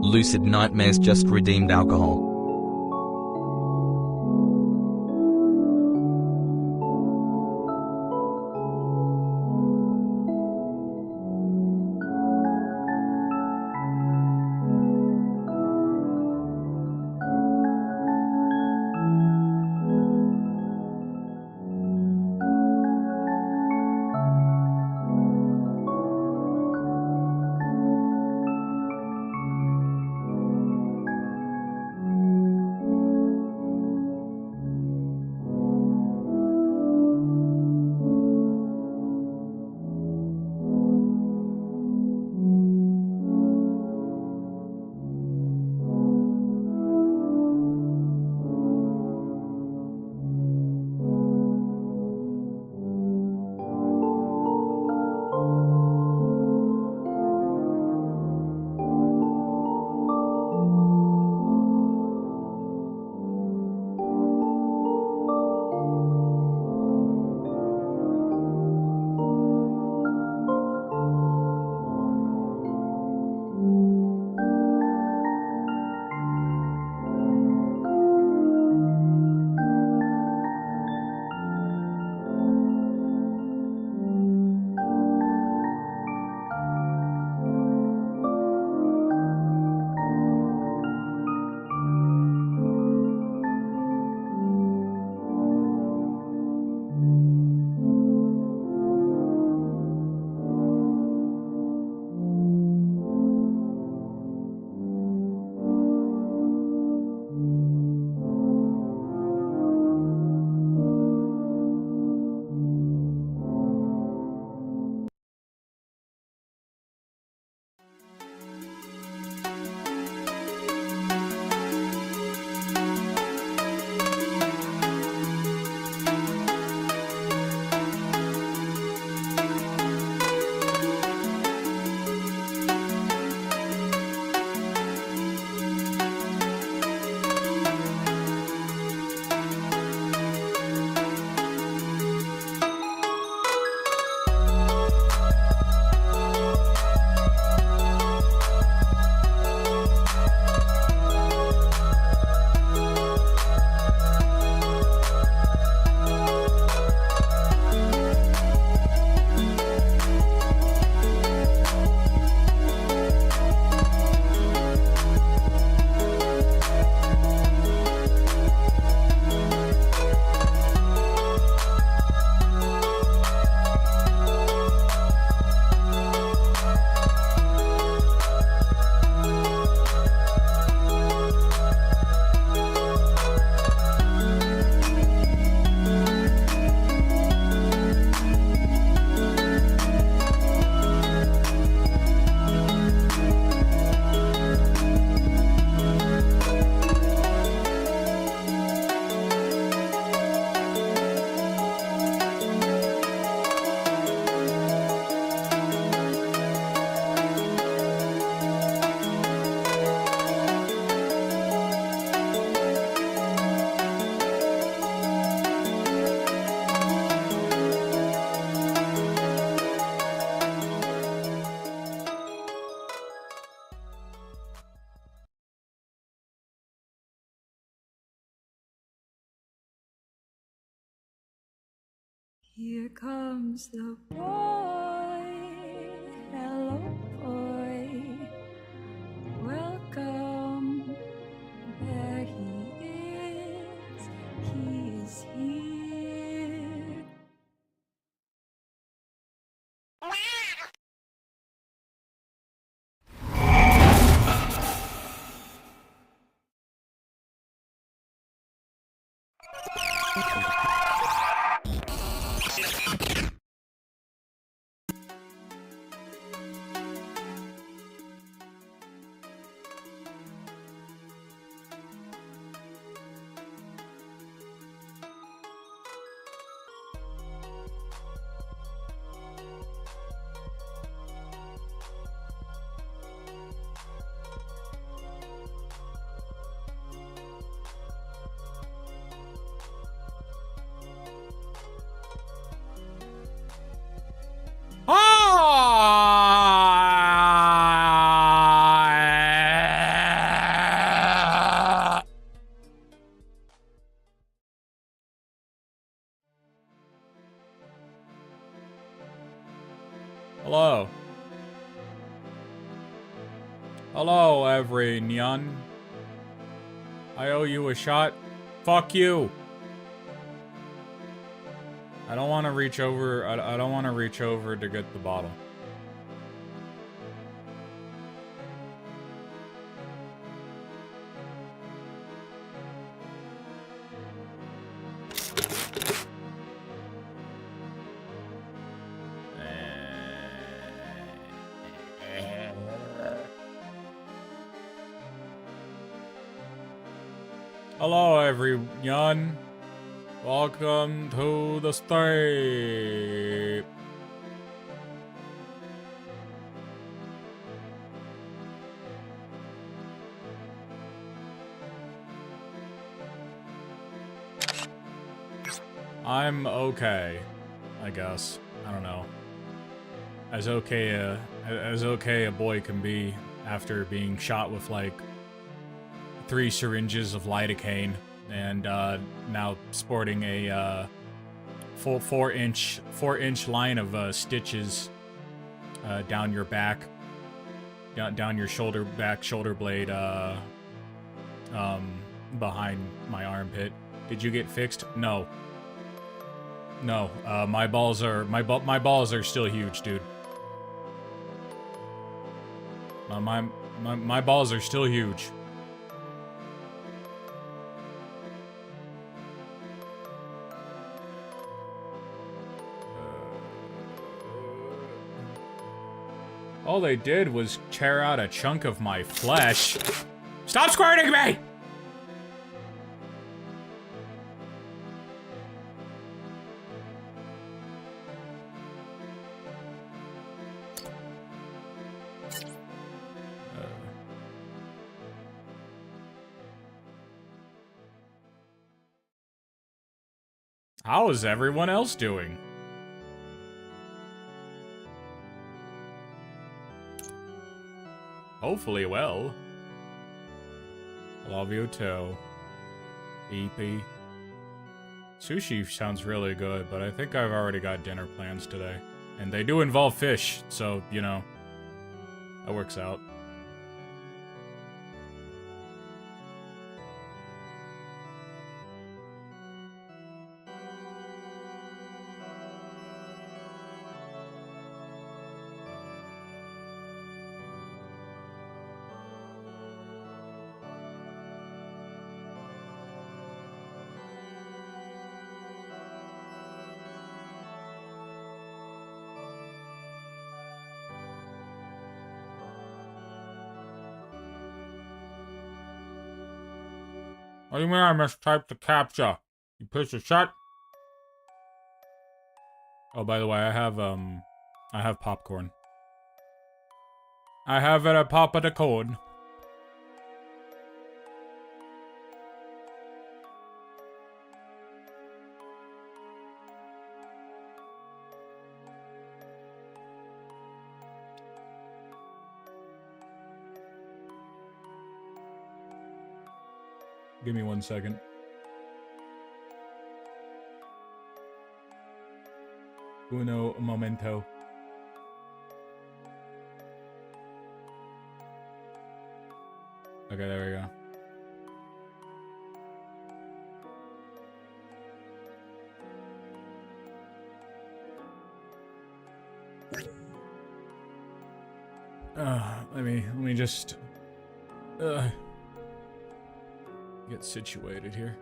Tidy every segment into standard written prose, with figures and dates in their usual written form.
lucid nightmares just redeemed alcohol. Here comes the boy, hello boy, welcome, there he is here. Hello. Hello, everyone. I owe you a shot. Fuck you. I don't want to reach over. I don't want to reach over to get the bottle. Hello, everyone. Welcome to the stream. I'm okay, I guess. I don't know. As okay a boy can be after being shot with like 3 syringes of lidocaine and now sporting a full 4-inch line of stitches down your back, down your shoulder blade, behind my armpit. Did you get fixed? No. No. My balls are still huge, dude. My balls are still huge. All they did was tear out a chunk of my flesh. Stop squirting me! How is everyone else doing? Hopefully well. Love you too. EP. Sushi sounds really good, but I think I've already got dinner plans today. And they do involve fish, so, you know, that works out. What do you mean I mistyped the captcha? You piece of shit? Oh, by the way, I have popcorn. I have a pop of the corn. Give me 1 second. Uno momento. Okay, there we go. Let me just get situated here.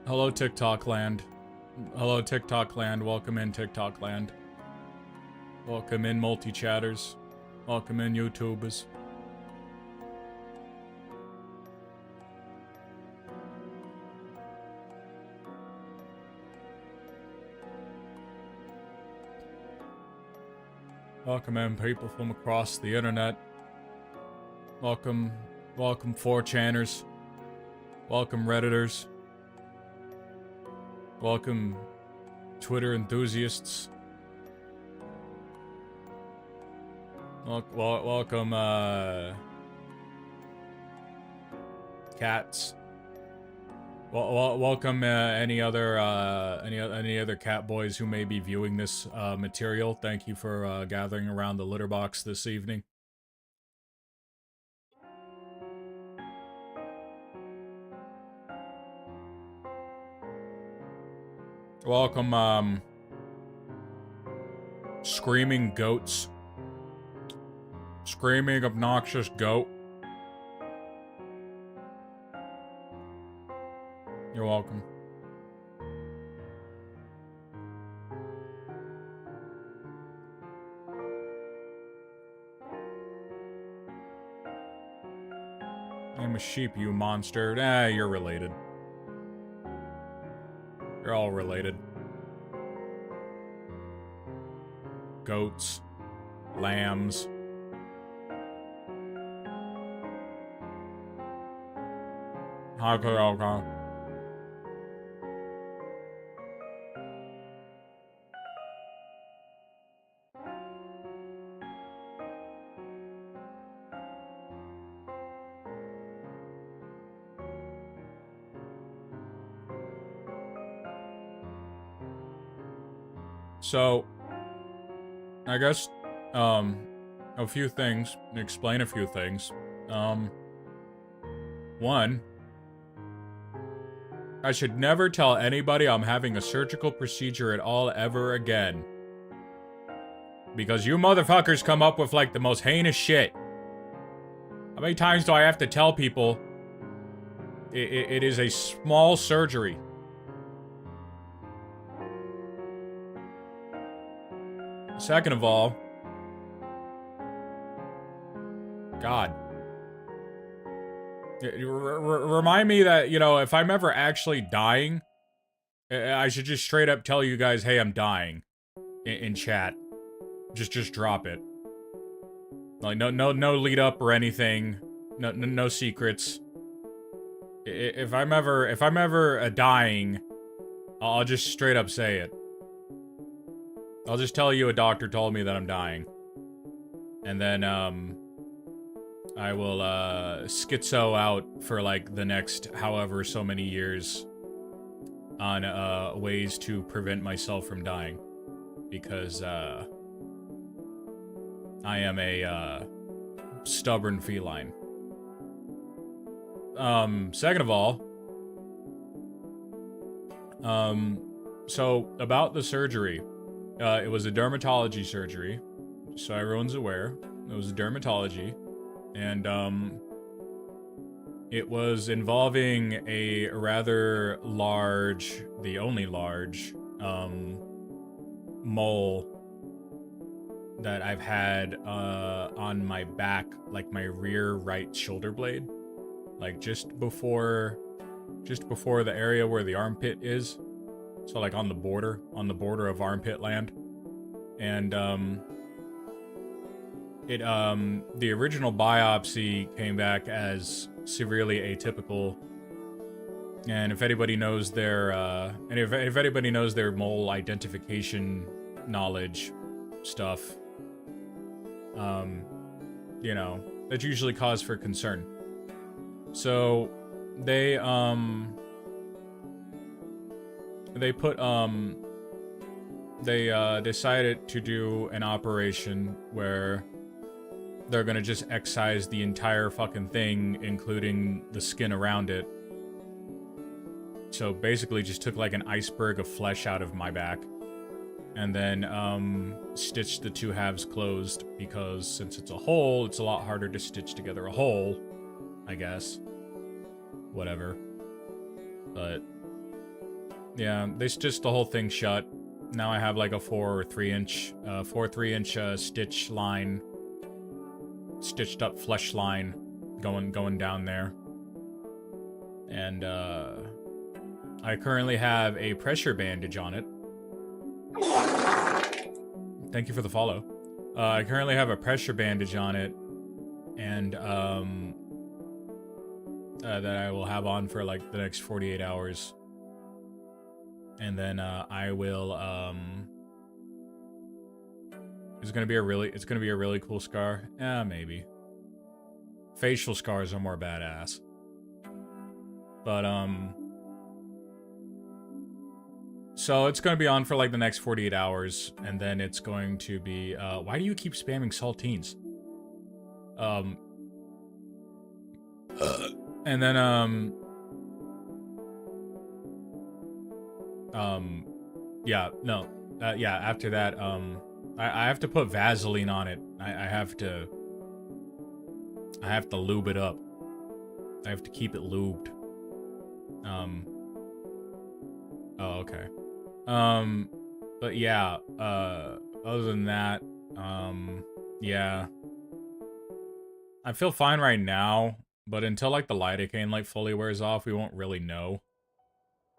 Hello, TikTok land. Hello, TikTok land. Welcome in, TikTok land. Welcome in, multi-chatters. Welcome in, YouTubers. Welcome in, people from across the internet. Welcome 4chaners. Welcome, Redditors. Welcome, Twitter enthusiasts. Welcome, cats. welcome any other cat boys who may be viewing this material. Thank you for gathering around the Litterbox this evening. Welcome, screaming goats. Screaming obnoxious goat. You're welcome. I'm a sheep, you monster. Nah, you're related. You're all related. Goats. Lambs. Okay. So, I guess, a few things, explain a few things. One, I should never tell anybody I'm having a surgical procedure at all ever again. Because you motherfuckers come up with, like, the most heinous shit. How many times do I have to tell people it is a small surgery? Second of all, God. Remind me that, you know, if I'm ever actually dying, I should just straight up tell you guys, hey, I'm dying. In chat. Just drop it. Like, no lead up or anything. No secrets. If I'm ever dying, I'll just straight up say it. I'll just tell you a doctor told me that I'm dying. And then, I will, schizo out for, like, the next however so many years on, ways to prevent myself from dying. Because, I am a, stubborn feline. Second of all, so, about the surgery. It was a dermatology surgery, so everyone's aware. It was a dermatology, and, it was involving a rather large, the only large, mole that I've had, on my back, like my rear right shoulder blade. Like, just before the area where the armpit is. So, like, on the border of armpit land. And, the original biopsy came back as severely atypical. And if anybody knows their, if anybody knows their mole identification knowledge stuff, you know, that's usually cause for concern. So, they decided to do an operation where they're gonna just excise the entire fucking thing, including the skin around it. So basically just took like an iceberg of flesh out of my back. And then, stitched the two halves closed, because since it's a hole, it's a lot harder to stitch together a hole, I guess. Whatever. But yeah, they stitched the whole thing shut. Now I have like a 4 or 3 inch stitch line, stitched up flesh line going down there. And I currently have a pressure bandage on it. Thank you for the follow. I currently have a pressure bandage on it, and that I will have on for like the next 48 hours. And then I will it's gonna be a really cool scar. Maybe. Facial scars are more badass. But So it's going to be on for like the next 48 hours, and then it's going to be, why do you keep spamming saltines? And then, yeah, no, yeah, after that, I have to put Vaseline on it. I have to lube it up. I have to keep it lubed. Oh, okay. But yeah, other than that, yeah. I feel fine right now, but until, like, the lidocaine, like, fully wears off, we won't really know.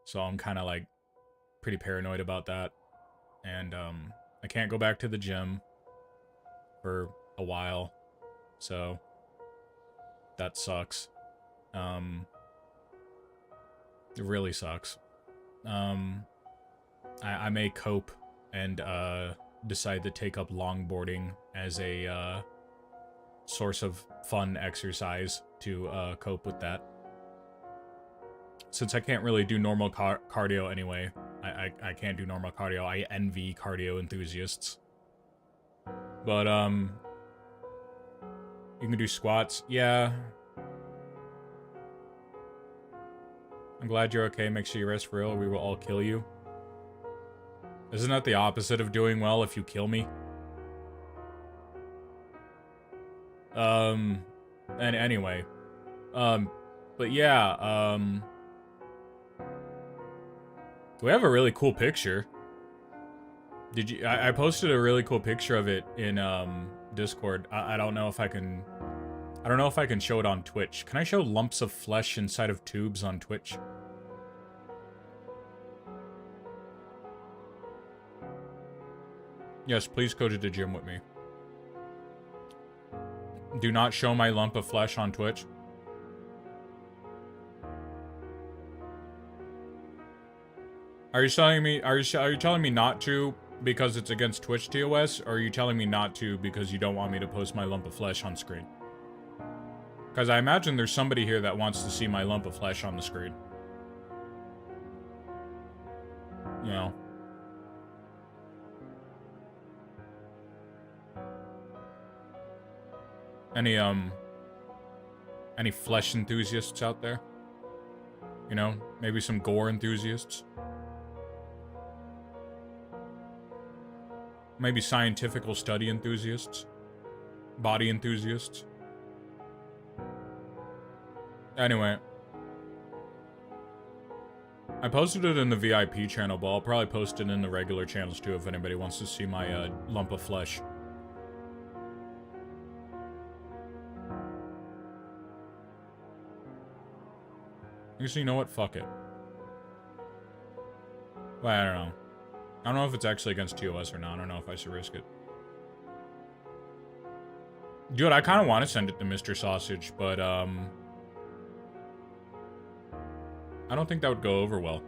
So I'm kind of, like, pretty paranoid about that. And, I can't go back to the gym for a while, so that sucks. It really sucks. I may cope and decide to take up longboarding as a source of fun exercise to cope with that. Since I can't really do normal cardio anyway, I can't do normal cardio. I envy cardio enthusiasts. But you can do squats. Yeah. I'm glad you're okay. Make sure you rest for real, or we will all kill you. Isn't that the opposite of doing well if you kill me? And anyway. But yeah, we have a really cool picture. Did you? I posted a really cool picture of it in, Discord. I don't know if I can... I don't know if I can show it on Twitch. Can I show lumps of flesh inside of tubes on Twitch? Yes, please go to the gym with me. Do not show my lump of flesh on Twitch. Are you telling me? Are you telling me not to because it's against Twitch TOS, or are you telling me not to because you don't want me to post my lump of flesh on screen? Because I imagine there's somebody here that wants to see my lump of flesh on the screen. You know. Any flesh enthusiasts out there? You know, maybe some gore enthusiasts? Maybe scientific study enthusiasts? Body enthusiasts? Anyway. I posted it in the VIP channel, but I'll probably post it in the regular channels too if anybody wants to see my lump of flesh. Actually, you know what? Fuck it. Well, I don't know. I don't know if it's actually against TOS or not. I don't know if I should risk it. Dude, I kind of want to send it to Mr. Sausage, but, I don't think that would go over well.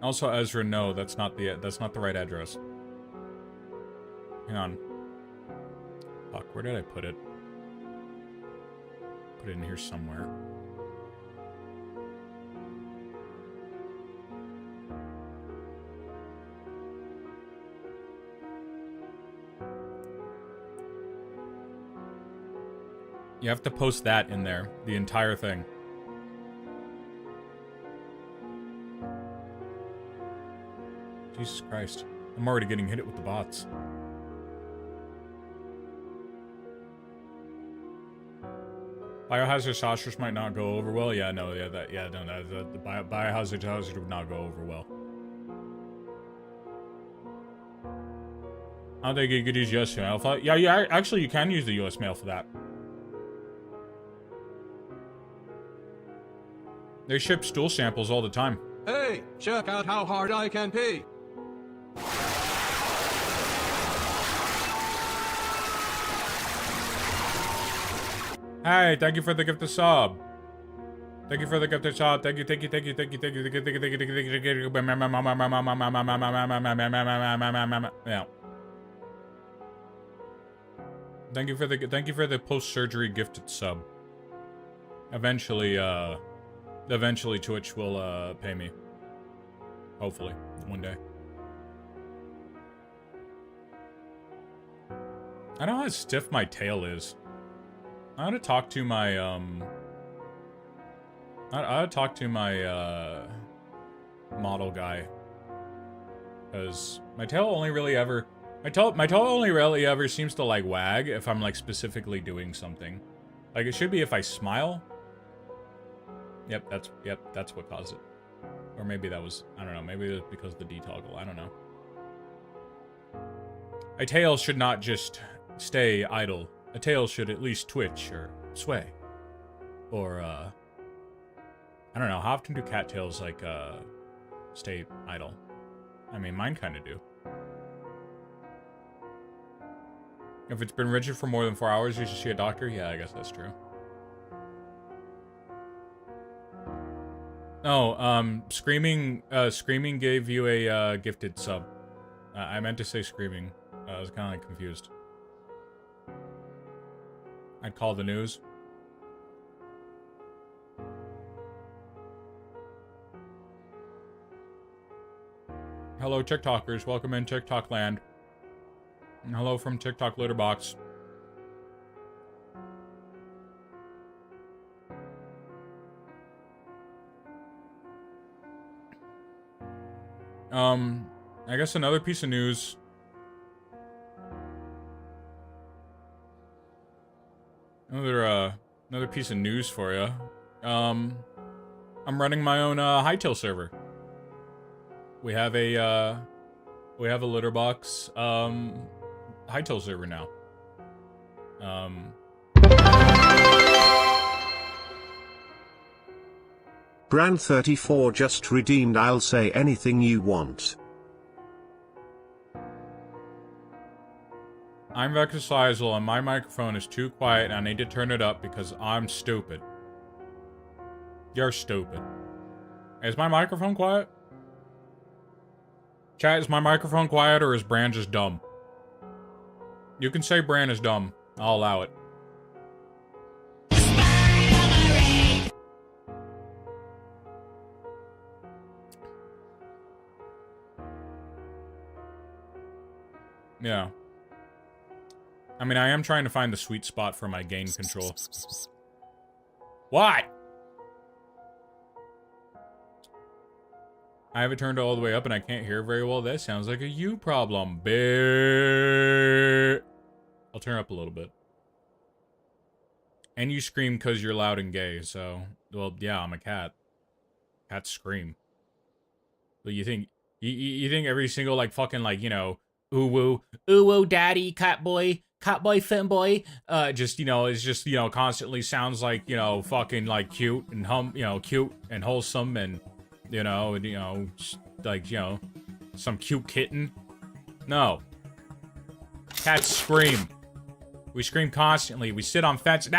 Also, Ezra, no, that's not the right address. Hang on. Fuck, where did I put it? Put it in here somewhere. You have to post that in there, the entire thing. Jesus Christ. I'm already getting hit with the bots. Biohazard sausage might not go over well. Yeah, no, yeah, the biohazard sausage would not go over well. I don't think you could use US mail. Yeah, actually, you can use the US mail for that. They ship stool samples all the time. Hey, check out how hard I can pee. Hey, thank you for the gift of sub. Thank you for the gifted shop. Thank you. Yeah. Thank you for the post-surgery gifted sub. Eventually Twitch will pay me. Hopefully, one day. I don't know how stiff my tail is. I ought to talk to my model guy, because my tail only really ever seems to like wag if I'm like specifically doing something. Like it should be if I smile. Yep, that's what caused it. Or maybe that was, I don't know, maybe it was because of the D toggle, I don't know. A tail should not just stay idle. A tail should at least twitch or sway. Or I don't know, how often do cattails like stay idle? I mean, mine kind of do. If it's been rigid for more than 4 hours, you should see a doctor? Yeah, I guess that's true. Oh, Screaming gave you a gifted sub. I meant to say Screaming. I was kind of like confused. I'd call the news. Hello, TikTokers. Welcome in TikTok land. And hello from TikTok Litterbox. I guess another piece of news. Another piece of news for you. I'm running my own Hightail server. We have a Litterbox Hightail server now. Brand 34 just redeemed. I'll say anything you want. I'm Vexasizel and my microphone is too quiet and I need to turn it up because I'm stupid. You're stupid. Is my microphone quiet? Chat, is my microphone quiet or is Bran just dumb? You can say Bran is dumb. I'll allow it. Yeah. I mean, I am trying to find the sweet spot for my gain control. What? I have it turned all the way up and I can't hear very well. That sounds like a you problem. I'll turn it up a little bit. And you scream because you're loud and gay, so... Well, yeah, I'm a cat. Cats scream. But you think... You think every single, like, fucking, like, you know... Ooh woo, daddy, cat boy, fin boy, just, you know, it's just, you know, constantly sounds like, you know, fucking, like, cute and cute and wholesome and, you know, like, you know, some cute kitten. No. Cats scream. We scream constantly. We sit on fences.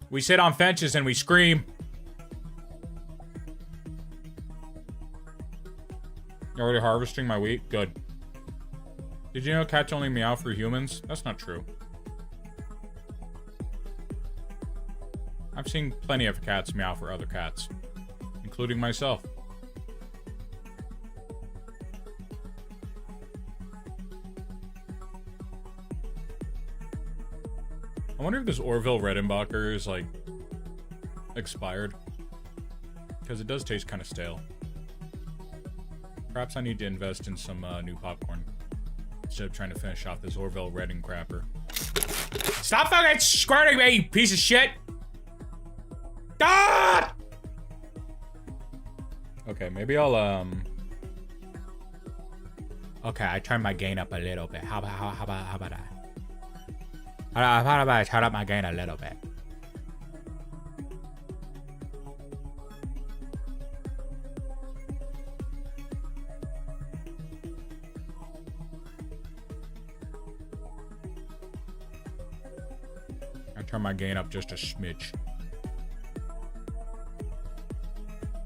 We sit on fences and we scream. You're already harvesting my wheat? Good. Did you know cats only meow for humans? That's not true. I've seen plenty of cats meow for other cats, including myself. I wonder if this Orville Redenbacher is, like, expired. Because it does taste kind of stale. Perhaps I need to invest in some new popcorn. Instead of trying to finish off this Orville Redding crapper. Stop fucking squirting me, piece of shit! God! Okay, maybe I'll, Okay, I turned my gain up a little bit. How about that? How about I turn up my gain a little bit? Turn my gain up just a smidge.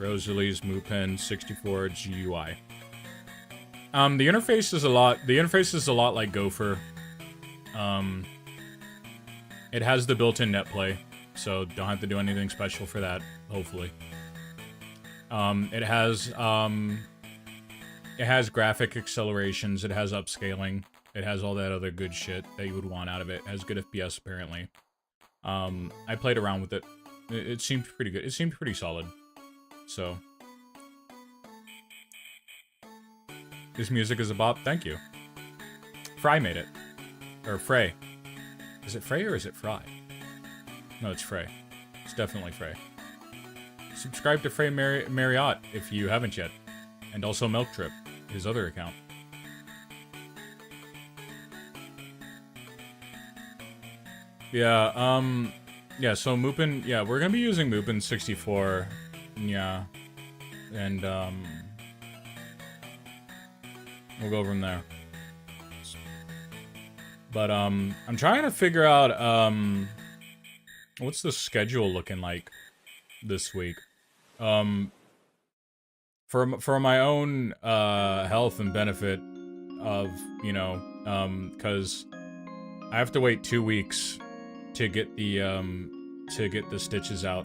Rosalie's Mupin 64 GUI. The interface is a lot like Gopher. It has the built-in netplay, so don't have to do anything special for that, hopefully. It has graphic accelerations, it has upscaling, it has all that other good shit that you would want out of it. It has good FPS, apparently. I played around with it. It seemed pretty good. It seemed pretty solid. So. This music is a bop. Thank you. Fry made it. Or Frey. Is it Frey or is it Fry? No, it's Frey. It's definitely Frey. Subscribe to Frey Marriott if you haven't yet. And also Milk Trip, his other account. Yeah, yeah, so Mupin, yeah, we're gonna be using Mupin 64, yeah, and, we'll go from there. But, I'm trying to figure out, what's the schedule looking like this week? For my own, health and benefit of, you know, cause I have to wait 2 weeks to get the stitches out.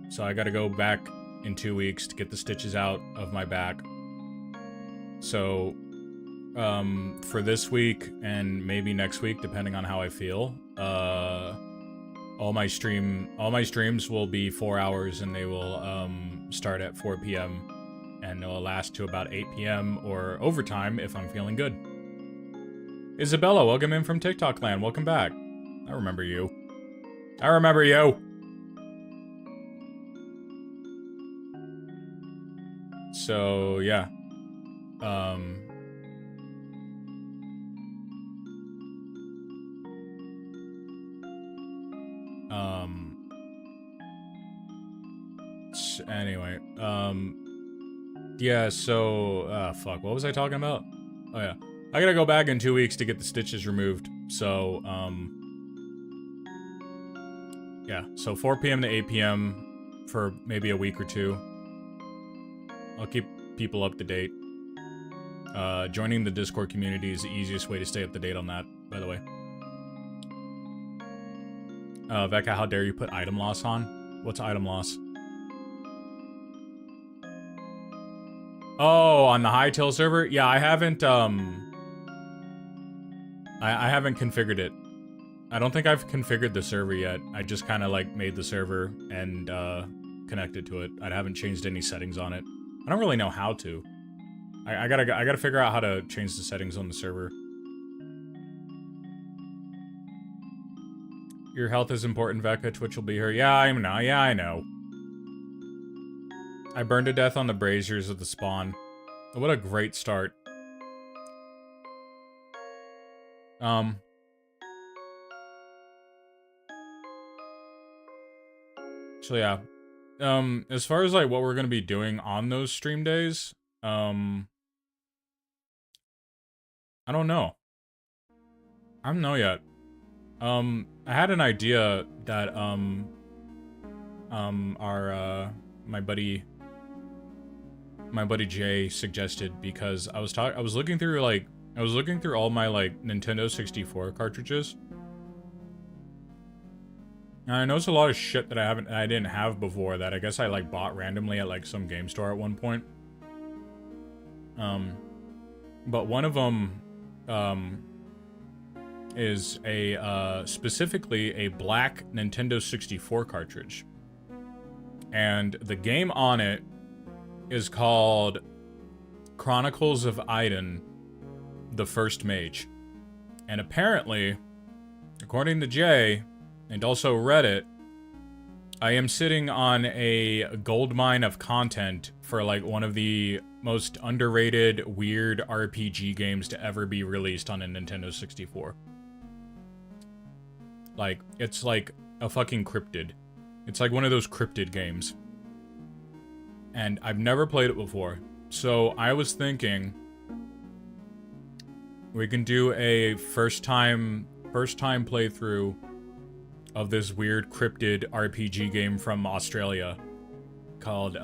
So I gotta go back in 2 weeks to get the stitches out of my back. So, for this week and maybe next week, depending on how I feel, all my streams will be 4 hours and they will, start at 4 p.m. and they'll last to about 8 p.m. or overtime if I'm feeling good. Isabella, welcome in from TikTok land. Welcome back. I remember you. I remember you. So, yeah. Anyway, yeah, so, fuck, what was I talking about? Oh, yeah. I gotta go back in 2 weeks to get the stitches removed, so, yeah, so 4 p.m. to 8 p.m. for maybe a week or two. I'll keep people up to date. Joining the Discord community is the easiest way to stay up to date on that, by the way. Vecca, how dare you put item loss on? What's item loss? Oh, on the Hightail server? Yeah, I haven't, I haven't configured it. I don't think I've configured the server yet. I just kind of, like, made the server and, connected to it. I haven't changed any settings on it. I don't really know how to. I gotta figure out how to change the settings on the server. Your health is important, Vecca. Twitch will be here. Yeah, I know. Yeah, I know. I burned to death on the braziers of the spawn. What a great start. So yeah. As far as like what we're gonna be doing on those stream days, I don't know. I don't know yet. I had an idea that, my buddy Jay suggested because I was looking through all my like Nintendo 64 cartridges. And I noticed a lot of shit that I didn't have before that I guess I like bought randomly at like some game store at one point. But one of them, is specifically a black Nintendo 64 cartridge. And the game on it is called Chronicles of Aiden, the First Mage. And apparently, according to Jay, and also Reddit, I am sitting on a goldmine of content for like one of the most underrated, weird RPG games to ever be released on a Nintendo 64. Like, it's like a fucking cryptid. It's like one of those cryptid games. And I've never played it before. So I was thinking we can do a first time playthrough of this weird cryptid RPG game from Australia called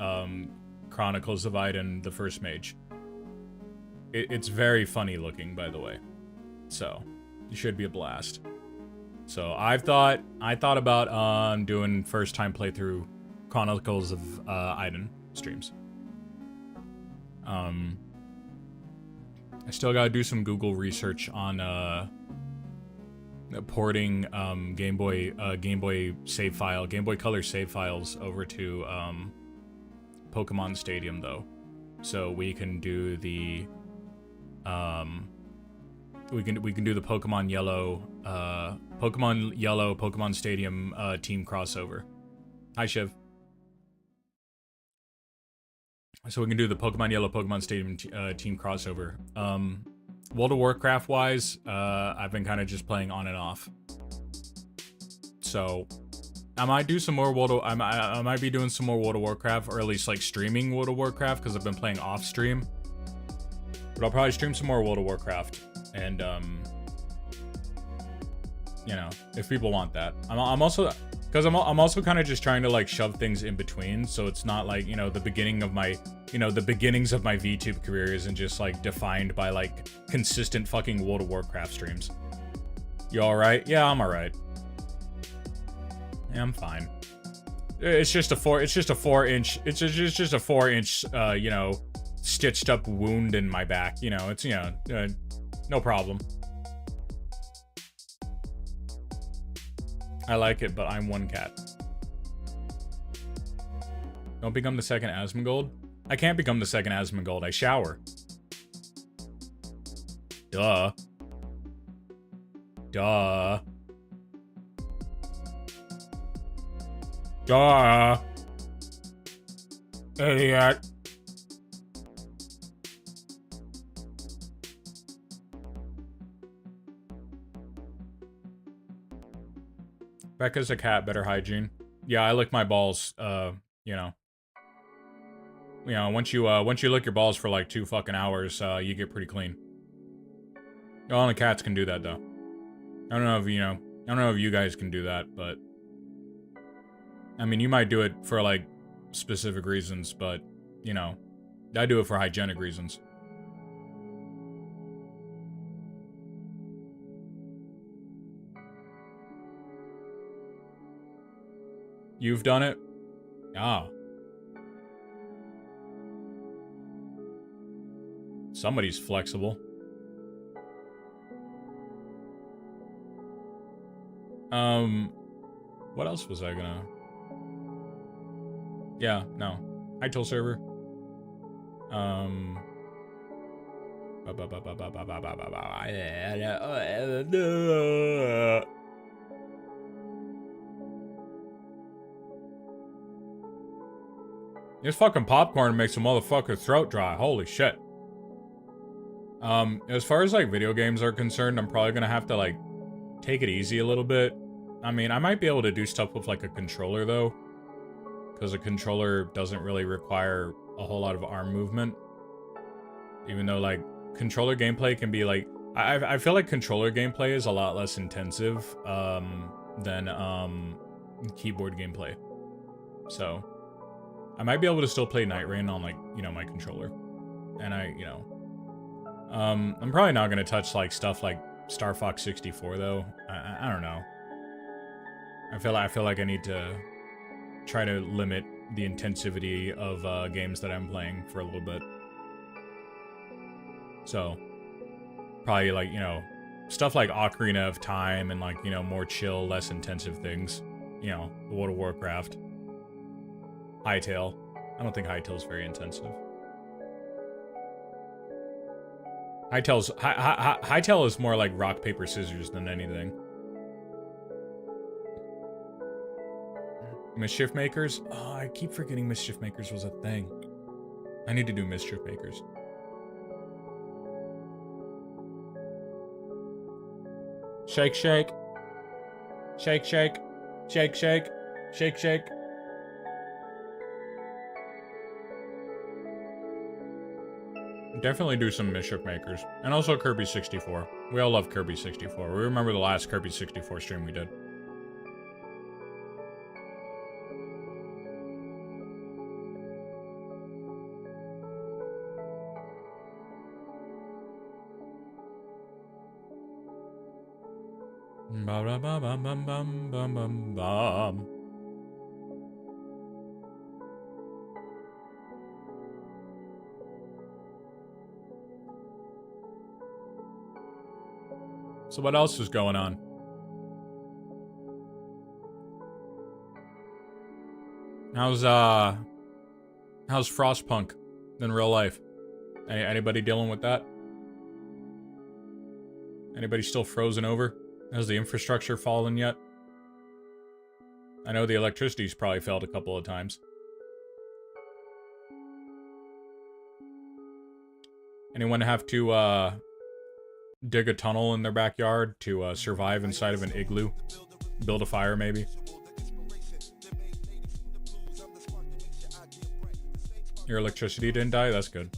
Chronicles of Iden, the First Mage. It's very funny looking, by the way. So, it should be a blast. So, I thought about doing first time playthrough Chronicles of Iden streams. I still gotta do some Google research on porting Game Boy save file, Game Boy Color save files over to Pokemon Stadium though, so we can do the we can do the Pokemon Yellow Pokemon Stadium team crossover. Hi Shiv. So we can do the Pokemon Yellow Pokemon Stadium team crossover. World of Warcraft wise, I've been kind of just playing on and off. So I might do some more I might be doing some more World of Warcraft, or at least like streaming World of Warcraft, because I've been playing off stream. But I'll probably stream some more World of Warcraft, and you know, if people want that. I'm also, because I'm also kind of just trying to like shove things in between, so it's not like, you know, the beginnings of my VTube career isn't just like defined by like consistent fucking World of Warcraft streams. You all right? Yeah, I'm all right. Yeah, I'm fine. It's just a 4 inch, you know, stitched up wound in my back. You know, it's, you know, no problem. I like it, but I'm one cat. Don't become the second Asmongold. I can't become the second Asmongold. I shower. Duh. Duh. Duh. Idiot. Becca's a cat, better hygiene. Yeah, I lick my balls, you know. You know, once you lick your balls for like 2 fucking hours, you get pretty clean. Only cats can do that though. I don't know if, you know, I don't know if you guys can do that, but I mean, you might do it for like specific reasons, but you know, I do it for hygienic reasons. You've done it? Ah. Somebody's flexible. What else was I gonna... Yeah, no. ITIL server. This fucking popcorn makes a motherfucker throat dry. Holy shit. As far as like video games are concerned, I'm probably gonna have to like take it easy a little bit. I mean, I might be able to do stuff with like a controller though, because a controller doesn't really require a whole lot of arm movement. Even though like controller gameplay can be like, I feel like controller gameplay is a lot less intensive than keyboard gameplay. So I might be able to still play Night Rain on like, you know, my controller. And I'm probably not gonna touch like stuff like Star Fox 64 though. I don't know. I feel like I need to try to limit the intensivity of games that I'm playing for a little bit. So probably like, you know, stuff like Ocarina of Time and like, you know, more chill, less intensive things. You know, World of Warcraft. Hytale. I don't think Hytale's very intensive. Hytale is more like rock, paper, scissors than anything. Mischief Makers? Oh, I keep forgetting Mischief Makers was a thing. I need to do Mischief Makers. Shake, shake. Shake, shake. Shake, shake. Shake, shake. Definitely do some Mischief Makers. And also Kirby 64. We all love Kirby 64. We remember the last Kirby 64 stream we did. Ba ba ba bum bum bum bum bum bum. So what else is going on? How's Frostpunk in real life? Anybody dealing with that? Anybody still frozen over? Has the infrastructure fallen yet? I know the electricity's probably failed a couple of times. Anyone have to dig a tunnel in their backyard to survive inside of an igloo? Build a fire, maybe? Your electricity didn't die? That's good.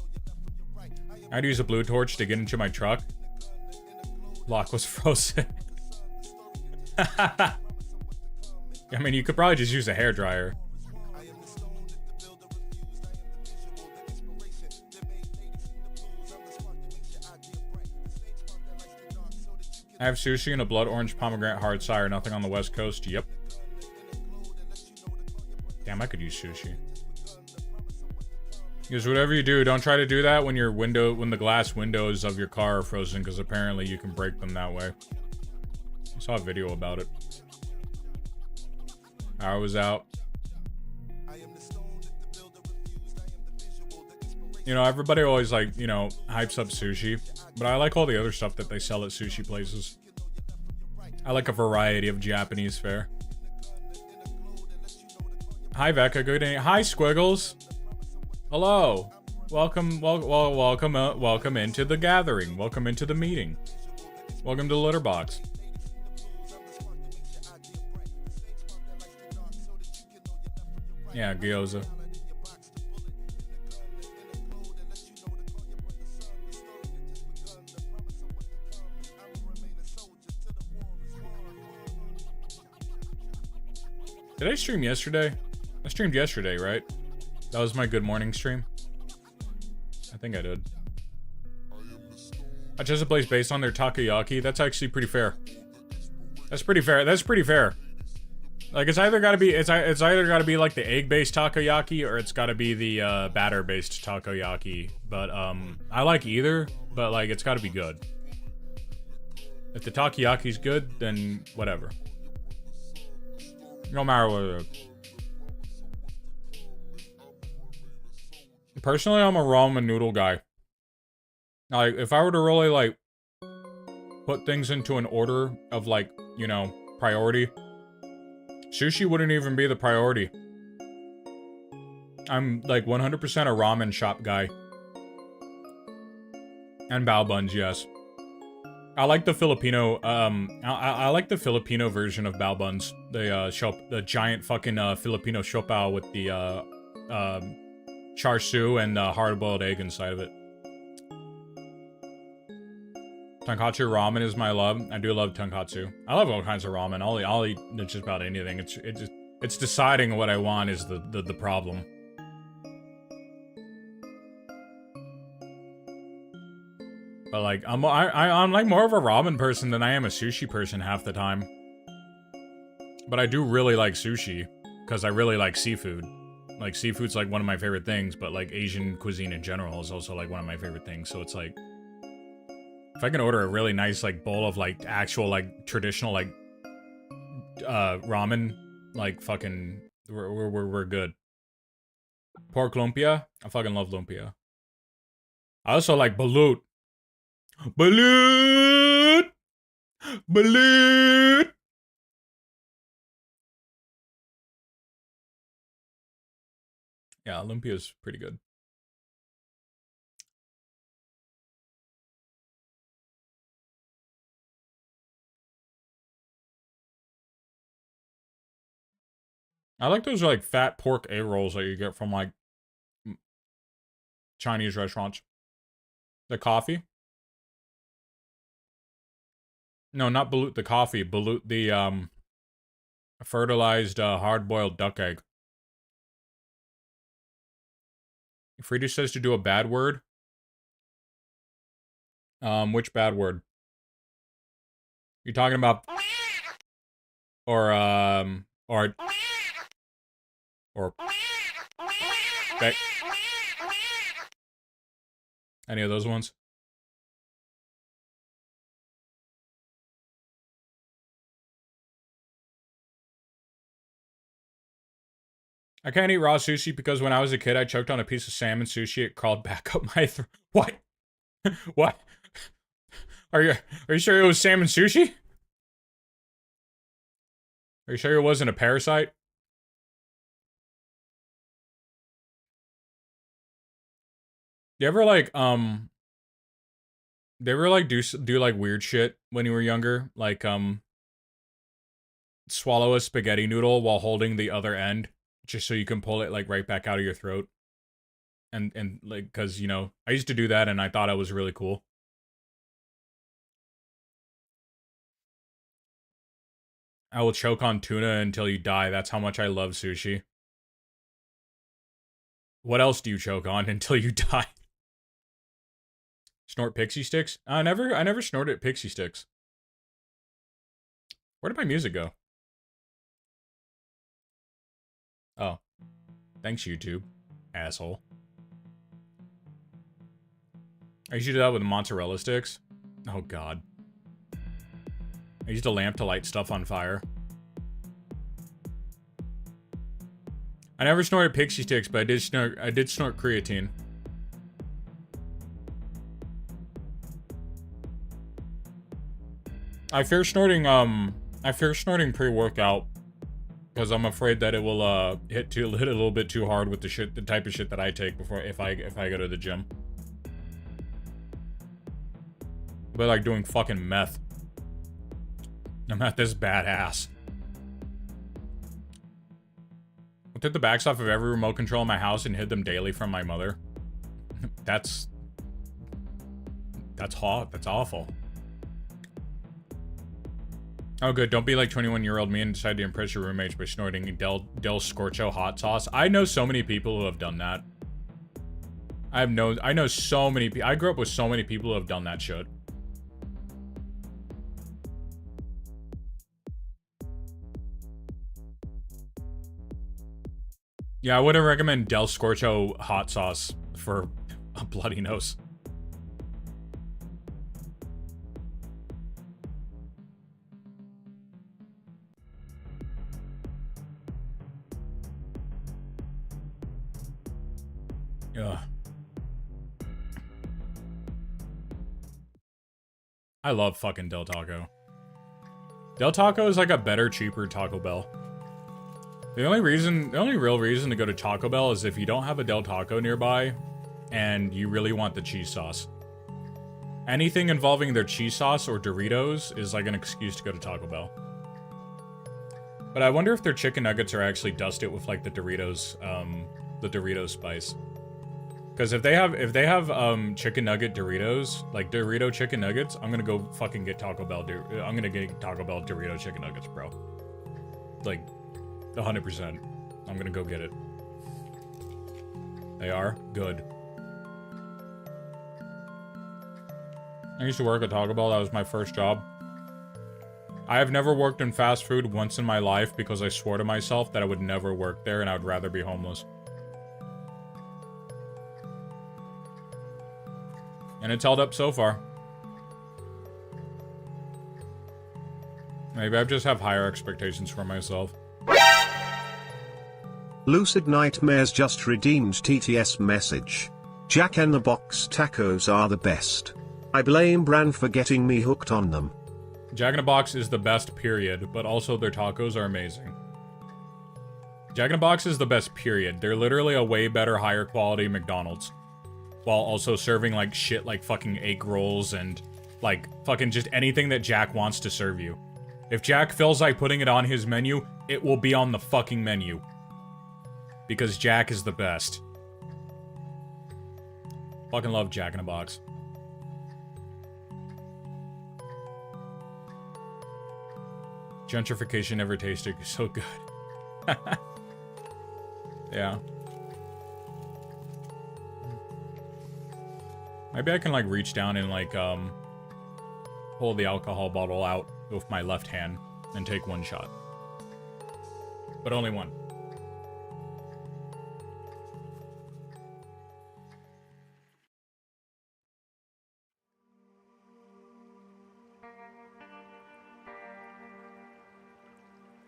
I had to use a blue torch to get into my truck. Lock was frozen. I mean, you could probably just use a hairdryer. I have sushi and a blood orange pomegranate hard cider. Nothing on the West Coast. Yep. Damn, I could use sushi. Because whatever you do, don't try to do that when when the glass windows of your car are frozen, because apparently you can break them that way. I saw a video about it. I was out. You know, everybody always like, you know, hypes up sushi, but I like all the other stuff that they sell at sushi places. I like a variety of Japanese fare. Hi Vecca, good day. Hi Squiggles. Hello. Welcome into the gathering. Welcome into the meeting. Welcome to Litterbox. Yeah, gyoza. Did I stream yesterday? I streamed yesterday, right? That was my good morning stream. I think I did. I chose a place based on their takoyaki. That's actually pretty fair. That's pretty fair. That's pretty fair. Like it's either gotta be like the egg-based takoyaki or it's gotta be the batter-based takoyaki. But I like either, but like it's gotta be good. If the takoyaki's good, then whatever. No matter what it is. Personally, I'm a ramen noodle guy. Like, if I were to really, like, put things into an order of, like, you know, priority, sushi wouldn't even be the priority. I'm, like, 100% a ramen shop guy. And bao buns, yes. I like the Filipino, I like the Filipino version of bao buns. The giant fucking, Filipino siopao with the, char siu and hard-boiled egg inside of it. Tonkatsu ramen is my love. I do love tonkatsu. I love all kinds of ramen. I'll eat just about anything. It's deciding what I want is the problem. But like I'm like more of a ramen person than I am a sushi person half the time. But I do really like sushi because I really like seafood. Like, seafood's, like, one of my favorite things, but, like, Asian cuisine in general is also, like, one of my favorite things. So it's, like, if I can order a really nice, like, bowl of, like, actual, like, traditional, like, ramen, like, fucking, we're good. Pork lumpia? I fucking love lumpia. I also like balut. Balut! Balut! Yeah, lumpia's pretty good. I like those, like, fat pork A-rolls that you get from, like, Chinese restaurants. The coffee? No, not balut the coffee. Balut the, fertilized, hard-boiled duck egg. Frida says to do a bad word. Which bad word? You talking about or okay. Any of those ones? I can't eat raw sushi because when I was a kid, I choked on a piece of salmon sushi. It crawled back up my throat. What? What? Are you sure it was salmon sushi? Are you sure it wasn't a parasite? You ever like you ever like do like weird shit when you were younger? Like swallow a spaghetti noodle while holding the other end just so you can pull it like right back out of your throat. And like cuz you know, I used to do that and I thought it was really cool. I will choke on tuna until you die. That's how much I love sushi. What else do you choke on until you die? Snort pixie sticks? I never snorted pixie sticks. Where did my music go? Oh. Thanks, YouTube. Asshole. I used to do that with mozzarella sticks. Oh, God. I used a lamp to light stuff on fire. I never snorted pixie sticks, but I did snort creatine. I fear snorting pre-workout because I'm afraid that it will hit a little bit too hard with the type of shit that I take if I go to the gym. But like doing fucking meth. I'm not this badass. I took the backs off of every remote control in my house and hid them daily from my mother. That's awful. Oh, good. Don't be like 21-year-old me and decide to impress your roommates by snorting Del Scorcho hot sauce. I know so many people who have done that. I know so many people. I grew up with so many people who have done that shit. Yeah, I wouldn't recommend Del Scorcho hot sauce for a bloody nose. Ugh. I love fucking Del Taco. Del Taco is like a better, cheaper Taco Bell. The only real reason to go to Taco Bell is if you don't have a Del Taco nearby and you really want the cheese sauce. Anything involving their cheese sauce or Doritos is like an excuse to go to Taco Bell. But I wonder if their chicken nuggets are actually dusted with like the Doritos spice. Because if they have chicken nugget Doritos, like Dorito chicken nuggets, I'm gonna go fucking get Taco Bell. I'm gonna get Taco Bell Dorito chicken nuggets, bro. Like 100%. I'm gonna go get it. They are good. I used to work at Taco Bell. That was my first job. I have never worked in fast food once in my life because I swore to myself that I would never work there and I would rather be homeless. And it's held up so far. Maybe I just have higher expectations for myself. Lucid Nightmares just redeemed TTS message. Jack in the Box tacos are the best. I blame Bran for getting me hooked on them. Jack in the Box is the best, period, but also their tacos are amazing. Jack in the Box is the best, period. They're literally a way better, higher quality McDonald's. While also serving like shit like fucking egg rolls and like fucking just anything that Jack wants to serve you. If Jack feels like putting it on his menu, it will be on the fucking menu. Because Jack is the best. Fucking love Jack in the Box. Gentrification never tasted so good. Yeah. Maybe I can like reach down and like pull the alcohol bottle out with my left hand and take one shot. but only one.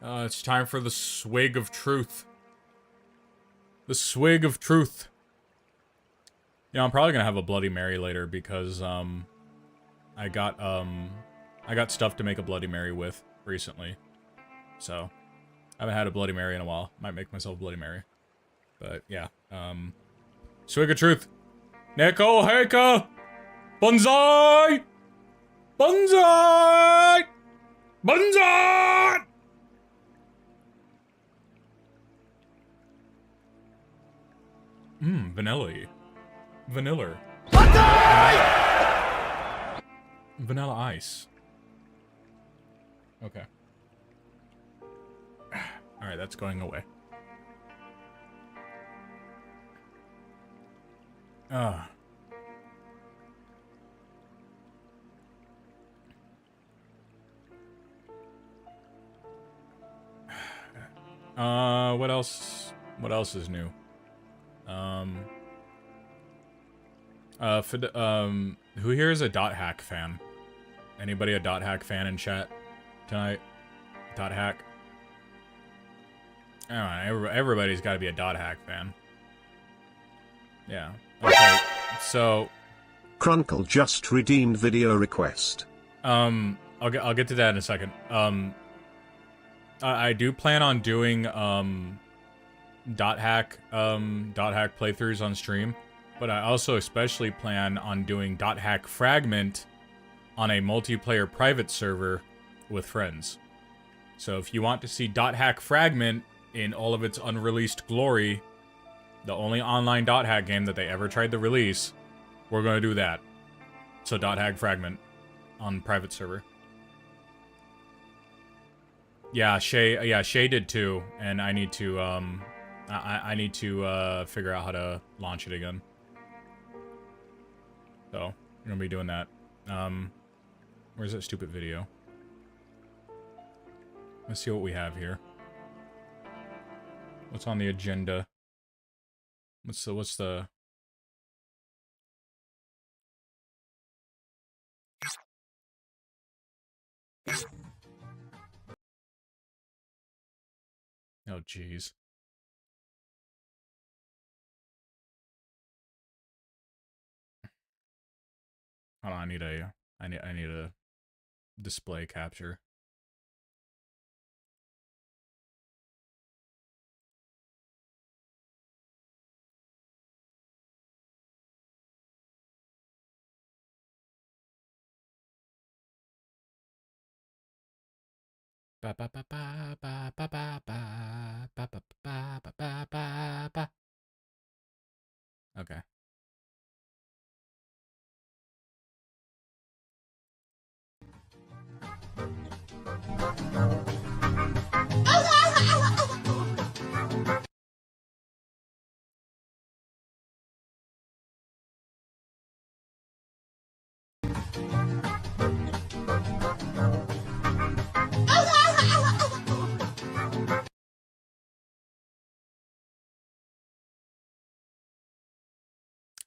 It's time for the swig of truth. The swig of truth. Yeah, I'm probably gonna have a Bloody Mary later because I got stuff to make a Bloody Mary with recently. So I haven't had a Bloody Mary in a while. Might make myself a Bloody Mary. But yeah. Swig of truth. Neko Heika! Bonsai! Bonsai! Bonsai! Vanilla-y. Vanilla. Vanilla ice. Okay. Alright, that's going away. What else? What else is new? Who here is a Dot Hack fan? Anybody a Dot Hack fan in chat tonight? Dot Hack? I don't know, everybody's gotta be a Dot Hack fan. Yeah. Okay, so... Crunkle just redeemed video request. I'll get to that in a second. I do plan on doing, Dot Hack playthroughs on stream, but I also especially plan on doing Dot Hack Fragment on a multiplayer private server with friends. So if you want to see Dot Hack Fragment in all of its unreleased glory, the only online Dot Hack game that they ever tried to release, we're gonna do that. So Dot Hack Fragment on private server. Yeah, Shay did too, and I need to I need to figure out how to launch it again. So, we're gonna be doing that. Where's that stupid video? Let's see what we have here. What's on the agenda? What's the... Oh, jeez. Hold on, I need a display capture. Okay.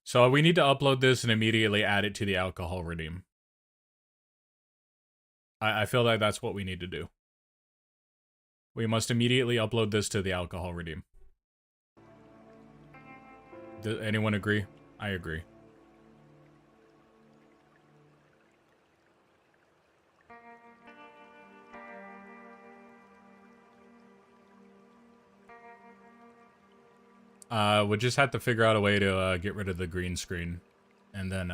So we need to upload this and immediately add it to the alcohol redeem. I feel like that's what we need to do. We must immediately upload this to the alcohol redeem. Does anyone agree? I agree. We'll just have to figure out a way to get rid of the green screen, and then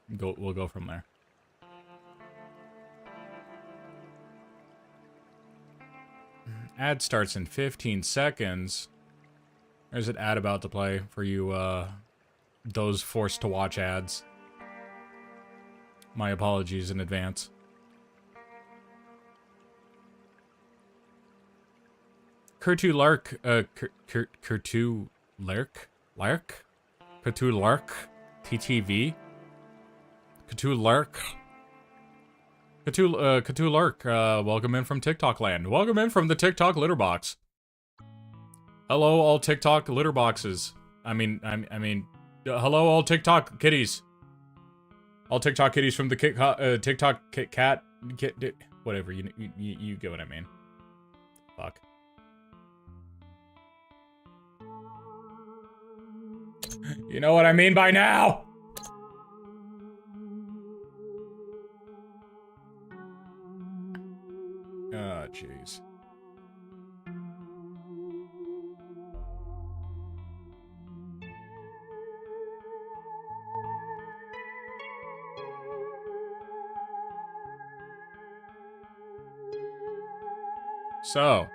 we'll go from there. Ad starts in 15 seconds. There's an ad about to play for you, those forced to watch ads. My apologies in advance. Kurtu Lark, Kurtu Lark? Kurtu Lark? TTV? Kurtu Lark? Kurtu Lark, welcome in from TikTok land. Welcome in from the TikTok Litterbox. Hello, all TikTok litter boxes. I mean, hello, all TikTok kitties. All TikTok kitties from the TikTok cat, whatever. You get what I mean. Fuck. You know what I mean by now. Oh, jeez. So,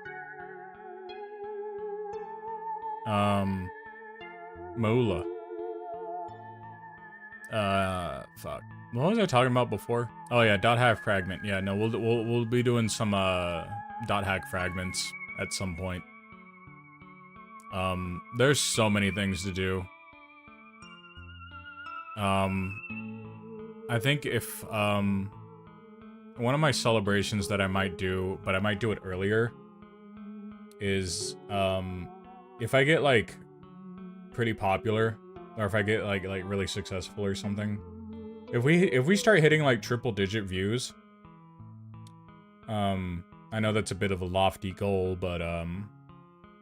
Mola. Fuck. What was I talking about before? Oh yeah, dot hack fragment. Yeah, no, we'll be doing some dot hack fragments at some point. There's so many things to do. I think if one of my celebrations that I might do, but I might do it earlier, is if I get like pretty popular, or if I get like really successful or something, if we start hitting like triple digit views, I know that's a bit of a lofty goal, but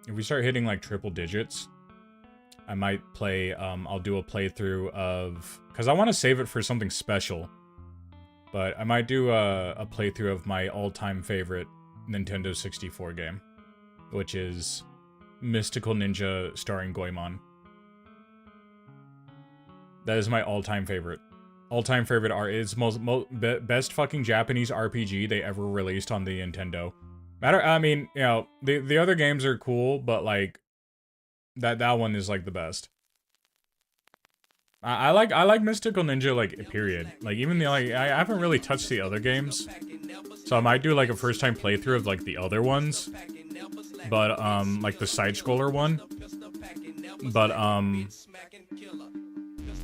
if we start hitting like triple digits, I might play I'll do a playthrough of, because I want to save it for something special, but I might do a playthrough of my all-time favorite Nintendo 64 game, which is Mystical Ninja starring Goemon. That is my all-time favorite. All-time favorite art. It's best fucking Japanese RPG they ever released on the Nintendo. I mean, you know, the other games are cool, but like that one is like the best. I like Mystical Ninja, like, period. Like, even the, like, I haven't really touched the other games, so I might do like a first time playthrough of like the other ones, but like the side scroller one. But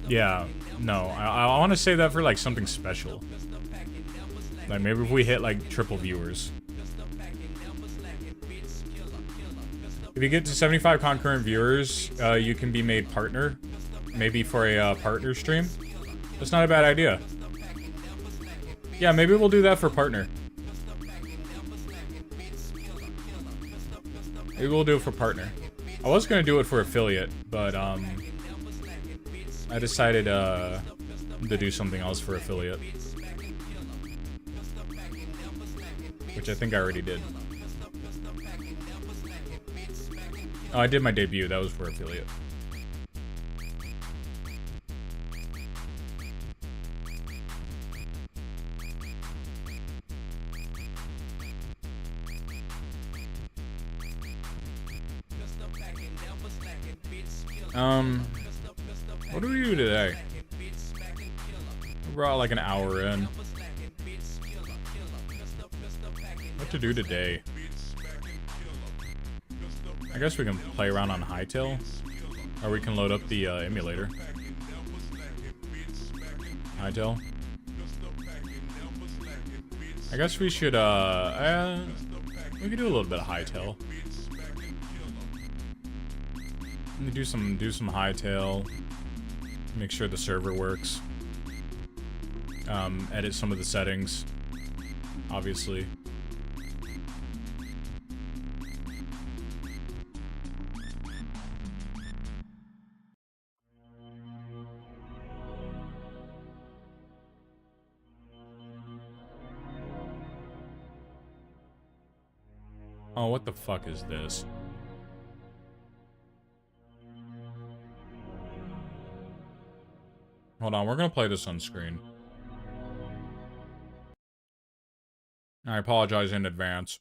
yeah, no, I want to save that for like something special. Like maybe if we hit like triple viewers. If you get to 75 concurrent viewers, you can be made partner. Maybe for a partner stream. That's not a bad idea. Yeah, maybe we'll do that for partner. Maybe we'll do it for partner. I was gonna do it for affiliate, but I decided to do something else for affiliate. Which I think I already did. Oh, I did my debut. That was for affiliate. What do we do today? We're like an hour in. What to do today? I guess we can play around on Hytale, or we can load up the emulator. Hytale. I guess we should we could do a little bit of Hytale. Do some Hytale. Make sure the server works. Edit some of the settings, obviously. Oh, what the fuck is this? Hold on, we're gonna play this on screen. I apologize in advance.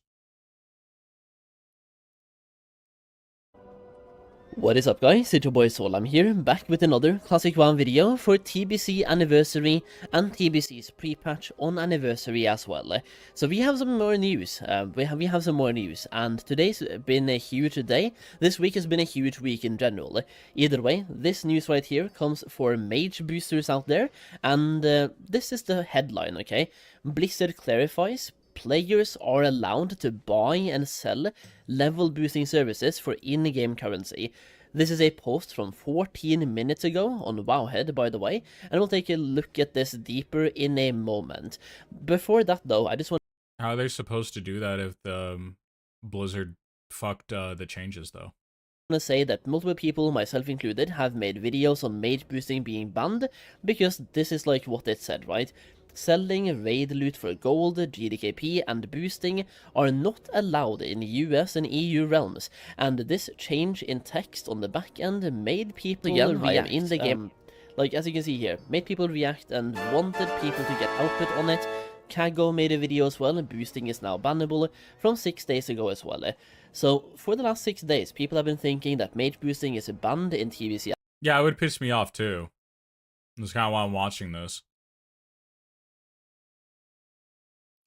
What is up guys, it's your boy Solam here, back with another Classic 1 video for TBC Anniversary and TBC's pre-patch on Anniversary as well. So we have some more news, we have some more news, and today's been a huge day. This week has been a huge week in general. Either way, this news right here comes for mage boosters out there, and this is the headline, okay? Blizzard clarifies players are allowed to buy and sell level boosting services for in-game currency. This is a post from 14 minutes ago on Wowhead, by the way, and we'll take a look at this deeper in a moment. Before that, though, I just want How are they supposed to do that if the Blizzard fucked the changes, though? to say that multiple people, myself included, have made videos on mage boosting being banned, because this is like what it said, right? Selling raid loot for gold, GDKP, and boosting are not allowed in US and EU realms, and this change in text on the back end made people react in the game. Like, as you can see here, made people react and wanted people to get output on it. Kago made a video as well, and boosting is now bannable from 6 days ago as well. So, for the last 6 days, people have been thinking that mage boosting is banned in TBC. Yeah, it would piss me off too. That's kind of why I'm watching this.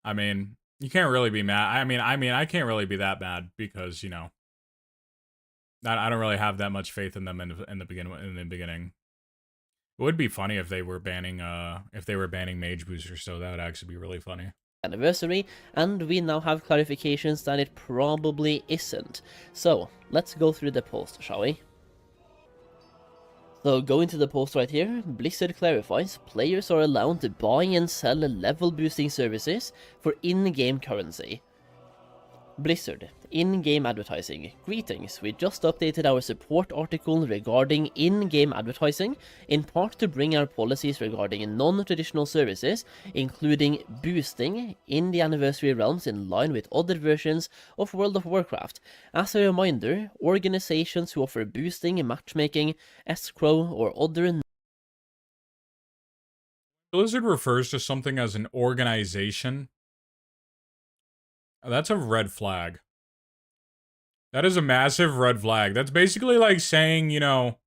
I mean, you can't really be mad. I mean, I can't really be that mad because, you know, I don't really have that much faith in them in the beginning. It would be funny if they were banning mage boosters, so that would actually be really funny. Anniversary, and we now have clarifications that it probably isn't. So, let's go through the post, shall we? So, going to the post right here, Blizzard clarifies players are allowed to buy and sell level boosting services for in-game currency. Blizzard, in-game advertising. Greetings, we just updated our support article regarding in-game advertising, in part to bring our policies regarding non-traditional services, including boosting, in the anniversary realms in line with other versions of World of Warcraft. As a reminder, organizations who offer boosting, matchmaking, escrow, or other Blizzard refers to something as an organization. That's a red flag. That is a massive red flag. That's basically like saying, you know,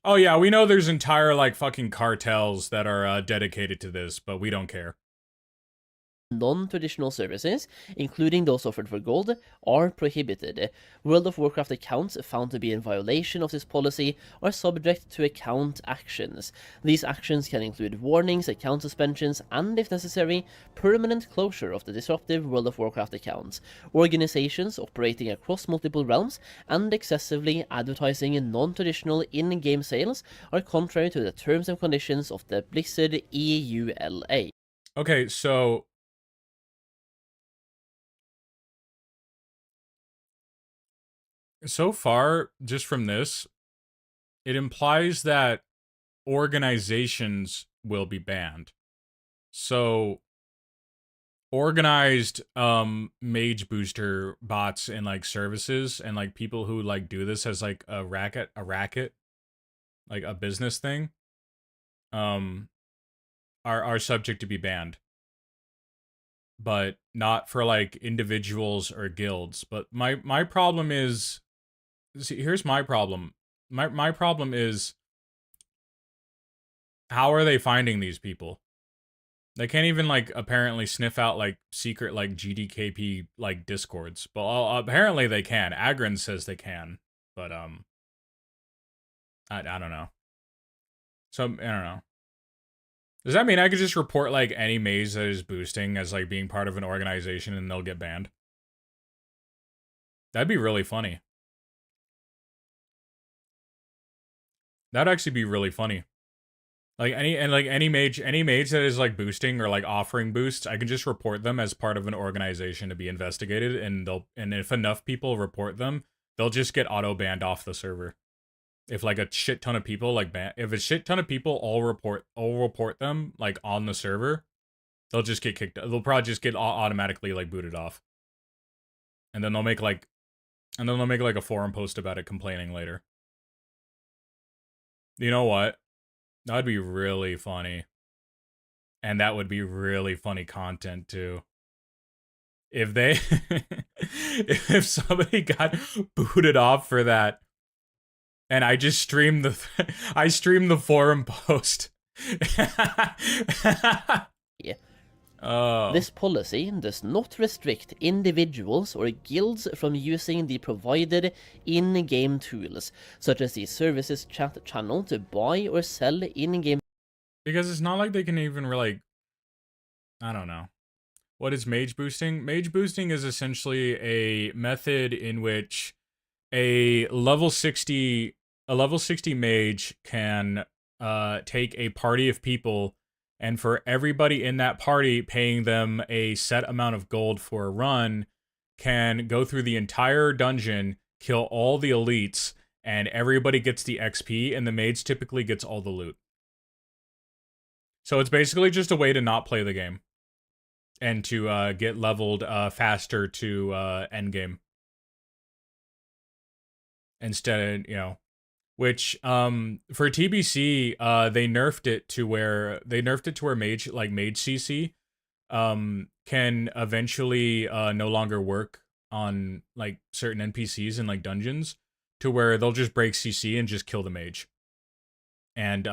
oh yeah, we know there's entire like fucking cartels that are dedicated to this, but we don't care. Non-traditional services, including those offered for gold, are prohibited. World of Warcraft accounts found to be in violation of this policy are subject to account actions. These actions can include warnings, account suspensions, and, if necessary, permanent closure of the disruptive World of Warcraft accounts. Organizations operating across multiple realms and excessively advertising non-traditional in-game sales are contrary to the terms and conditions of the Blizzard EULA. Okay, so far, just from this, it implies that organizations will be banned. So, organized mage booster bots and like services and like people who like do this as like a racket, like a business thing, are subject to be banned. But not for like individuals or guilds. But my problem is, see, here's my problem. My problem is, how are they finding these people? They can't even like apparently sniff out like secret like GDKP like discords. But apparently they can. Agron says they can, but I don't know. So I don't know. Does that mean I could just report like any maze that is boosting as like being part of an organization and they'll get banned? That'd be really funny. That'd actually be really funny. Like any mage that is like boosting or like offering boosts, I can just report them as part of an organization to be investigated, and if enough people report them, they'll just get auto banned off the server. If like a shit ton of people like if a shit ton of people all report them like on the server, they'll just get kicked. They'll probably just get automatically like booted off, and then they'll make like a forum post about it complaining later. You know what? That'd be really funny. And that would be really funny content too. If they if somebody got booted off for that, and I just streamed the forum post. Yeah. This policy does not restrict individuals or guilds from using the provided in-game tools, such as the services chat channel, to buy or sell in-game. Because it's not like they can even really, I don't know. What is mage boosting? Mage boosting is essentially a method in which a level 60 mage can take a party of people, and for everybody in that party paying them a set amount of gold for a run, can go through the entire dungeon, kill all the elites, and everybody gets the XP, and the mage typically gets all the loot. So it's basically just a way to not play the game and to get leveled faster to endgame. Instead, you know, which for TBC they nerfed it to where mage CC can eventually no longer work on like certain NPCs in like dungeons, to where they'll just break CC and just kill the mage. And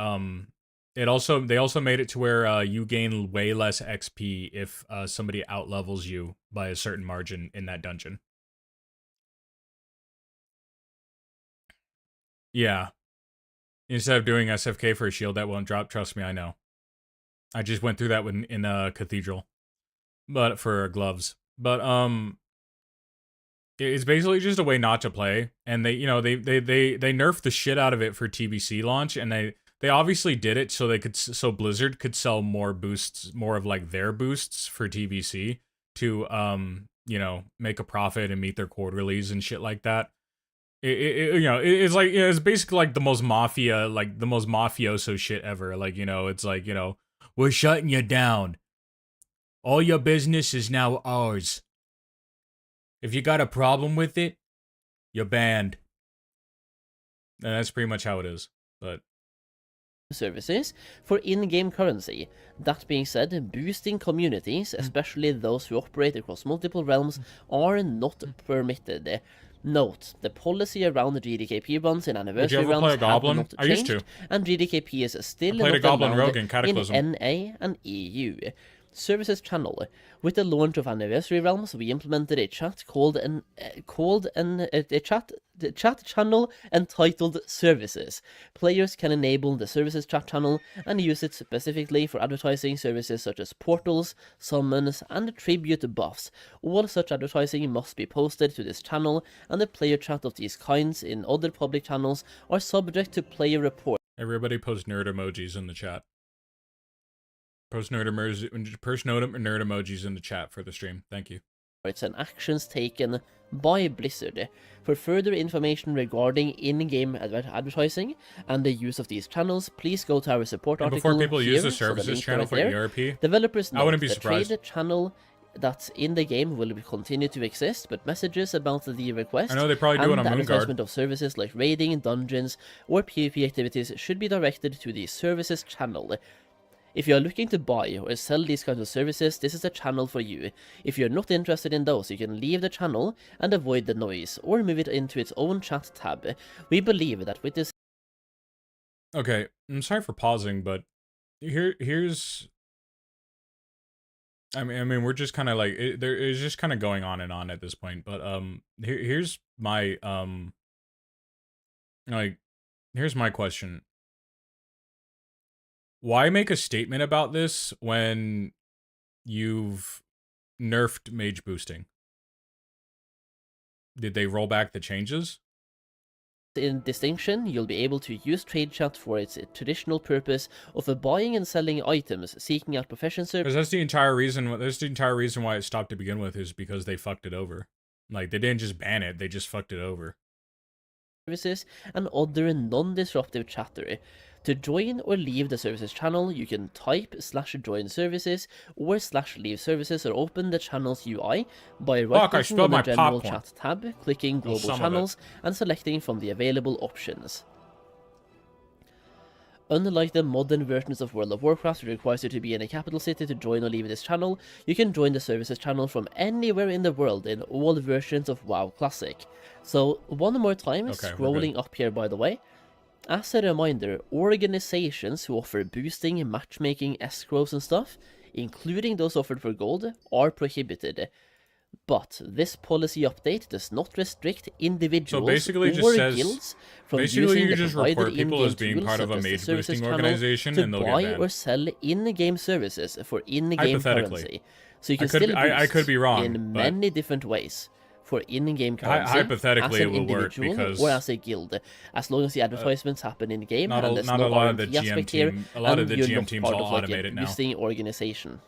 they also made it to where you gain way less XP if somebody outlevels you by a certain margin in that dungeon. Yeah. Instead of doing SFK for a shield that won't drop, trust me, I know. I just went through that in a cathedral, but for gloves. But it's basically just a way not to play, and they nerfed the shit out of it for TBC launch, and they obviously did it so Blizzard could sell more boosts, more of like their boosts for TBC to make a profit and meet their quarterlies and shit like that. It's basically like the most mafioso shit ever. Like, it's like, we're shutting you down. All your business is now ours. If you got a problem with it, you're banned. And that's pretty much how it is. But services for in-game currency. That being said, boosting communities, especially those who operate across multiple realms, are not permitted. Note, the policy around the GDKP runs in anniversary realms have not changed, and GDKP is still not allowed in NA and EU. Services channel. With the launch of Anniversary Realms, we implemented a chat chat channel entitled Services. Players can enable the Services chat channel and use it specifically for advertising services such as portals, summons, and tribute buffs. All such advertising must be posted to this channel, and the player chat of these kinds in other public channels are subject to player report. Everybody post nerd emojis in the chat. Post nerd emojis in the chat for the stream. Thank you. And actions taken by Blizzard. For further information regarding in-game advertising and the use of these channels, please go to our support article. Before people here, use the services channel for ERP, developers I wouldn't be the surprised. Trade channel that's in the game will continue to exist, but messages about the request I know they probably do and it on the Moonguard. advertisement of services like raiding, dungeons, or PvP activities should be directed to the services channel. If you are looking to buy or sell these kinds of services, this is a channel for you. If you're not interested in those, you can leave the channel and avoid the noise, or move it into its own chat tab. We believe that with this... Okay, I'm sorry for pausing, but here's... I mean, we're just kind of like... It's just kind of going on and on at this point, but here's my... here's my question. Why make a statement about this when you've nerfed mage boosting? Did they roll back the changes? In distinction, you'll be able to use trade chat for its traditional purpose of buying and selling items, seeking out profession services. Because that's the entire reason. That's the entire reason why it stopped to begin with, is because they fucked it over. Like, they didn't just ban it; they just fucked it over. Services and other non-disruptive chatter. To join or leave the services channel, you can type /join services or /leave services, or open the channel's UI by right-clicking on the general chat tab, clicking global channels, and selecting from the available options. Unlike the modern versions of World of Warcraft, it requires you to be in a capital city to join or leave this channel. You can join the services channel from anywhere in the world in all versions of WoW Classic. So, one more time, scrolling up here by the way. As a reminder, organizations who offer boosting, matchmaking, escrows and stuff, including those offered for gold, are prohibited. But this policy update does not restrict individuals basically it or just says- guilds from Basically, using you the just provided report people in-game as being tools part of such a as the mage services boosting channel organization, to and they'll get buy banned. or sell in-game services for in-game Hypothetically. currency. So you can I could still be- boost I could be wrong, in but- many different ways for in-game currency hypothetically, as an it will work individual because- or as a guild, as long as the advertisements happen in-game not a- and there's not no a lot of the RNG aspect GM here, team- a lot of and the you're GM not teams part all of like automate a it now. boosting organization.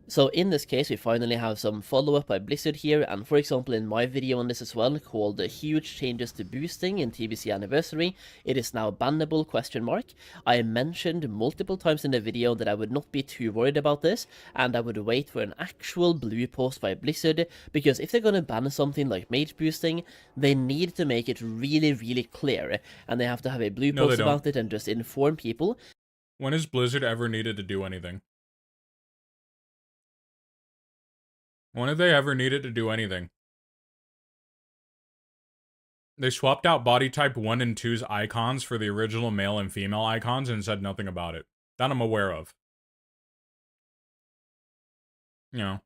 So in this case, we finally have some follow-up by Blizzard here, and for example in my video on this as well, called Huge Changes to Boosting in TBC Anniversary, it is now bannable, ? I mentioned multiple times in the video that I would not be too worried about this, and I would wait for an actual blue post by Blizzard, because if they're gonna ban something like mage boosting, they need to make it really, really clear, and they have to have a blue No, they post don't. about it and just inform people. When has Blizzard ever needed to do anything? When have they ever needed to do anything? They swapped out body type 1 and 2's icons for the original male and female icons and said nothing about it. That I'm aware of. You know.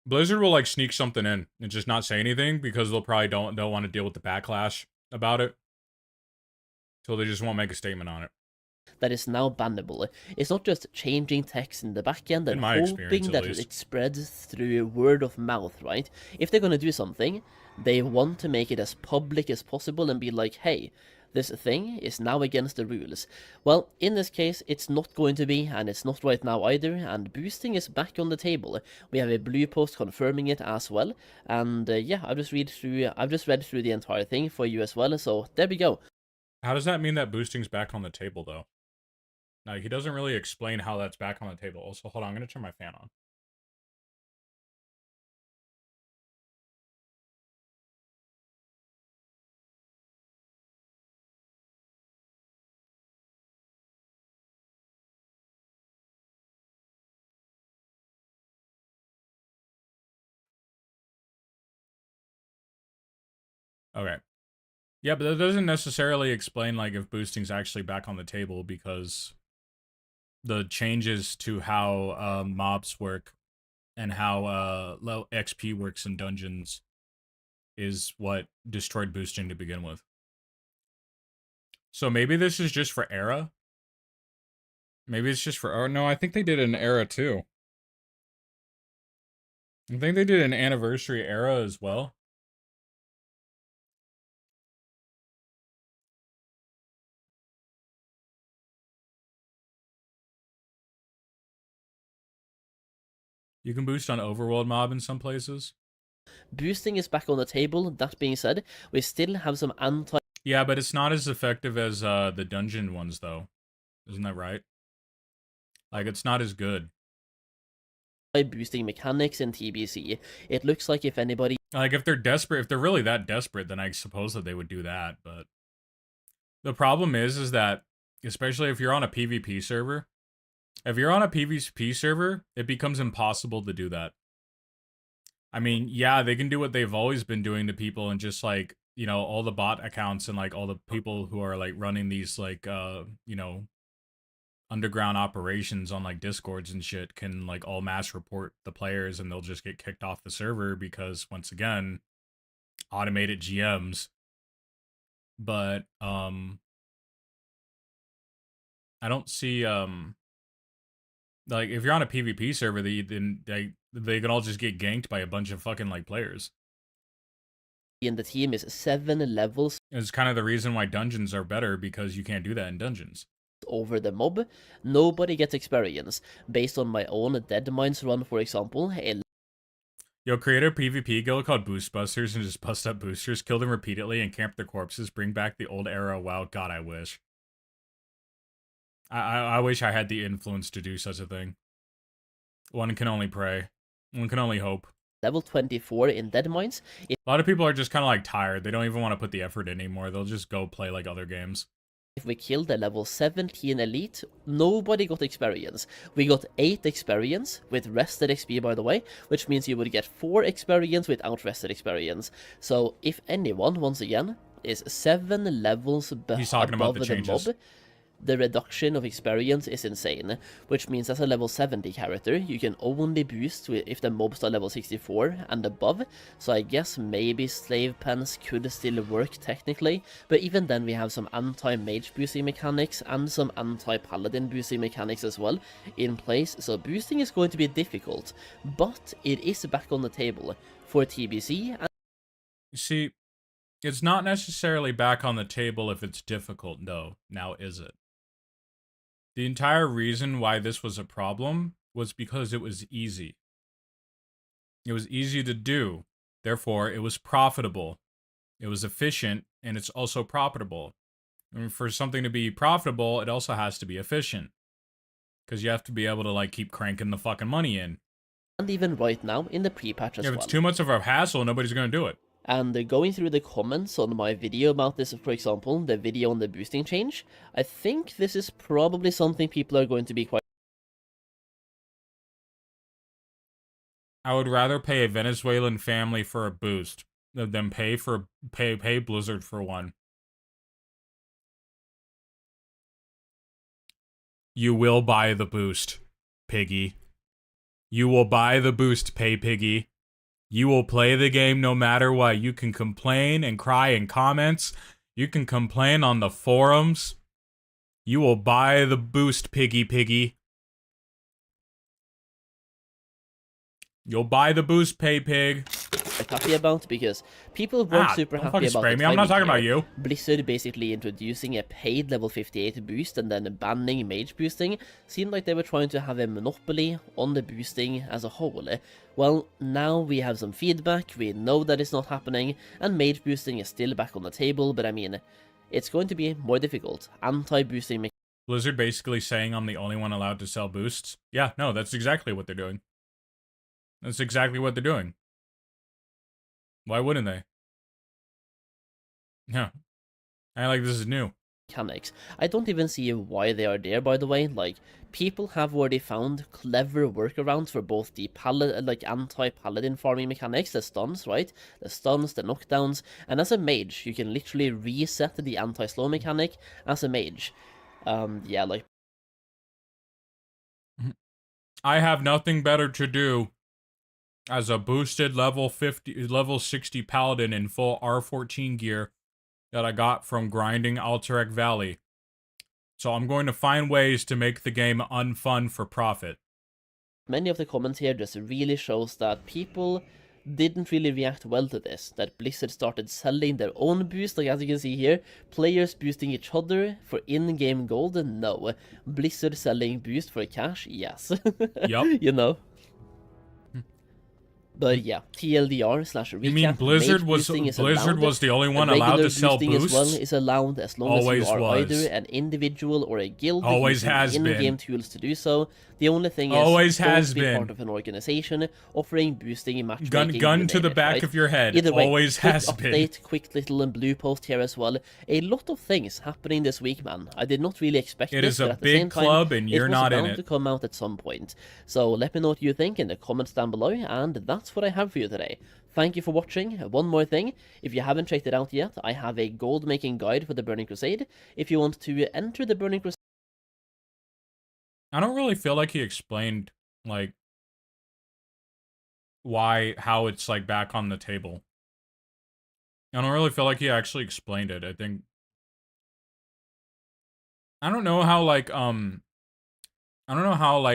Blizzard will like sneak something in and just not say anything because they'll probably don't want to deal with the backlash about it. So they just won't make a statement on it. That is now bannable. It's not just changing text in the backend and In my experience, hoping at that least. it spreads through word of mouth, right? If they're gonna do something, they want to make it as public as possible and be like, hey, this thing is now against the rules. Well, in this case, it's not going to be, and it's not right now either, and boosting is back on the table. We have a blue post confirming it as well, and yeah, I've just read through the entire thing for you as well, so there we go. How does that mean that boosting's back on the table, though? Like, he doesn't really explain how that's back on the table. Also, hold on, I'm going to turn my fan on. Okay. Yeah, but that doesn't necessarily explain, like, if boosting's actually back on the table, because the changes to how mobs work and how low XP works in dungeons is what destroyed boosting to begin with. So maybe this is just for era? Maybe it's just for... Oh, no, I think they did an era, too. I think they did an anniversary era as well. You can boost on overworld mob in some places. Boosting is back on the table. That being said, we still have some Yeah, but it's not as effective as the dungeon ones, though. Isn't that right? Like, it's not as good. boosting mechanics in TBC. It looks like if anybody Like, if they're desperate, if they're really that desperate, then I suppose that they would do that, but... The problem is that, especially if you're on a PvP server, if you're on a PvP server, it becomes impossible to do that. I mean, yeah, they can do what they've always been doing to people and just, like, you know, all the bot accounts and, like, all the people who are, like, running these, like, you know, underground operations on, like, Discords and shit can, like, all mass report the players and they'll just get kicked off the server because, once again, automated GMs. But, I don't see, like, if you're on a PvP server, they can all just get ganked by a bunch of fucking, like, players. in the team is 7 levels It's kind of the reason why dungeons are better, because you can't do that in dungeons. over the mob, nobody gets experience. Based on my own Dead Mines run, for example, Yo, create a PvP guild called Boost Busters and just bust up boosters, kill them repeatedly, and camp their corpses. Bring back the old era. Wow, God, I wish. I wish I had the influence to do such a thing. One can only pray. One can only hope. level 24 in Dead Mines. A lot of people are just kind of like tired. They don't even want to put the effort in anymore. They'll just go play like other games. If we killed the level 17 elite, nobody got experience. We got 8 experience with rested XP, by the way, which means you would get 4 experience without rested experience. So if anyone, once again, is 7 levels He's talking about above the changes. mob, the reduction of experience is insane, which means as a level 70 character, you can only boost if the mobs are level 64 and above, so I guess maybe slave pens could still work technically, but even then we have some anti-mage boosting mechanics and some anti-paladin boosting mechanics as well in place, so boosting is going to be difficult, but it is back on the table for TBC. And You see, it's not necessarily back on the table if it's difficult, though, now is it? The entire reason why this was a problem was because it was easy. It was easy to do, therefore it was profitable. It was efficient, and it's also profitable. And for something to be profitable, it also has to be efficient. Because you have to be able to, like, keep cranking the fucking money in. and even right now in the pre-patch as well. If it's too much of a hassle, nobody's gonna do it. And going through the comments on my video about this, for example, the video on the boosting change, I think this is probably something people are going to be quite... I would rather pay a Venezuelan family for a boost than pay Blizzard for one. You will buy the boost, piggy. You will buy the boost, pay piggy. You will play the game no matter what. You can complain and cry in comments. You can complain on the forums. You will buy the boost, piggy. You'll buy the boost, pay pig. happy about, because people weren't super don't happy fucking about spray the me. I'm not timing talking here. about you. Blizzard basically introducing a paid level 58 boost and then banning mage boosting seemed like they were trying to have a monopoly on the boosting as a whole. Well, now we have some feedback, we know that it's not happening, and mage boosting is still back on the table, but I mean, it's going to be more difficult. Anti-boosting Blizzard basically saying I'm the only one allowed to sell boosts. Yeah, no, that's exactly what they're doing. That's exactly what they're doing. Why wouldn't they? Yeah. I like this is new. mechanics. I don't even see why they are there, by the way. Like, people have already found clever workarounds for both the anti-paladin farming mechanics, the stuns, right? The stuns, the knockdowns, and as a mage, you can literally reset the anti-slow mechanic as a mage. Yeah, like... I have nothing better to do as a boosted level 60 paladin in full R14 gear that I got from grinding Alterac Valley. So I'm going to find ways to make the game unfun for profit. Many of the comments here just really shows that people didn't really react well to this, that Blizzard started selling their own boost, like as you can see here, players boosting each other for in-game gold, no. Blizzard selling boost for cash, yes. Yup. You know. But yeah, TLDR/recap. You mean Blizzard was the only one allowed to sell boosts? As well is allowed as long Always as you are was. either an individual or a guild. Always has been. In-game tools to do so. The only thing is, Always has don't be been. part of an organization offering boosting and matchmaking. Gun you to the name it, back right? of your head. Either way, Always quick has update, been. quick little blue post here as well. A lot of things happening this week, man. I did not really expect It this, is a but at the big same time, club and you're not in it was bound it. to come out at some point. So let me know what you think in the comments down below, and that's what I have for you today. Thank you for watching. One more thing, if you haven't checked it out yet, I have a gold making guide for the Burning Crusade. If you want to enter the Burning Crusade... I don't really feel like he explained, like, how it's, like, back on the table. I don't really feel like he actually explained it. I don't know how, like,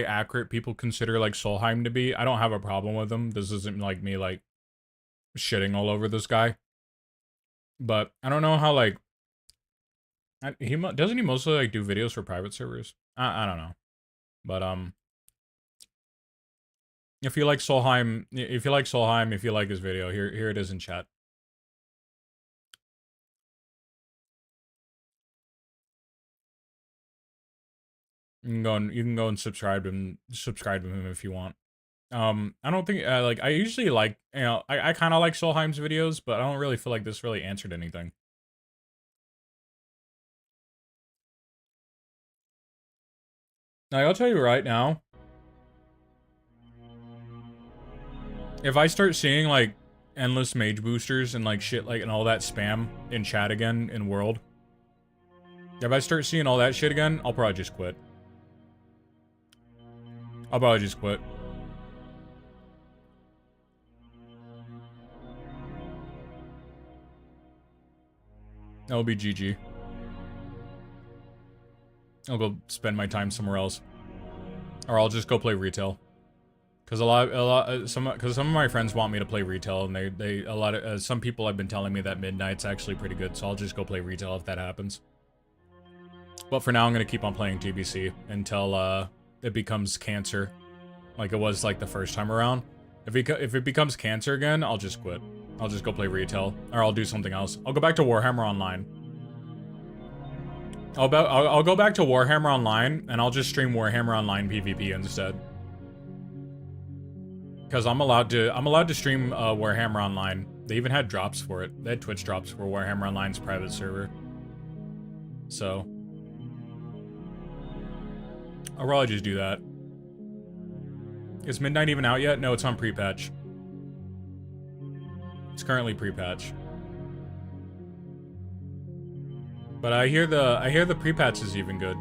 accurate people consider, like, Solheim to be. I don't have a problem with him. This isn't, like, me, like, shitting all over this guy. But I don't know how, like, doesn't he mostly, like, do videos for private servers? I don't know. But, if you like Solheim, if you like this video, here it is in chat. You can go and subscribe to him if you want. I don't think, like, I usually like, you know, I kind of like Solheim's videos, but I don't really feel like this really answered anything. Like, I'll tell you right now, if I start seeing, like, endless mage boosters and, like, shit, like, and all that spam in chat again in World, If I start seeing all that shit again, I'll probably just quit. I'll probably just quit. That'll be GG. I'll go spend my time somewhere else. Or I'll just go play retail. Cause some of my friends want me to play retail, and some people have been telling me that Midnight's actually pretty good, so I'll just go play retail if that happens. But for now, I'm gonna keep on playing TBC until it becomes cancer, like it was like the first time around. If it becomes cancer again, I'll just quit. I'll just go play retail, or I'll do something else. I'll go back to Warhammer Online. I'll go back to Warhammer Online, and I'll just stream Warhammer Online PvP instead. Because I'm allowed to stream Warhammer Online. They even had drops for it. They had Twitch drops for Warhammer Online's private server. So I'll probably just do that. Is Midnight even out yet? No, it's on pre-patch. It's currently pre-patch. But I hear the pre-patch is even good.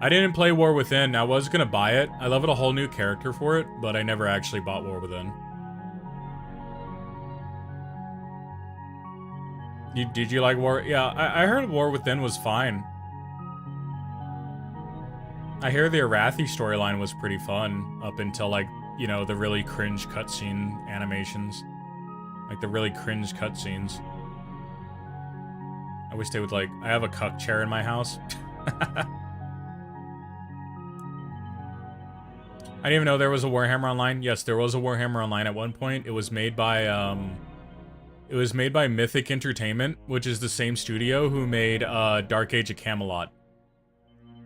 I didn't play War Within. I was gonna buy it. I leveled a whole new character for it, but I never actually bought War Within. Did you like War? Yeah, I heard War Within was fine. I hear the Arathi storyline was pretty fun up until, like, you know, the really cringe cutscene animations. Like the really cringe cutscenes. I wish they would, like, I have a cuck chair in my house. I didn't even know there was a Warhammer Online. Yes, there was a Warhammer Online at one point. It was made by Mythic Entertainment, which is the same studio who made Dark Age of Camelot.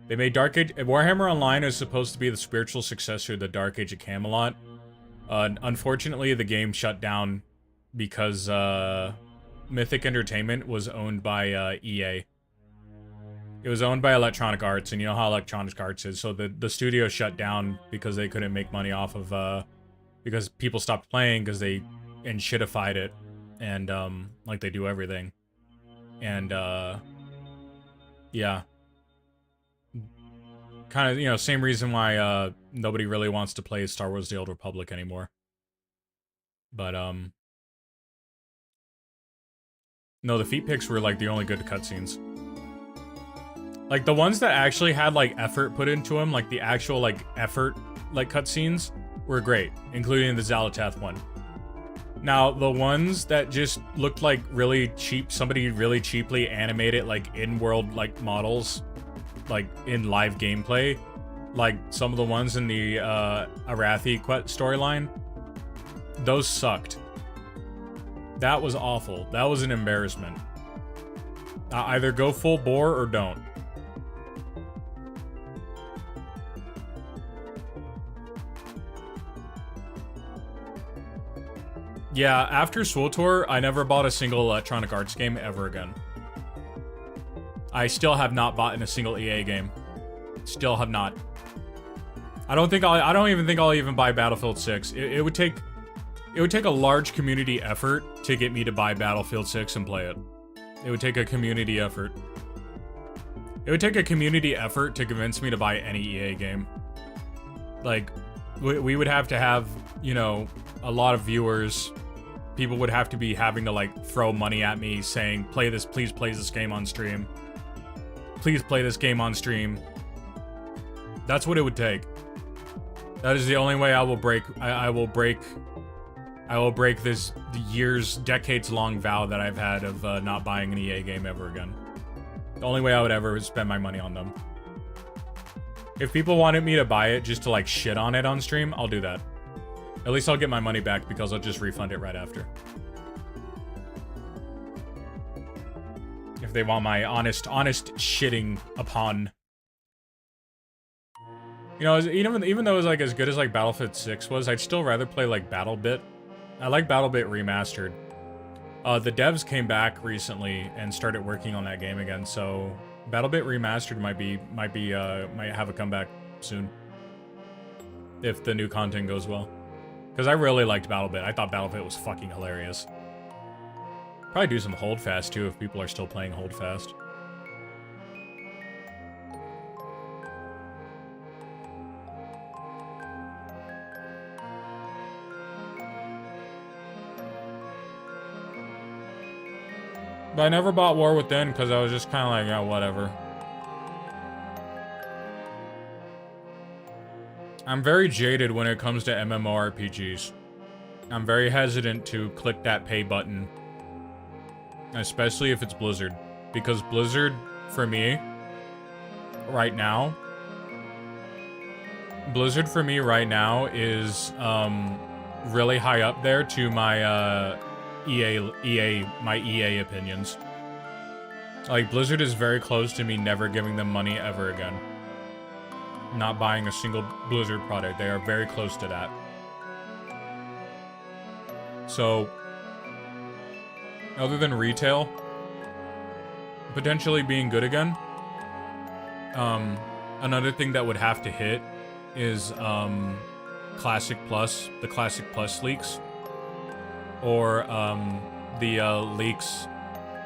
They made Warhammer Online is supposed to be the spiritual successor to Dark Age of Camelot. Unfortunately, the game shut down because Mythic Entertainment was owned by EA. It was owned by Electronic Arts, and you know how Electronic Arts is, so the studio shut down because they couldn't make money off of, because people stopped playing because they shitified it, and, like they do everything. And, yeah. Kind of, you know, same reason why, nobody really wants to play Star Wars The Old Republic anymore. But, no, the feet pics were, like, the only good cutscenes. Like, the ones that actually had, like, effort put into them, like, the actual, like, effort, like, cutscenes, were great, including the Zalatath one. Now, the ones that just looked like really cheap, somebody really cheaply animated, like, in-world, like, models, like, in live gameplay, like, some of the ones in the, Arathi storyline, those sucked. That was awful. That was an embarrassment. Either go full bore or don't. Yeah, after SWTOR, I never bought a single Electronic Arts game ever again. I still have not bought in a single EA game. Still have not. I don't even think I'll even buy Battlefield 6. It would take a large community effort to get me to buy Battlefield 6 and play it. It would take a community effort. It would take a community effort to convince me to buy any EA game. Like, we would have to have, you know, a lot of viewers. People would have to be having to, like, throw money at me saying, play this, please play this game on stream. Please play this game on stream. That's what it would take. That is the only way I will break, I will break this decades-long vow that I've had of not buying an EA game ever again. The only way I would ever spend my money on them. If people wanted me to buy it just to, like, shit on it on stream, I'll do that. At least I'll get my money back because I'll just refund it right after. If they want my honest shitting upon. You know, even though it was, like, as good as, like, Battlefield 6 was, I'd still rather play, like, BattleBit. I like BattleBit Remastered. The devs came back recently and started working on that game again, so BattleBit Remastered might have a comeback soon. If the new content goes well. Because I really liked BattleBit. I thought BattleBit was fucking hilarious. Probably do some Holdfast too if people are still playing Holdfast. But I never bought War Within because I was just kind of like, yeah, whatever. I'm very jaded when it comes to MMORPGs. I'm very hesitant to click that pay button. Especially if it's Blizzard. Because Blizzard, for me, right now... Blizzard, for me, right now, is, really high up there to my, my EA opinions. Like, Blizzard is very close to me never giving them money ever again. Not buying a single Blizzard product. They are very close to that. So, other than retail, potentially being good again, another thing that would have to hit is, Classic Plus, the Classic Plus leaks. Or, the, leaks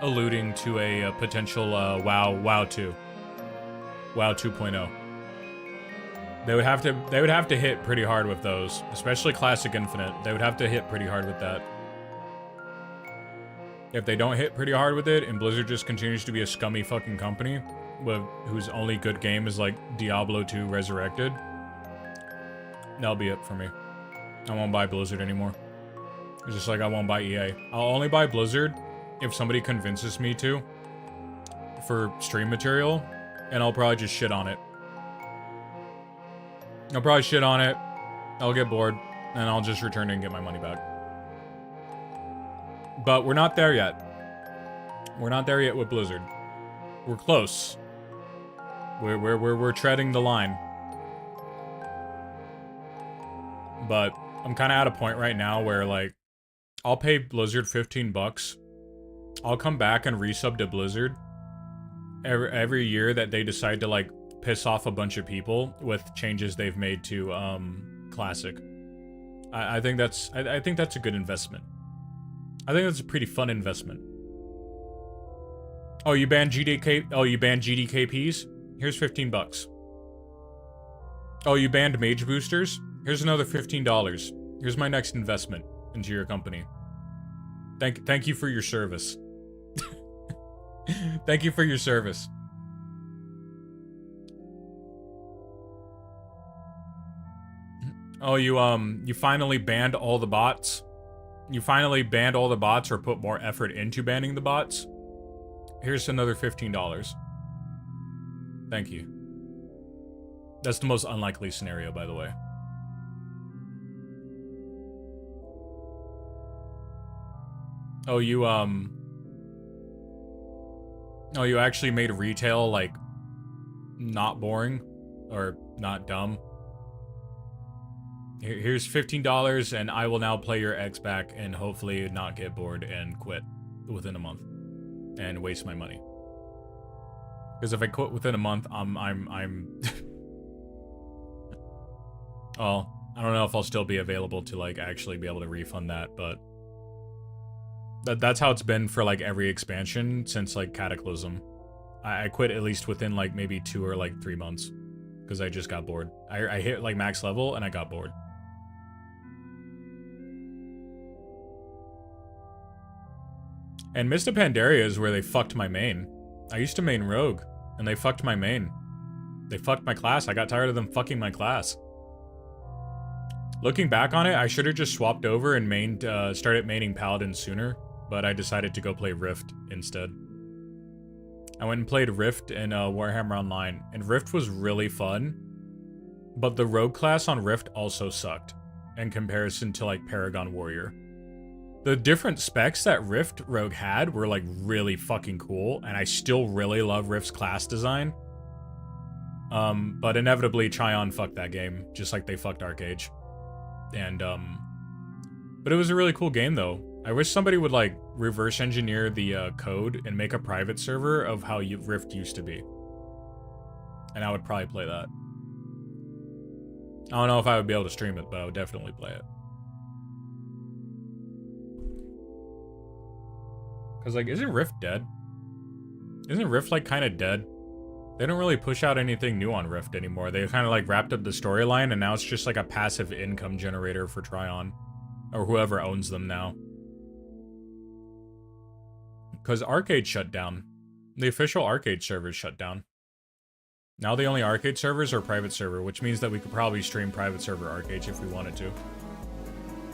alluding to a potential, WoW 2. WoW 2.0. They would have to hit pretty hard with those, especially Classic Infinite. They would have to hit pretty hard with that. If they don't hit pretty hard with it, and Blizzard just continues to be a scummy fucking company, whose only good game is like Diablo 2 Resurrected, that'll be it for me. I won't buy Blizzard anymore. It's just like I won't buy EA. I'll only buy Blizzard if somebody convinces me to for stream material, and I'll probably just shit on it. I'll probably shit on it, I'll get bored, and I'll just return it and get my money back. But we're not there yet. We're not there yet with Blizzard. We're close. We're treading the line. But I'm kind of at a point right now where, like, I'll pay Blizzard $15. I'll come back and resub to Blizzard every year that they decide to, like, piss off a bunch of people with changes they've made to Classic. I think that's a good investment. I think that's a pretty fun investment. Oh, you banned GDK? Oh, you banned GDKPs? Here's $15. Oh, you banned mage boosters? Here's another $15. Here's my next investment into your company. Thank you for your service. Thank you for your service. Oh, you finally banned all the bots? You finally banned all the bots or put more effort into banning the bots? Here's another $15. Thank you. That's the most unlikely scenario, by the way. Oh, you actually made retail, like, not boring? Or not dumb? Here's $15, and I will now play your ex back and hopefully not get bored and quit within a month. And waste my money. Because if I quit within a month, I'm well, I don't know if I'll still be available to, like, actually be able to refund that, but that's how it's been for, like, every expansion since, like, Cataclysm. I quit at least within, like, maybe 2 or, like, 3 months. Because I just got bored. I hit, like, max level, and I got bored. And Mist of Pandaria is where they fucked my main. I used to main Rogue, and they fucked my main. They fucked my class. I got tired of them fucking my class. Looking back on it, I should have just swapped over and started maining Paladin sooner, but I decided to go play Rift instead. I went and played Rift in Warhammer Online, and Rift was really fun, but the Rogue class on Rift also sucked, in comparison to, like, Paragon Warrior. The different specs that Rift Rogue had were, like, really fucking cool, and I still really love Rift's class design. But inevitably, Tryon fucked that game, just like they fucked Arcage. And, but it was a really cool game, though. I wish somebody would, like, reverse engineer the code and make a private server of how Rift used to be. And I would probably play that. I don't know if I would be able to stream it, but I would definitely play it. Because, like, isn't Rift dead? Isn't Rift, like, kind of dead? They don't really push out anything new on Rift anymore. They kind of, like, wrapped up the storyline, and now it's just, like, a passive income generator for Tryon. Or whoever owns them now. Because Arcade shut down. The official Arcade servers shut down. Now the only Arcade servers are private server, which means that we could probably stream private server Arcade if we wanted to.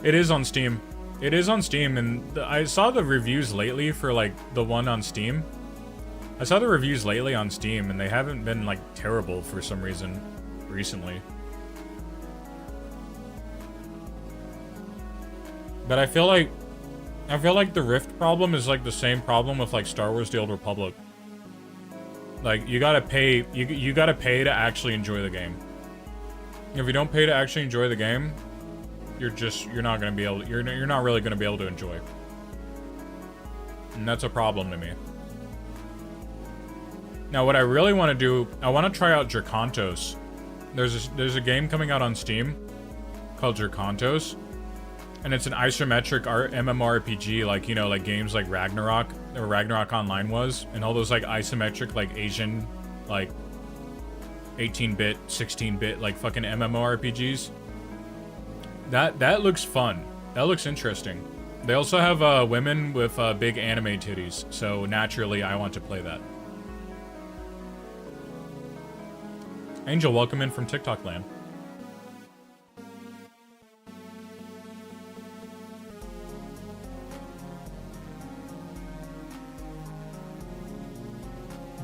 It is on Steam. It is on Steam, and I saw the reviews lately for, like, the one on Steam. I saw the reviews lately on Steam, and they haven't been, like, terrible for some reason recently. But I feel like the Rift problem is, like, the same problem with, like, Star Wars The Old Republic. Like, you gotta pay, you gotta pay to actually enjoy the game. If you don't pay to actually enjoy the game, you're not gonna be able to, you're not really gonna be able to enjoy. And that's a problem to me. Now, what I really want to do, I want to try out Dracontos. There's a game coming out on Steam called Dracontos, and it's an isometric MMORPG, like, you know, like games like Ragnarok, or Ragnarok Online was, and all those, like, isometric, like, Asian, like, 18-bit, 16-bit, like, fucking MMORPGs. That looks fun. That looks interesting. They also have women with big anime titties, so naturally I want to play that. Angel, welcome in from TikTok land.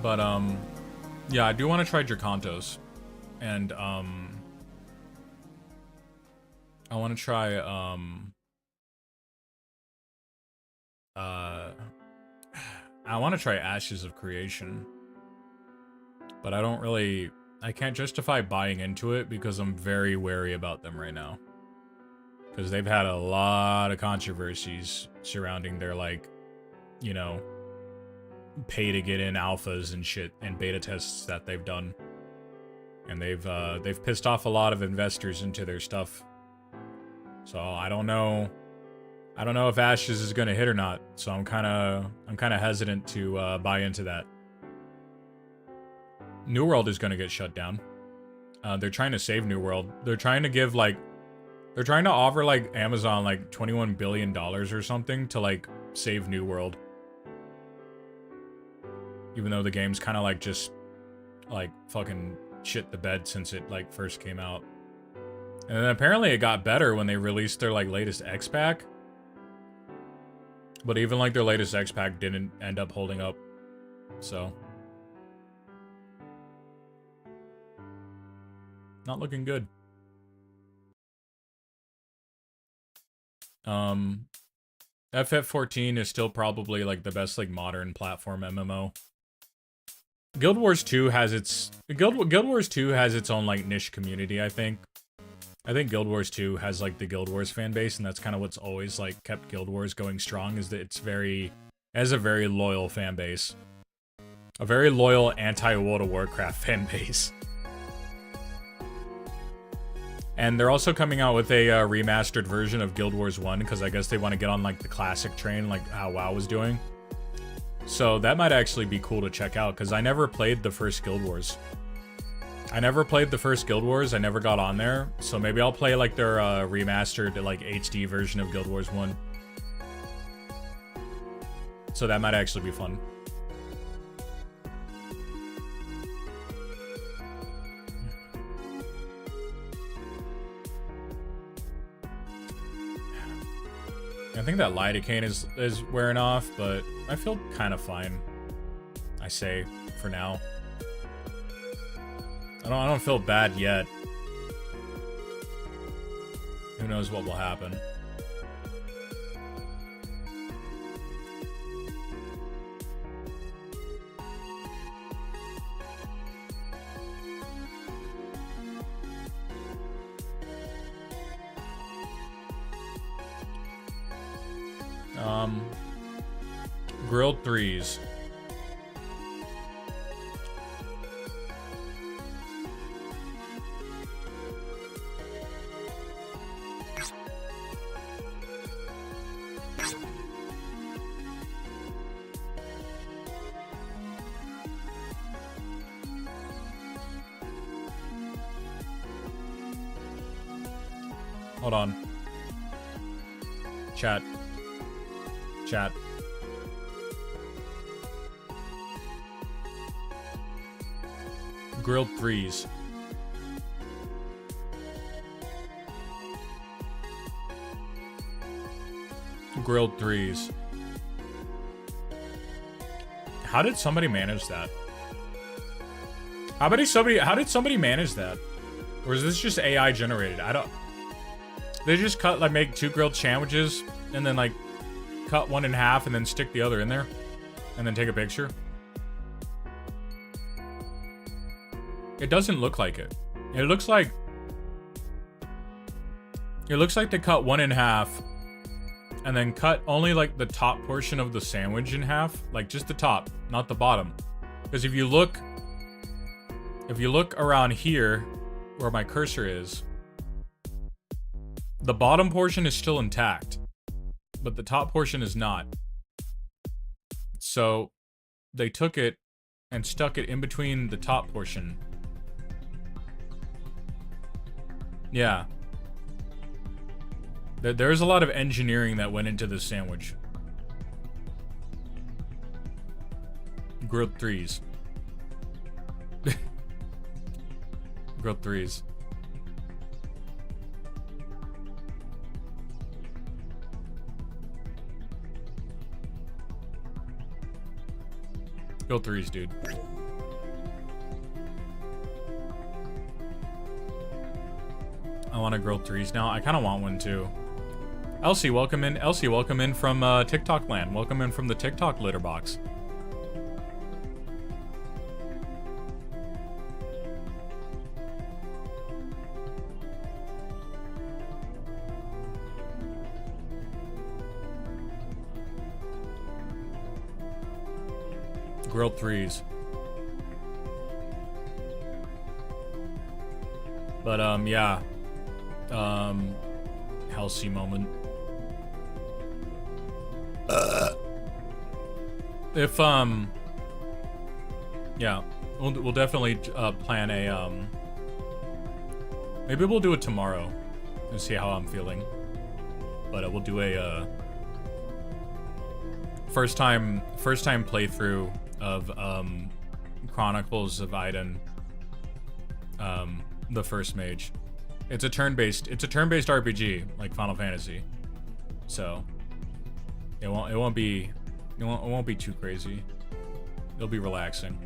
But, yeah, I do want to try Dracontos. And, I want to try, I want to try Ashes of Creation. But I can't justify buying into it because I'm very wary about them right now. Because they've had a lot of controversies surrounding their, like, you know, pay to get in alphas and shit and beta tests that they've done. And they've pissed off a lot of investors into their stuff. So I don't know if Ashes is gonna hit or not. So I'm kinda hesitant to buy into that. New World is gonna get shut down. They're trying to save New World. They're trying to offer, like, Amazon, like, $21 billion or something to, like, save New World. Even though the game's kind of, like, just, like, fucking shit the bed since it, like, first came out. And then apparently it got better when they released their, like, latest X-Pack. But even, like, their latest X-Pack didn't end up holding up. So. Not looking good. FF14 is still probably, like, the best, like, modern platform MMO. Guild Wars 2 has its own, like, niche community, I think. I think Guild Wars 2 has, like, the Guild Wars fan base, and that's kind of what's always, like, kept Guild Wars going strong, is that it has a very loyal fan base. A very loyal anti-World of Warcraft fan base. And they're also coming out with a remastered version of Guild Wars 1, because I guess they want to get on, like, the classic train, like how WoW was doing. So that might actually be cool to check out, because I never played the first Guild Wars. I never got on there, so maybe I'll play, like, their remastered, like, HD version of Guild Wars 1. So that might actually be fun. I think that lidocaine is wearing off, but I feel kind of fine. I say, for now. I don't feel bad yet. Who knows what will happen. Grilled threes. Hold on. Chat. grilled threes. Grilled threes. How did somebody manage that? How did somebody manage that? Or is this just AI generated? I don't... They just cut, like, make 2 grilled sandwiches, and then, like, cut one in half, and then stick the other in there, and then take a picture? It doesn't look like it. It looks like... It looks like they cut one in half, and then cut only, like, the top portion of the sandwich in half. Like, just the top, not the bottom. Because if you look around here, where my cursor is, the bottom portion is still intact, but the top portion is not. So, they took it and stuck it in between the top portion. Yeah. There's a lot of engineering that went into this sandwich. Grilled threes. Grilled threes. Grilled threes, dude. I want a grilled threes now. I kind of want one too. Elsie, welcome in. Elsie, welcome in from TikTok land. Welcome in from the TikTok Litterbox. Grilled threes. But, yeah. Halsey moment. If, yeah. We'll definitely, plan a, maybe we'll do it tomorrow and see how I'm feeling. But, we'll do a, first time playthrough of, Chronicles of Iden. The first mage. It's a turn-based RPG, like Final Fantasy. So it won't be too crazy. It'll be relaxing.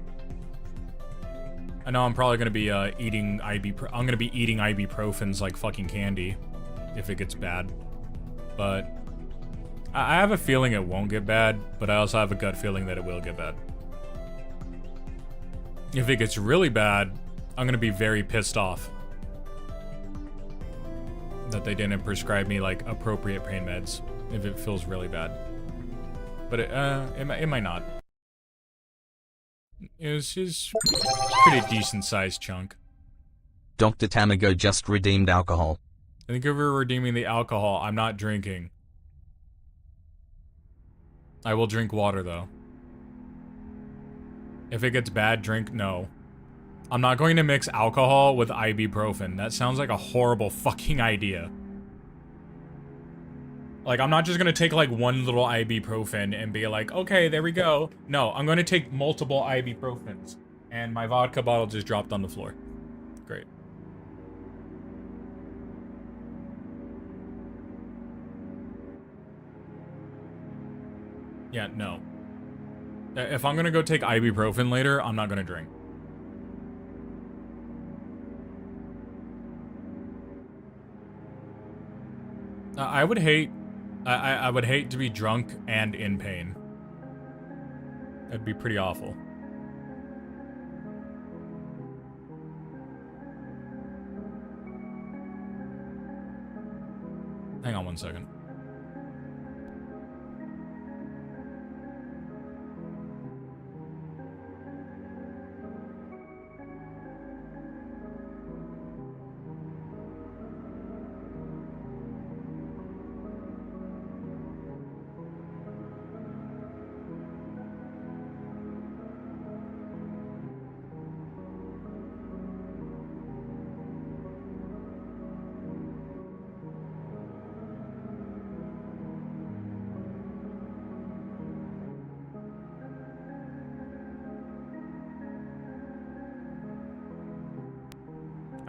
I know I'm probably gonna be eating ibuprofens like fucking candy if it gets bad. But I have a feeling it won't get bad, but I also have a gut feeling that it will get bad. If it gets really bad, I'm gonna be very pissed off that they didn't prescribe me like appropriate pain meds if it feels really bad. But it might not. It's pretty decent sized chunk. Dr. Tamago just redeemed alcohol. Thank you for redeeming the alcohol. I'm not drinking. I will drink water though. If it gets bad, drink no. I'm not going to mix alcohol with ibuprofen. That sounds like a horrible fucking idea. Like, I'm not just gonna take, like, one little ibuprofen and be like, okay, there we go. No, I'm gonna take multiple ibuprofens. And my vodka bottle just dropped on the floor. Great. Yeah, no. If I'm gonna go take ibuprofen later, I'm not gonna drink. I would hate to be drunk and in pain. That'd be pretty awful. Hang on one second.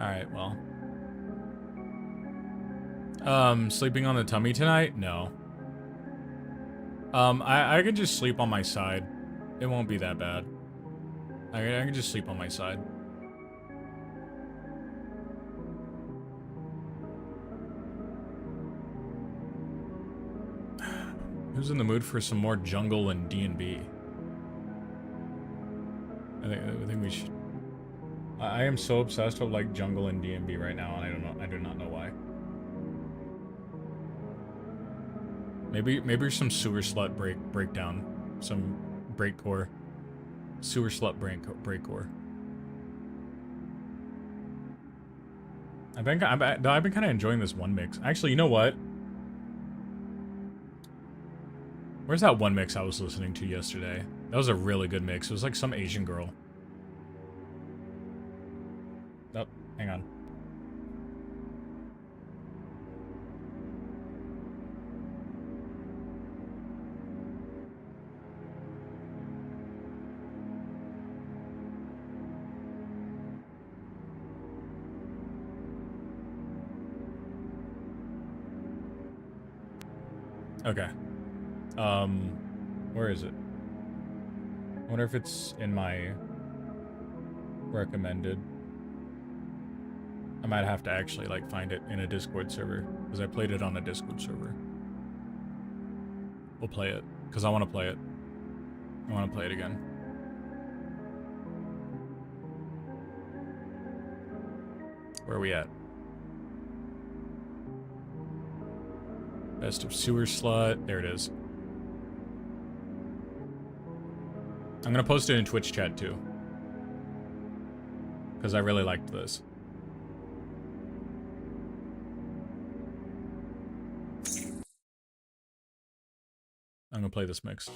Alright, well. Sleeping on the tummy tonight? No. I could just sleep on my side. It won't be that bad. I can just sleep on my side. Who's in the mood for some more jungle and D&B? I think we should. I am so obsessed with like jungle and D&B right now, and I do not know why. Maybe some sewer slut breakdown, some breakcore, sewer slut breakcore. I've been kind of enjoying this one mix. Actually, you know what? Where's that one mix I was listening to yesterday? That was a really good mix. It was like some Asian girl. Oh, hang on. Okay. Where is it? I wonder if it's in my recommended. I might have to actually like find it in a Discord server because I played it on a Discord server. We'll play it because I want to play it. I want to play it again. Where are we at? Best of Sewer Slut. There it is. I'm gonna post it in Twitch chat too. Because I really liked this. I'm gonna play this mix.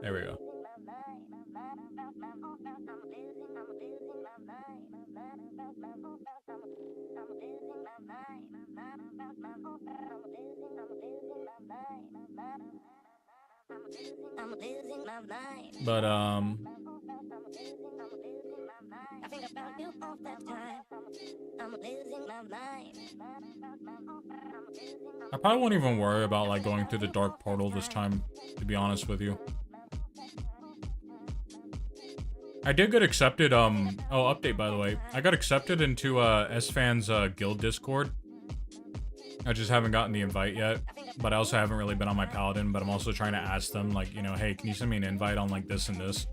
There we go. But I probably won't even worry about like going through the dark portal this time, to be honest with you. I did get accepted, oh, update by the way. I got accepted into S-Fan's guild Discord. I just haven't gotten the invite yet, but I also haven't really been on my paladin, but I'm also trying to ask them, like, you know, hey, can you send me an invite on like this and this?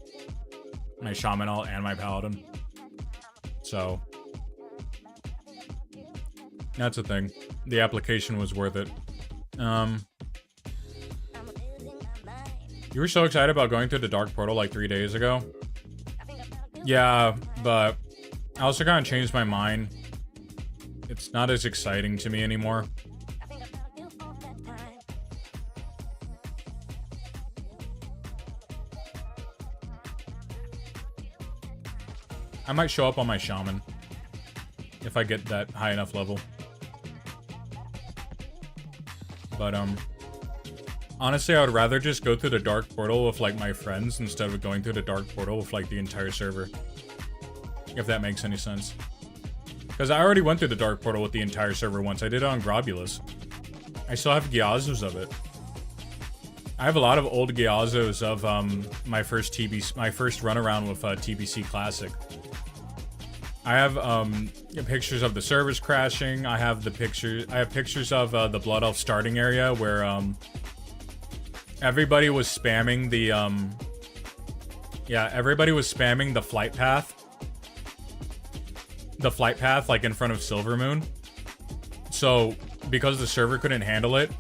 My shaman alt and my paladin. So that's the thing. The application was worth it. You were so excited about going through the dark portal like 3 days ago. Yeah, but I also kind of changed my mind. It's not as exciting to me anymore. I might show up on my shaman if I get that high enough level. But honestly, I would rather just go through the dark portal with like my friends instead of going through the dark portal with like the entire server. If that makes any sense. Because I already went through the dark portal with the entire server once. I did it on Grobulus. I still have Gyazos of it. I have a lot of old Gyazos of my first run around with TBC Classic. I have pictures of the servers crashing. I have pictures of the Blood Elf starting area where everybody was spamming the everybody was spamming the flight path. The flight path like in front of Silvermoon. So because the server couldn't handle it,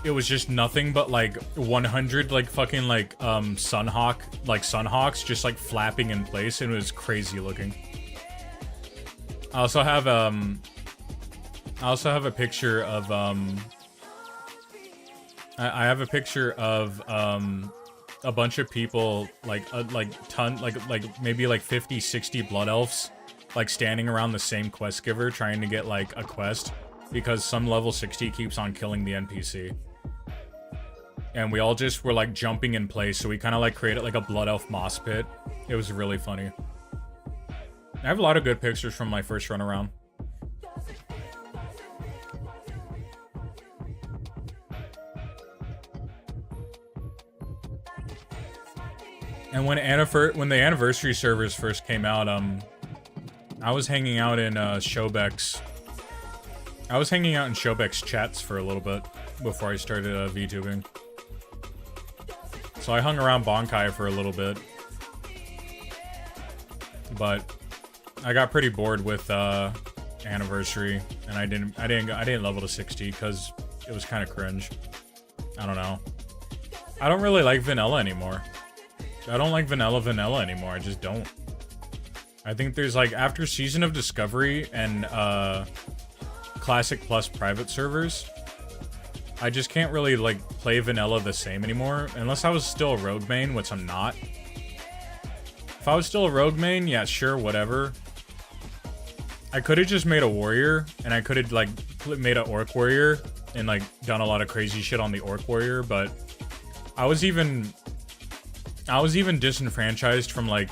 it was just nothing but like 100 like fucking like sunhawks just like flapping in place, and it was crazy looking. I also have a picture of I have a picture of a bunch of people like maybe like 50-60 blood elves like standing around the same quest giver trying to get like a quest because some level 60 keeps on killing the NPC. and we all just were like jumping in place, so we kind of like created like a blood elf moss pit. It was really funny. I have a lot of good pictures from my first run around. And when the anniversary servers first came out, I was hanging out in Showbeck's. I was hanging out in Showbeck's chats for a little bit before I started VTubing. So I hung around Bonkai for a little bit, but I got pretty bored with anniversary, and I didn't level to 60 because it was kind of cringe. I don't know. I don't really like vanilla anymore. I don't like vanilla anymore. I just don't. I think there's like, after Season of Discovery and Classic Plus private servers, I just can't really like play vanilla the same anymore, unless I was still a rogue main, which I'm not. If I was still a rogue main, yeah, sure, whatever. I could have just made a warrior, and I could have like made an orc warrior and like done a lot of crazy shit on the orc warrior, but I was even disenfranchised from like,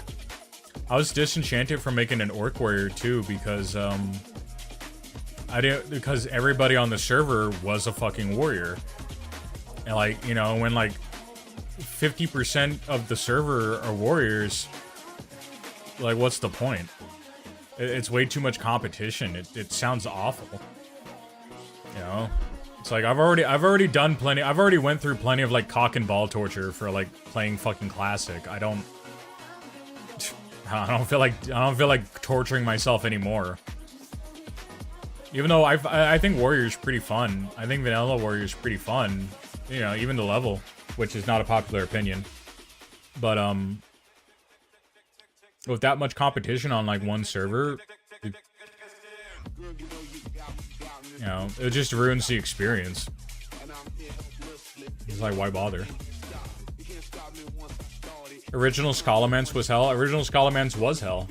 I was disenchanted from making an orc warrior too, because because everybody on the server was a fucking warrior. And like, you know, when like 50% of the server are warriors, like what's the point? It's way too much competition. It sounds awful. You know? It's like I've already done plenty. I've already went through plenty of like cock and ball torture for like playing fucking classic. I don't feel like torturing myself anymore. Even though I think Warrior's pretty fun. I think Vanilla Warrior's pretty fun. You know, even the level, which is not a popular opinion. But with that much competition on like one server, you know, it just ruins the experience. It's like, why bother? Original Scholomance was hell. Original Scholomance was hell.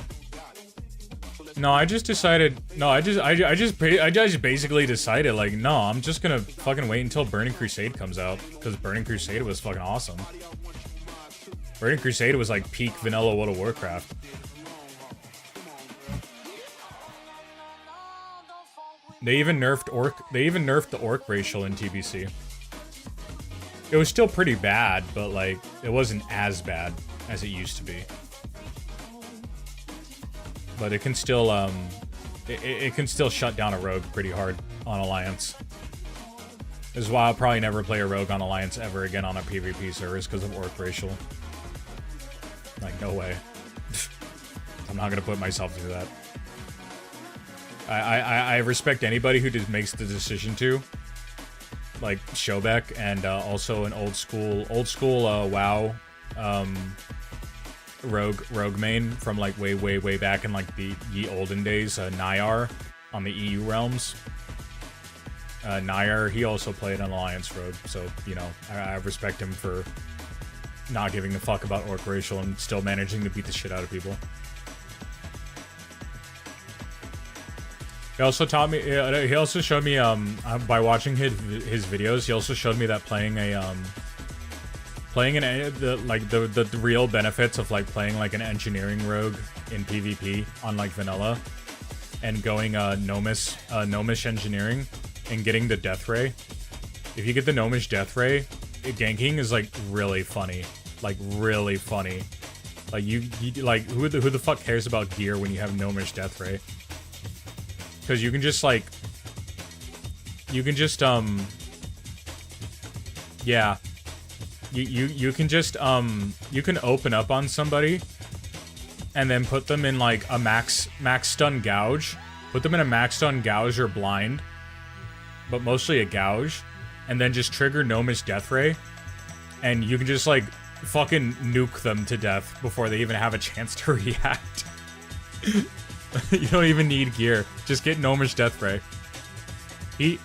No, I just decided. No, I just basically decided, like, no, I'm just gonna fucking wait until Burning Crusade comes out, because Burning Crusade was fucking awesome. Burning Crusade was like peak vanilla World of Warcraft. They even nerfed the orc racial in TBC. It was still pretty bad, but like it wasn't as bad as it used to be. But it can still it can still shut down a rogue pretty hard on Alliance. This is why I'll probably never play a rogue on Alliance ever again on a PvP servers, because of orc racial. Like, no way. I'm not gonna put myself through that. I respect anybody who just makes the decision to, like Showbeck, and also an old school WoW rogue main from like way back in like the ye olden days, Nyar on the EU realms. Nyar, he also played an Alliance rogue, so you know, I respect him for not giving a fuck about orc racial and still managing to beat the shit out of people. He also taught me. He also showed me by watching his videos. He also showed me that playing the real benefits of like playing like an engineering rogue in PvP on like vanilla, and going gnomish engineering and getting the death ray. If you get the gnomish death ray, ganking is like really funny, like really funny. Like you like who the fuck cares about gear when you have gnomish death ray? Because you can just like, you can just yeah, you can just you can open up on somebody, and then put them in like a max stun gouge, put them in a max stun gouge or blind, but mostly a gouge, and then just trigger gnomish death ray, and you can just like fucking nuke them to death before they even have a chance to react. You don't even need gear. Just get gnomish death ray. He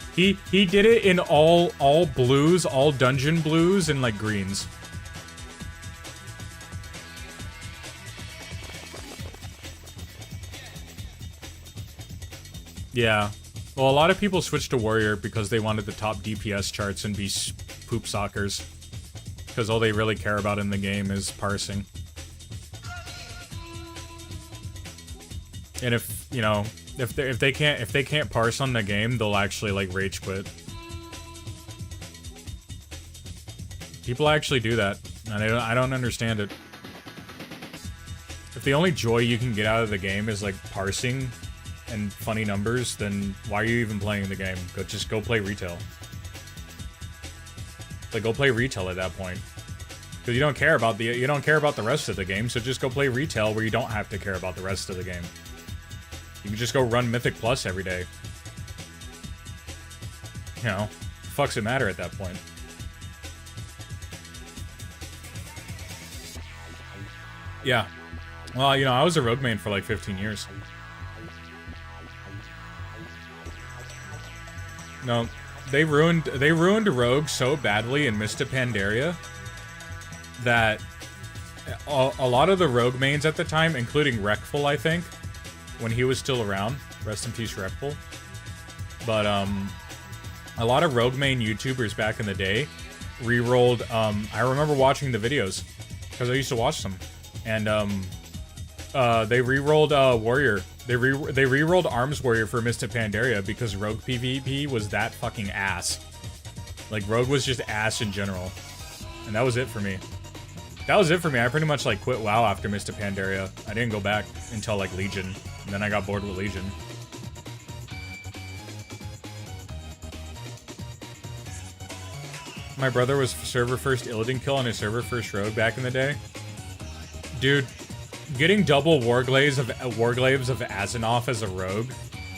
did it in all blues, all dungeon blues, and like greens. Yeah. Well, a lot of people switched to warrior because they wanted the top DPS charts and be poop sockers. because all they really care about in the game is parsing. And if, you know, if they can't parse on the game, they'll actually like rage quit. People actually do that, and I don't understand it. If the only joy you can get out of the game is like parsing and funny numbers, then why are you even playing the game? Just go play retail. Like, go play retail at that point, because you don't care about the rest of the game. So just go play retail where you don't have to care about the rest of the game. You can just go run Mythic Plus every day. You know, fucks it matter at that point. Yeah. Well, you know, I was a rogue main for like 15 years. No, they ruined rogue so badly in Mista Pandaria that a lot of the rogue mains at the time, including Wreckful, I think, when he was still around, rest in peace Wreckful, but a lot of rogue main YouTubers back in the day re-rolled, I remember watching the videos, because I used to watch them, and they re-rolled Warrior. They re-rolled Arms Warrior for Mista Pandaria because Rogue PvP was that fucking ass. Like, Rogue was just ass in general. And that was it for me. That was it for me. I pretty much, like, quit WoW after Mista Pandaria. I didn't go back until, like, Legion. And then I got bored with Legion. My brother was server first Illidan kill on his server first Rogue back in the day. Dude, getting double Warglaives of Azzinoth as a Rogue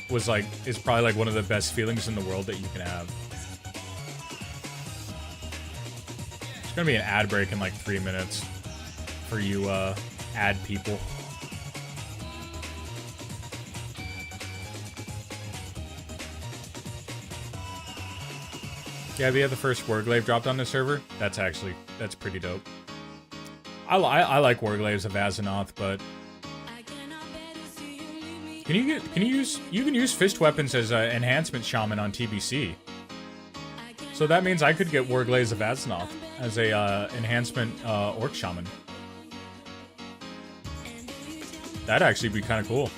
is probably like one of the best feelings in the world that you can have. It's gonna be an ad break in like 3 minutes for you ad people. Yeah, we had the first Warglaive dropped on the server. That's pretty dope. I like Warglaives of Azzinoth, but you can use fist weapons as an enhancement shaman on TBC. So that means I could get Warglaives of Azzinoth as a enhancement orc shaman. That'd actually be kind of cool.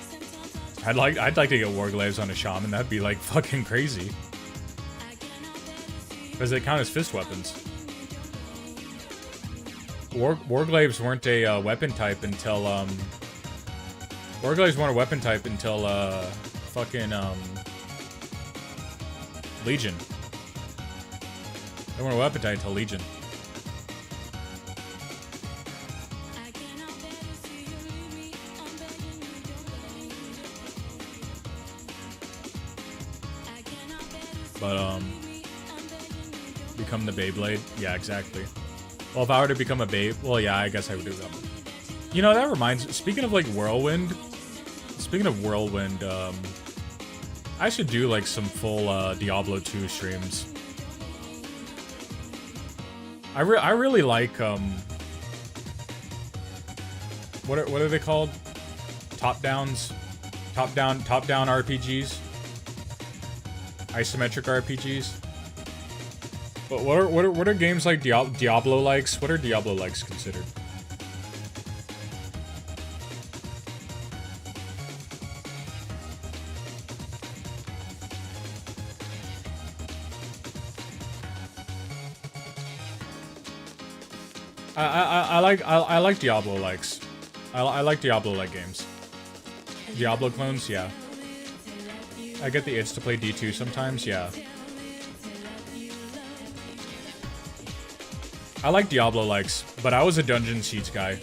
I'd like to get Warglaives on a shaman. That'd be like fucking crazy. Because they count as fist weapons. Warglaives weren't a weapon type until Warglaives weren't a weapon type until fucking Legion. They weren't a weapon type until Legion. But become the Beyblade? Yeah, exactly. Well, if I were to become a Bey... Well, yeah, I guess I would do that. You know, that reminds... Speaking of, like, Whirlwind... I should do, like, some full Diablo 2 streams. I really like, What are they called? Top-down RPGs? Isometric RPGs? But what are games like Diablo likes? What are Diablo likes considered? I like Diablo likes. I like Diablo like games. Diablo clones, yeah. I get the itch to play D2 sometimes, yeah. I like Diablo likes, but I was a Dungeon Siege guy.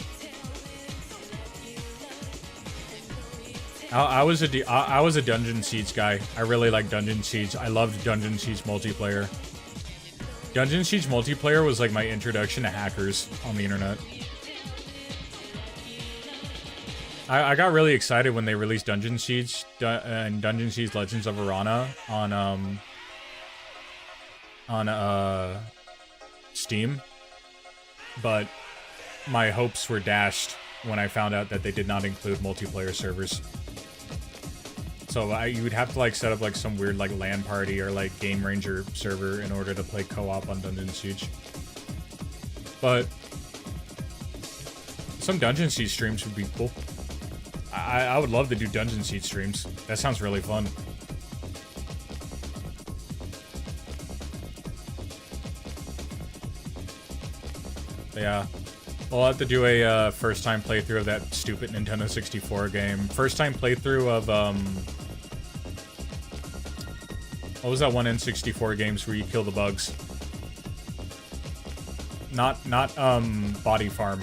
I was a Dungeon Siege guy. I really like Dungeon Siege. I loved Dungeon Siege multiplayer. Dungeon Siege multiplayer was like my introduction to hackers on the internet. I got really excited when they released Dungeon Siege and Dungeon Siege Legends of Arana on Steam. But my hopes were dashed when I found out that they did not include multiplayer servers. So you would have to like set up like some weird like LAN party or like Game Ranger server in order to play co-op on Dungeon Siege. But some Dungeon Siege streams would be cool. I would love to do Dungeon Siege streams. That sounds really fun. Yeah. We'll have to do a first-time playthrough of that stupid Nintendo 64 game. First-time playthrough of, what was that one N64 games where you kill the bugs? Not Body Farm.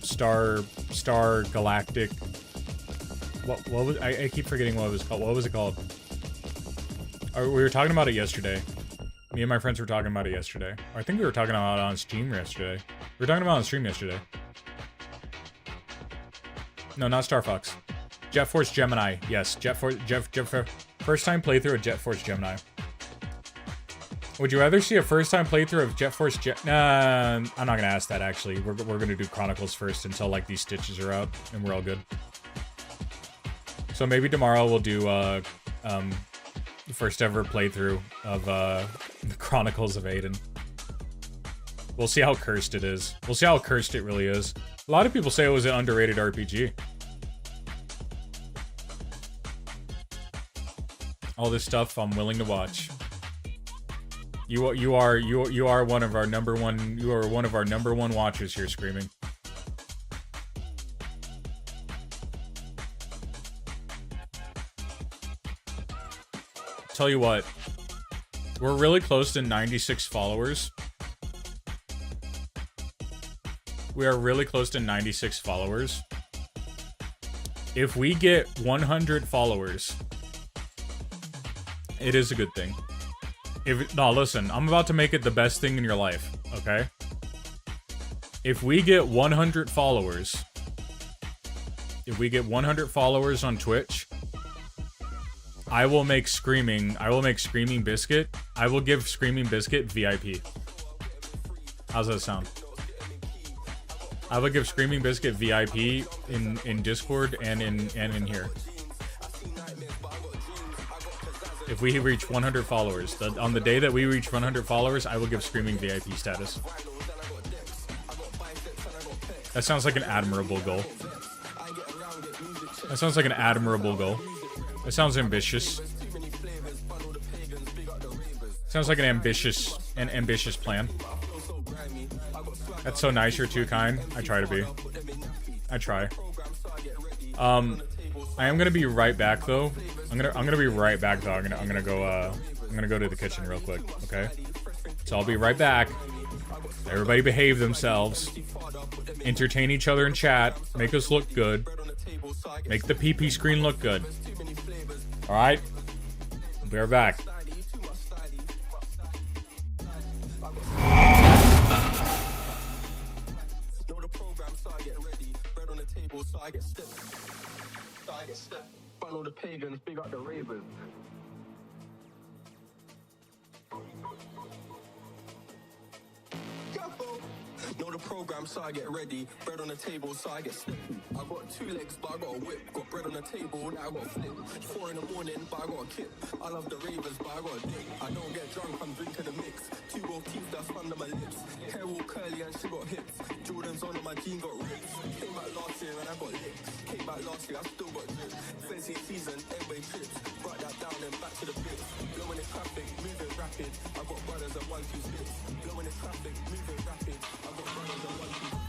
Star Galactic. What was I keep forgetting what it was called. What was it called? We were talking about it yesterday. Me and my friends were talking about it yesterday. Or I think we were talking about it on stream yesterday. We were talking about it on stream yesterday. No, not Star Fox. Jet Force Gemini. Yes, first time playthrough of Jet Force Gemini. Would you rather see a first time playthrough of Jet Force Nah, I'm not gonna ask that actually. We're gonna do Chronicles first until like these stitches are out and we're all good. So maybe tomorrow we'll do the first ever playthrough of the Chronicles of Aiden. We'll see how cursed it is. We'll see how cursed it really is. A lot of people say it was an underrated RPG. All this stuff I'm willing to watch. You are one of our number one. You are one of our number one watchers here, Screaming. Tell you what, we're really close to 96 followers. We are really close to 96 followers. If we get 100 followers, it is a good thing. No, listen, I'm about to make it the best thing in your life, okay? If we get 100 followers, on Twitch, I will make Screaming Biscuit. I will give Screaming Biscuit VIP. How's that sound? I will give Screaming Biscuit VIP in Discord and in here. If we reach 100 followers, on the day that we reach 100 followers, I will give Screaming VIP status. That sounds like an admirable goal. That sounds like an admirable goal. That sounds ambitious. Sounds like an ambitious plan. That's so nice. You're too kind. I try to be. I try. I am gonna be right back though. I'm gonna be right back though. I'm gonna go to the kitchen real quick. Okay. So I'll be right back. Everybody behave themselves. Entertain each other in chat. Make us look good. Make the PP screen look good. Alright? We'll be right back. Follow the pagans, big up the ravens. Know the program, so I get ready. Bread on the table, so I get slippy. I got 2 legs, but I got a whip. Got bread on the table, now I got a flip. 4 in the morning, but I got a kip. I love the ravens, but I got a dick. I don't get drunk, I'm drinking the mix. 2 gold teeth that's under my lips. Hair all curly and she got hips. Jordan's on and my jean got rips. Came back last year and I got lips. Came back last year, I still got drip. Fencing season, everybody trips. Brought that down and back to the bits. Blowing in traffic, moving rapid. I got brothers at 1, 2 splits. Blowing in traffic, moving rapid. I got brothers at 1, 2 splits.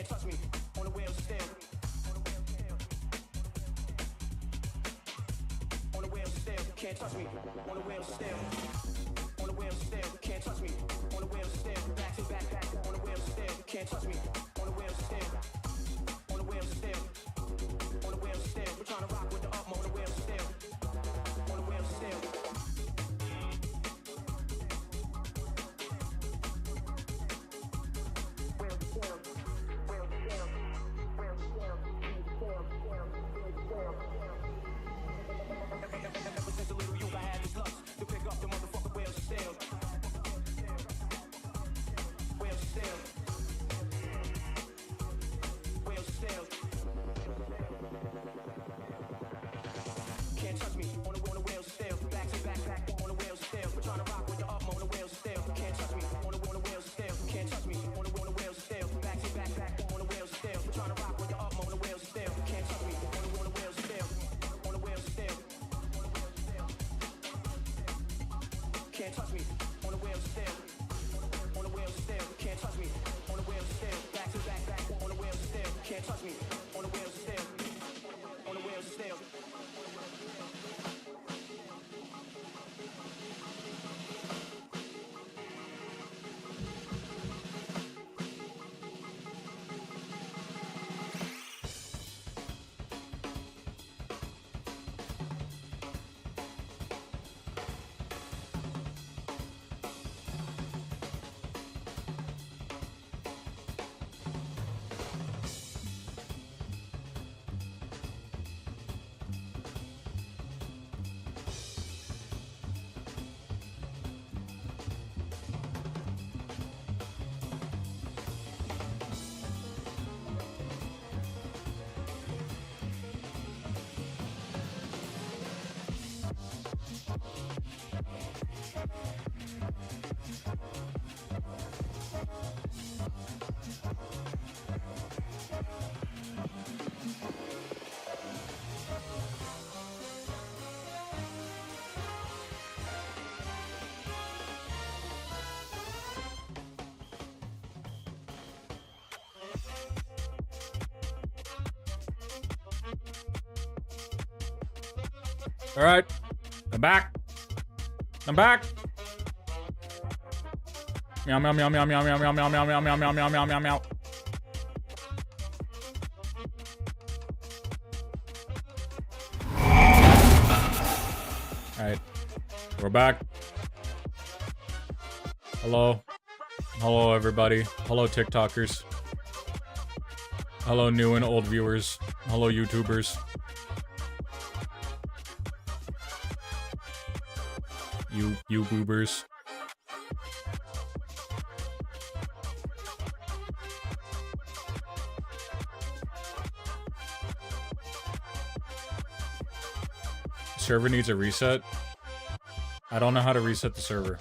Can't touch me on the wheel still. On the wheel still. Can't touch me on the wheel still. On the wheel still. Can't touch me on the wheel still. Back to back, back on the wheel still. Can't touch me on the wheel still. On the wheel still. On the wheel still. We're trying to rock with the up on the wheel still. On the wheel still. Ever since a little youth, I had this lust to pick up the motherfucking wheel still. Wheel still. Wheel still. Can't touch me on the wheel still. Back to back, back on the wheel still. We're trying to rock with the up on the wheel still. Can't touch me on the wheel still. Can't touch me on the wheel still. Back to back, back on the wheel still. We're trying to rock with the up on the wheel still. Can't touch me on the wheel still. On the wheel still. Can't touch me on the wheel still. On the wheel still. Can't touch me on the wheel still. Back to back, back on the wheel still. Can't touch me on the wheel still. On the wheel still. All right, I'm back. I'm back. Meow meow meow meow meow meow meow meow meow meow meow meow meow meow meow meow. All right, we're back. Hello, hello everybody. Hello TikTokers. Hello new and old viewers. Hello YouTubers. You boobers. Server needs a reset. I don't know how to reset the server.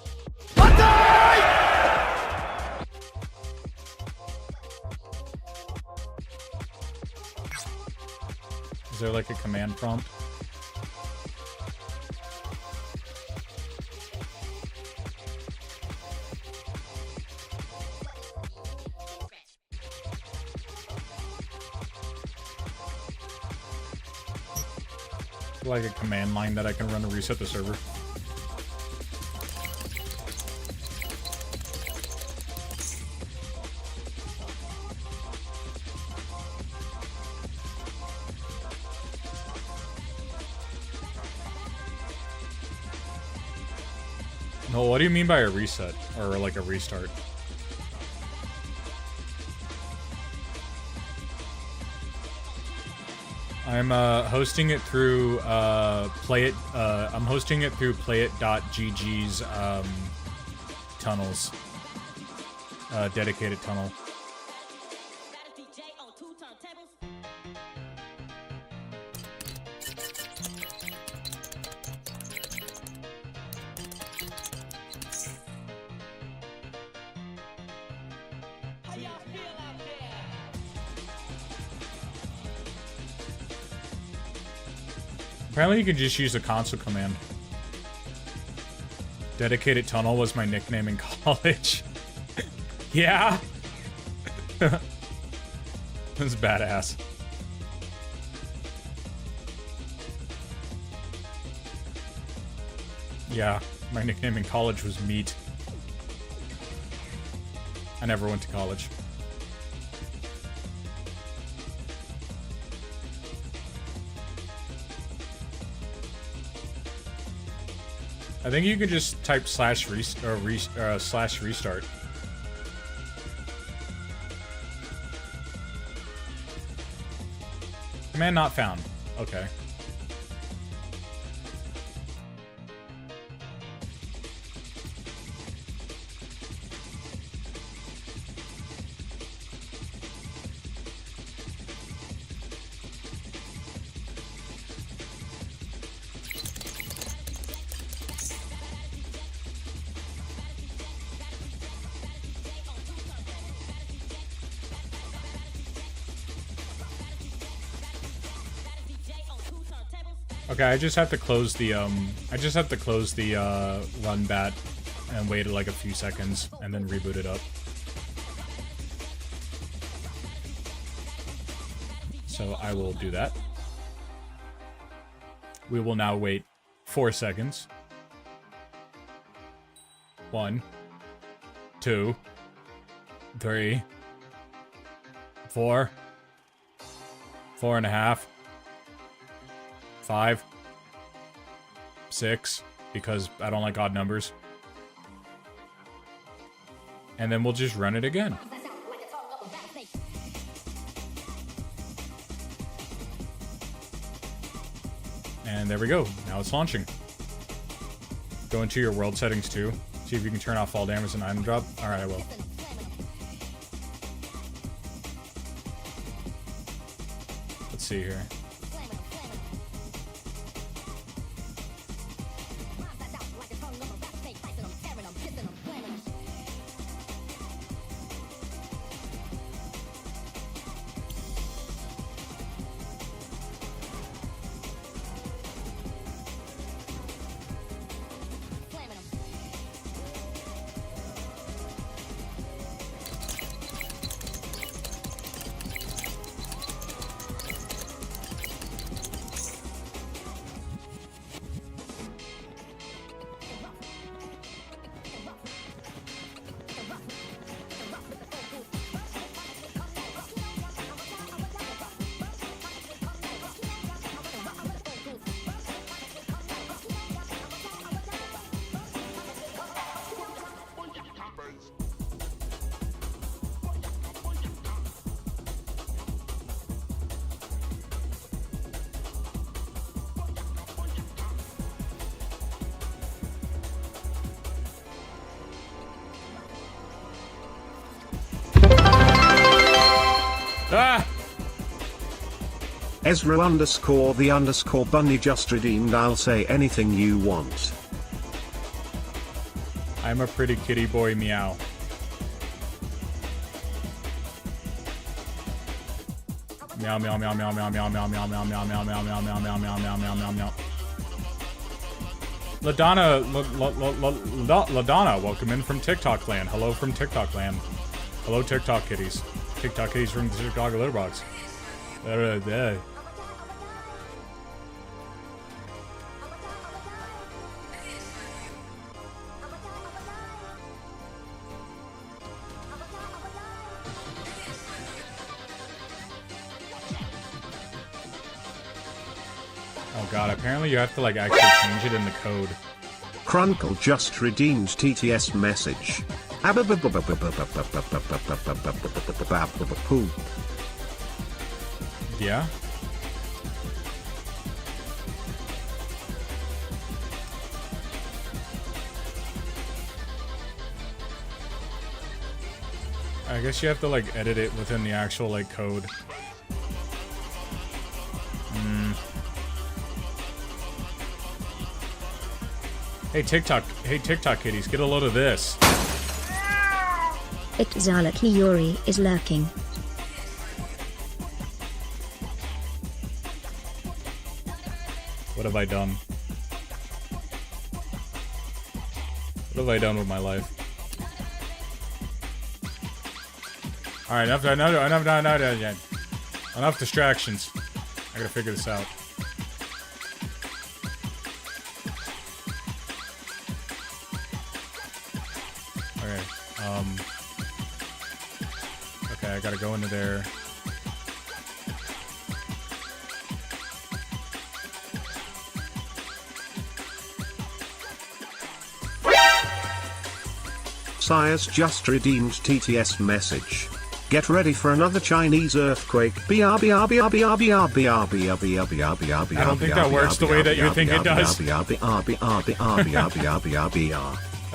Is there like a command prompt? Like a command line that I can run to reset the server. No, what do you mean by a reset? Or like a restart? I'm hosting it through Playit. I'm hosting it through Playit.gg's tunnels, dedicated tunnel. Apparently you can just use the console command. Dedicated Tunnel was my nickname in college. Yeah. That's badass. Yeah, my nickname in college was Meat. I never went to college. I think you could just type slash restart. Command not found. Okay. Okay, I just have to close the run bat and wait like a few seconds and then reboot it up. So I will do that. We will now wait 4 seconds. 1, 2, 3, 4, 4.5, 5, 6, because I don't like odd numbers. And then we'll just run it again. And there we go. Now it's launching. Go into your world settings too. See if you can turn off fall damage and item drop. Alright, I will. Let's see here. Ah! Ezra _the_ bunny just redeemed. I'll say anything you want. I'm a pretty kitty boy, meow. Meow meow meow meow meow meow meow meow meow meow meow meow meow meow meow meow meow meow meow meow. LaDonna, welcome in from TikTok land. Hello from TikTok land. Hello TikTok kitties. TikTok kitties from the TikTok Litterbox. Oh god, apparently you have to like actually change it in the code. Crunkle just redeemed TTS message. Yeah? I guess you have to like edit it within the actual like code. Hey TikTok kitties, get a load of this. Itzala Kiyori is lurking. What have I done? What have I done with my life? Alright, enough. Enough distractions. I gotta figure this out. Okay, okay, I gotta go into there. Sire's just redeemed TTS message. Get ready for another Chinese earthquake. I don't think that works the way that you think it does. I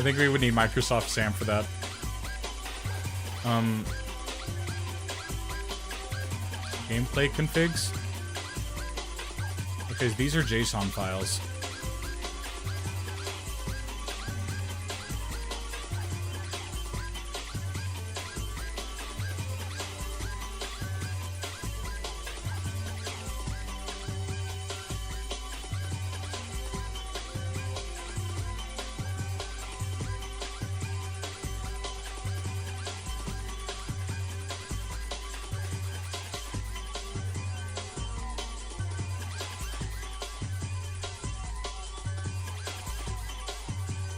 think we would need Microsoft SAM for that. Gameplay configs? Okay, these are JSON files.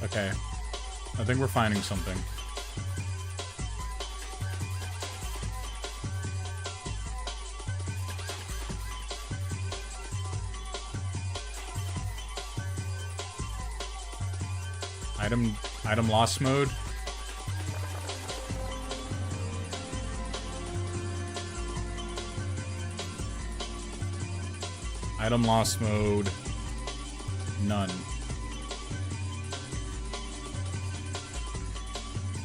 Okay. I think we're finding something. Item loss mode. Item loss mode. None.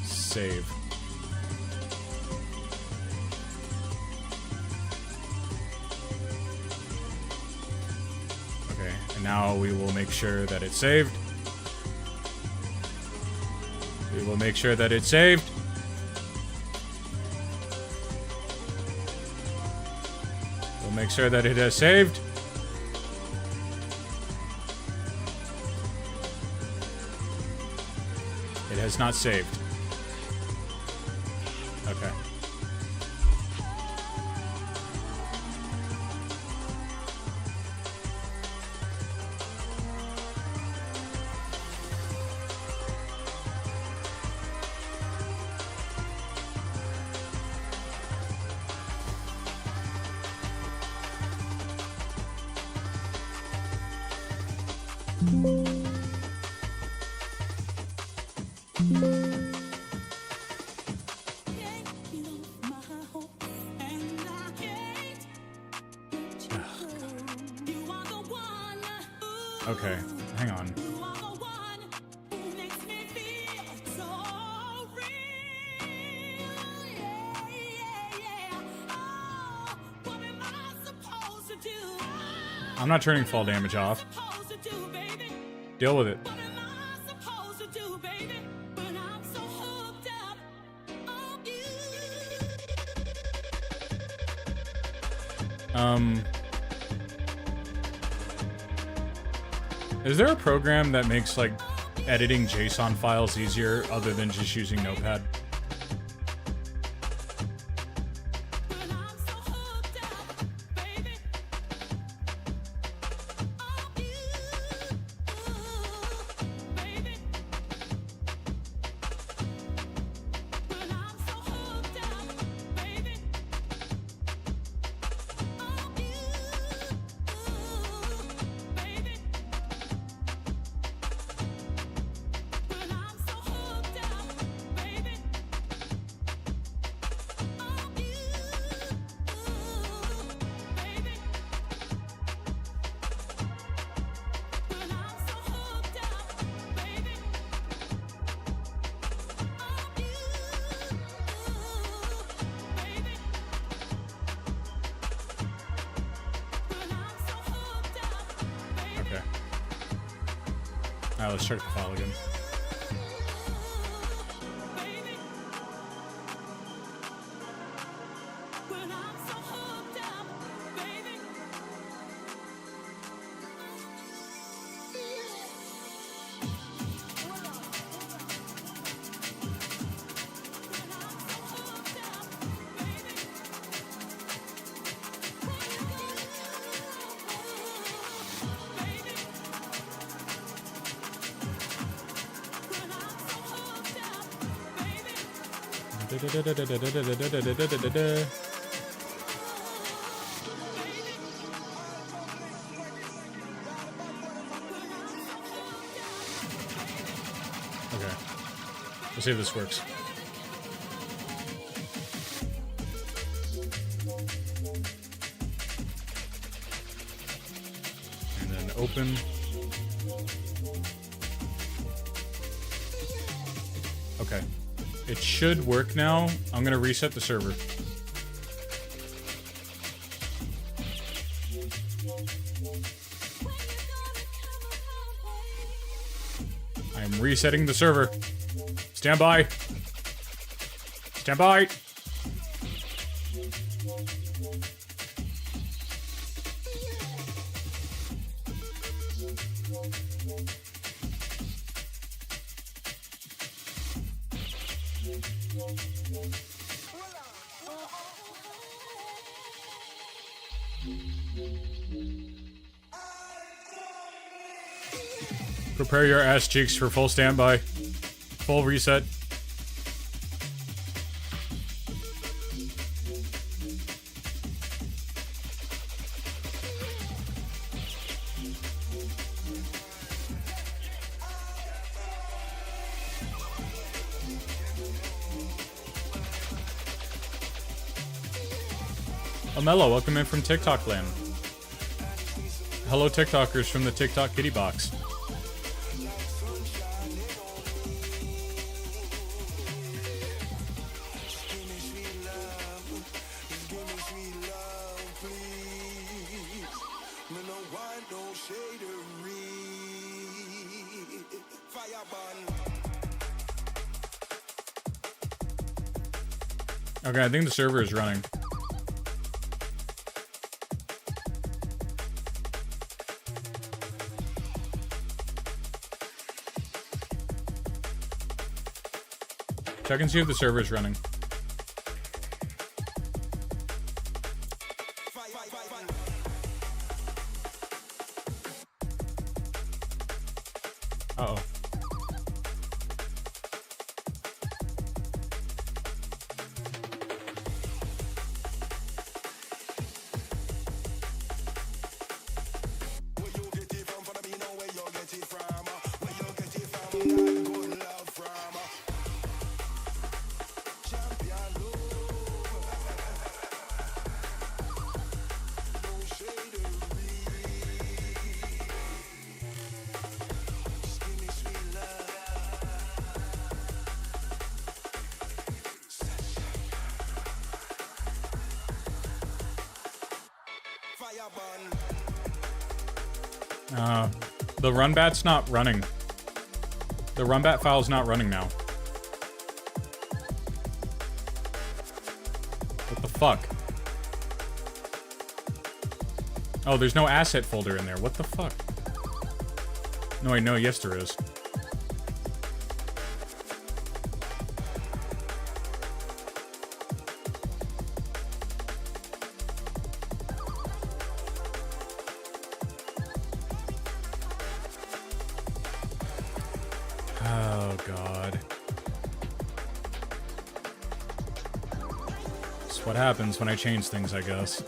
Save. Okay, and now we will make sure that it's saved. We will make sure that it's saved. We'll make sure that it has saved. It has not saved. Okay. Okay, hang on. I'm not turning fall damage off. Deal with it. Is there a program that makes, like, editing JSON files easier other than just using Notepad? Let's check the file again. Okay. Let's see if this works. And then open. Okay. It should work now. I'm gonna reset the server. I'm resetting the server. Stand by. Stand by. Prepare your ass cheeks for full standby. Full reset. Mello, welcome in from TikTok land. Hello TikTokers from the TikTok kitty box. Okay, I think the server is running. Check and see if the server is running. Uh-oh. The runbat's not running. The runbat file's not running now. What the fuck? Oh, there's no asset folder in there. What the fuck? No, wait, no, yes there is. Oh, God. That's what happens when I change things, I guess.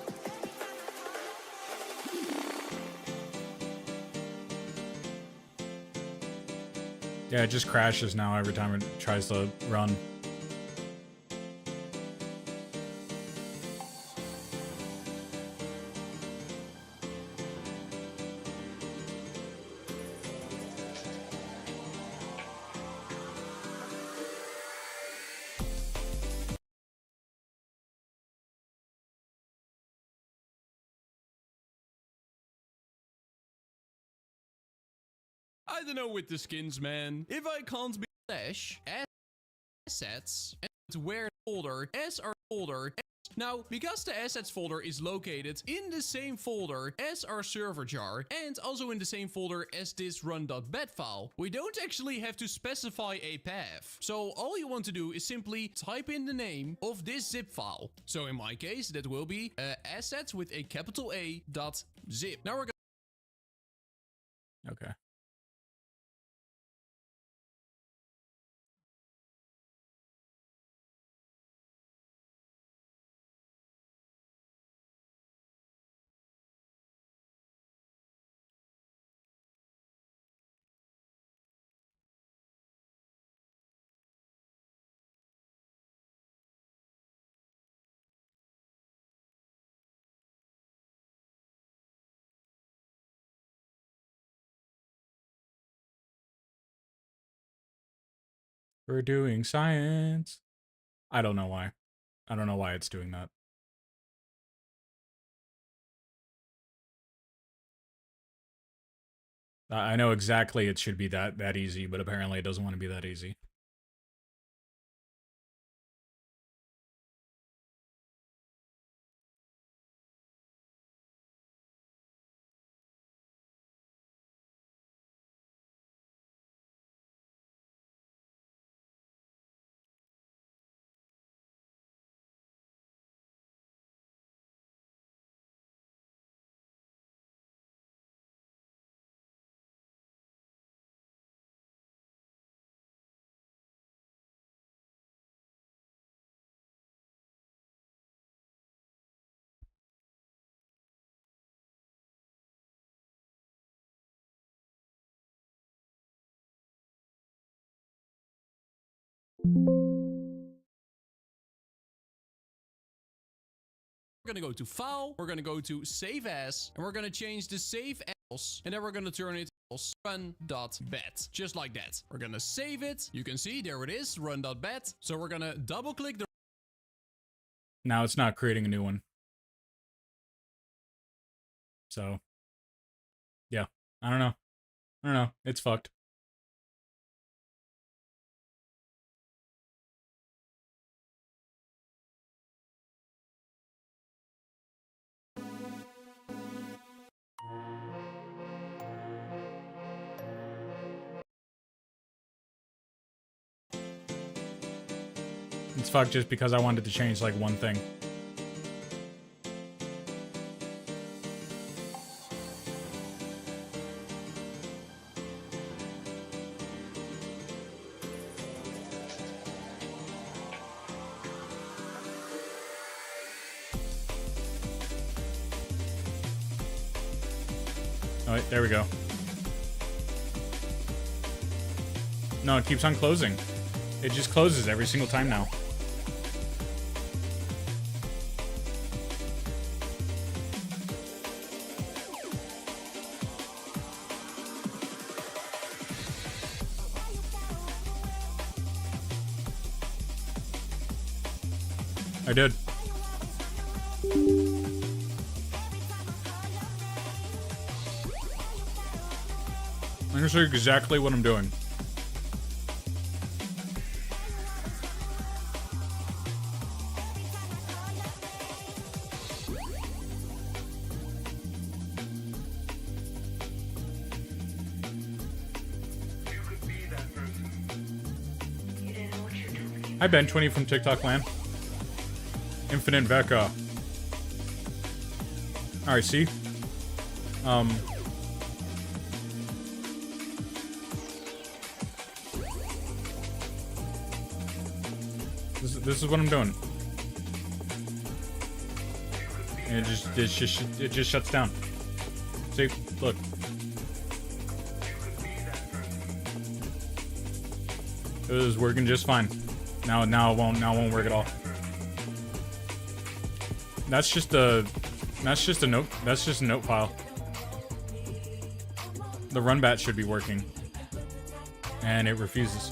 Yeah, it just crashes now every time it tries to run. I don't know with the skins, man. If I can't be slash assets and where folder as our folder. Now, because the assets folder is located in the same folder as our server jar and also in the same folder as this run.bat file, we don't actually have to specify a path. So all you want to do is simply type in the name of this zip file. So in my case, that will be assets with a capital A dot zip. Now we're Okay. We're doing science. I don't know why. I don't know why it's doing that. I know exactly it should be that easy, but apparently it doesn't want to be that easy. We're gonna go to File, we're gonna go to Save As, and we're gonna change the Save As, and then we're gonna turn it as run.bat, just like that. We're gonna save it. You can see, there it is, run.bat. So we're gonna double click the... Now it's not creating a new one. So, yeah, I don't know. It's fucked. It's fucked just because I wanted to change like one thing. Alright, there we go. No, it keeps on closing. It just closes every single time now. I did. I'm gonna show you exactly what I'm doing. Hi Ben 20 from TikTok land. Infinite Vecca. Alright, see? This is what I'm doing. And it just shuts down. See? Look. It was working just fine. Now it won't work at all. That's just a note file. The runbat should be working. And it refuses.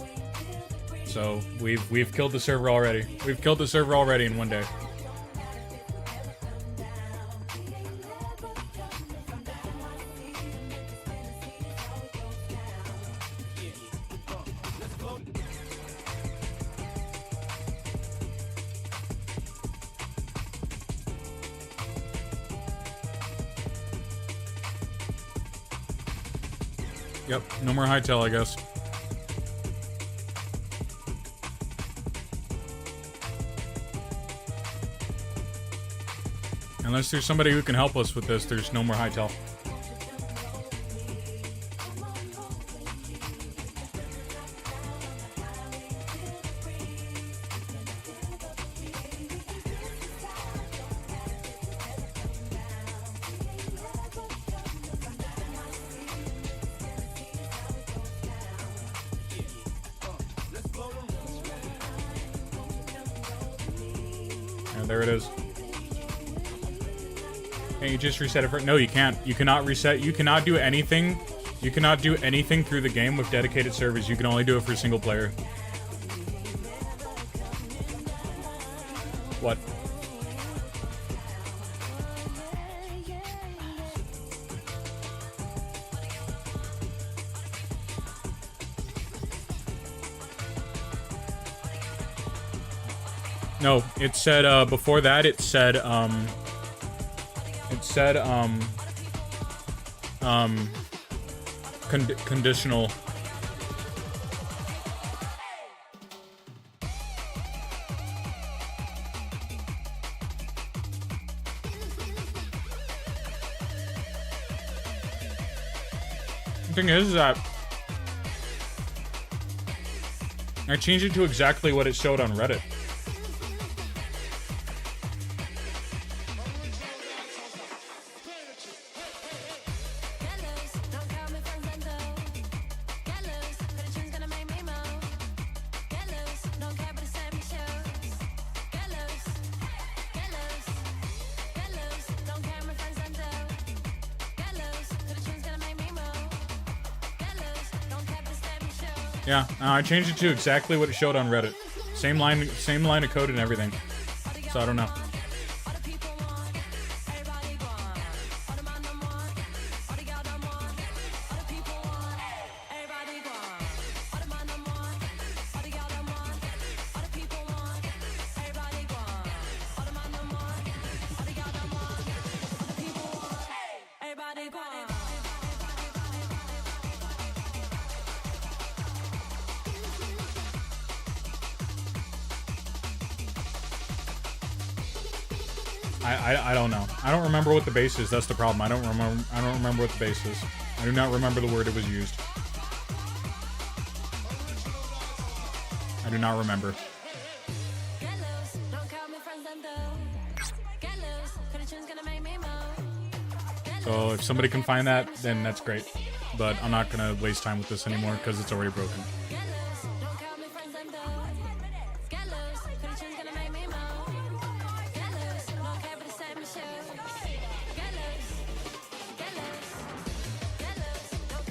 So we've killed the server already. We've killed the server already in one day. Yep, no more hightail, I guess. Unless there's somebody who can help us with this, there's no more hightail. Yeah, there it is. Can't you just reset it for... No, you can't. You cannot reset. You cannot do anything. You cannot do anything through the game with dedicated servers. You can only do it for single player. No, it said, before that, it said, conditional. The thing is that I changed it to exactly what it showed on Reddit. Yeah, I changed it to exactly what it showed on Reddit. Same line of code and everything. So I don't know. I don't know. I don't remember what the base is. That's the problem. I don't remember what the base is. I do not remember the word it was used. I do not remember. So if somebody can find that, then that's great. But I'm not gonna waste time with this anymore because it's already broken.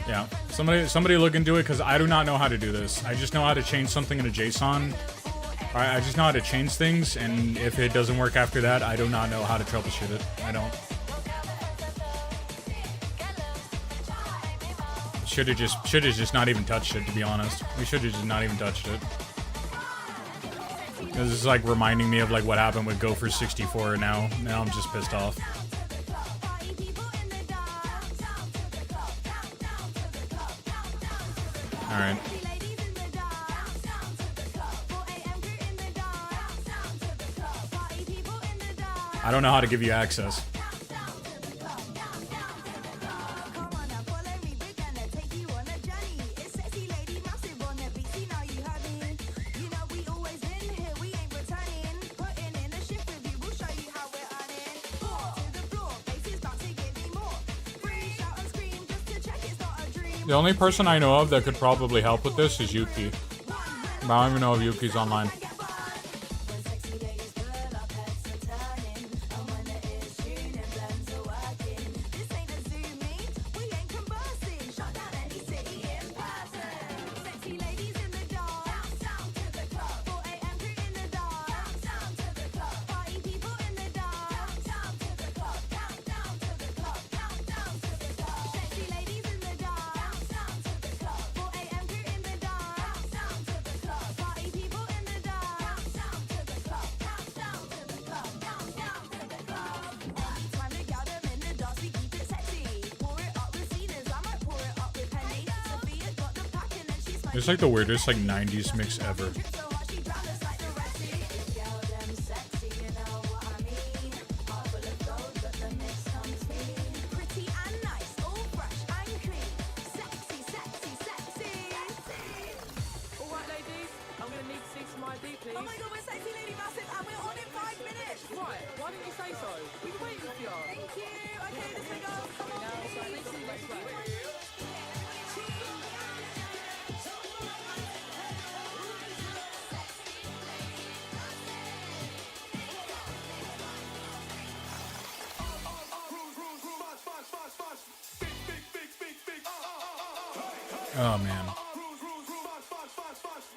Yeah, somebody look into it because I do not know how to do this. I just know how to change something into JSON. I just know how to change things, and if it doesn't work after that, I do not know how to troubleshoot it. I don't. Should have just not even touched it, to be honest. We should have just not even touched it. Because this is like reminding me of like what happened with Gopher 64 now. Now I'm just pissed off. Alright. I don't know how to give you access. The only person I know of that could probably help with this is Yuki. But I don't even know if Yuki's online. It's like the weirdest like 90s mix ever. Oh man.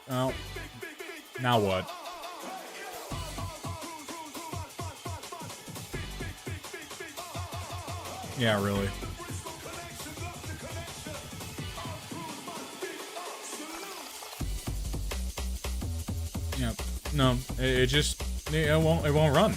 Oh. Now what? Yeah, really. Yeah. No, it just It won't run.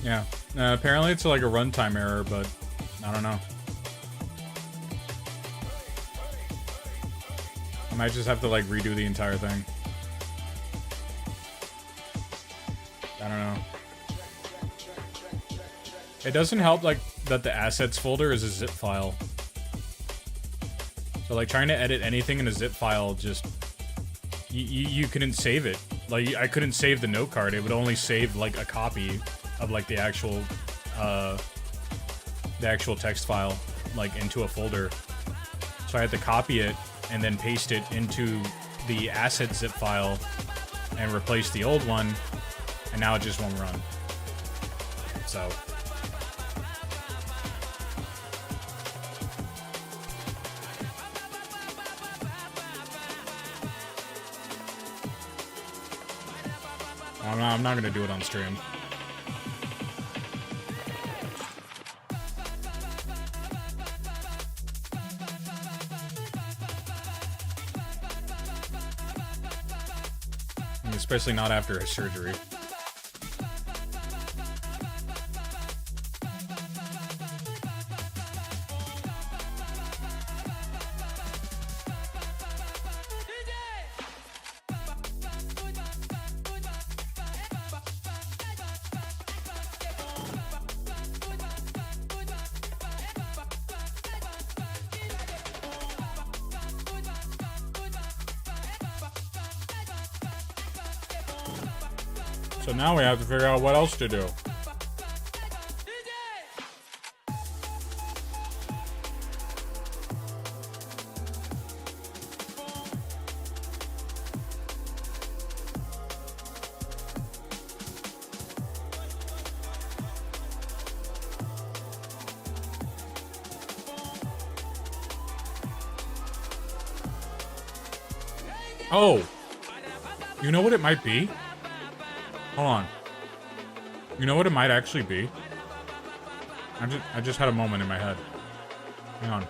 Yeah. Apparently it's like a runtime error, but I don't know. I might just have to like redo the entire thing. I don't know. It doesn't help like that the assets folder is a zip file. So like trying to edit anything in a zip file just you couldn't save it. Like I couldn't save the note card. It would only save like a copy of like the actual text file like into a folder. So I had to copy it and then paste it into the asset zip file and replace the old one, and now it just won't run. So I'm not gonna do it on stream. Especially not after a surgery. So now we have to figure out what else to do. Oh, you know what it might be? Hold on. You know what it might actually be? I just had a moment in my head. Hang on.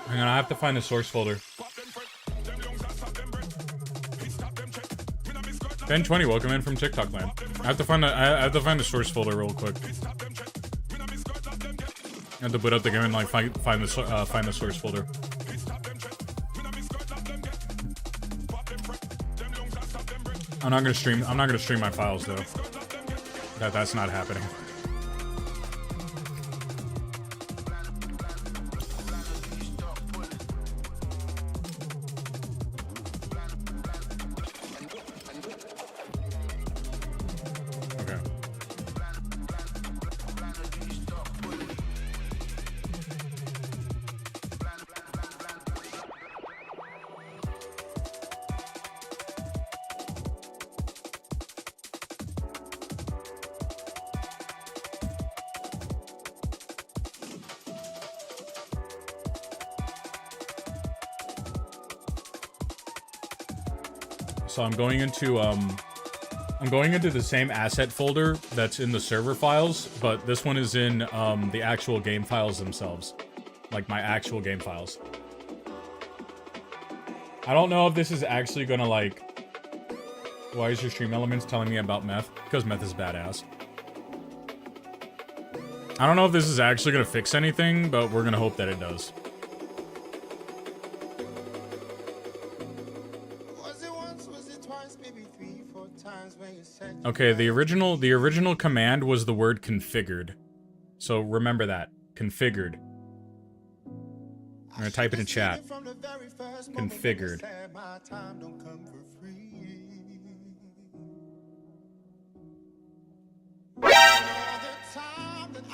Hang on, I have to find the source folder. Ben20, welcome in from TikTok land. I have to find the source folder real quick. I have to boot up the game and like find the source folder. I'm not gonna stream my files though. That's not happening. So I'm going into the same asset folder that's in the server files, but this one is in the actual game files themselves. Like my actual game files. I don't know if this is actually gonna like... Why is your stream elements telling me about meth? Because meth is badass. I don't know if this is actually gonna fix anything, but we're gonna hope that it does. Okay, the original command was the word configured. So remember that. Configured. I'm gonna type it in chat. Configured.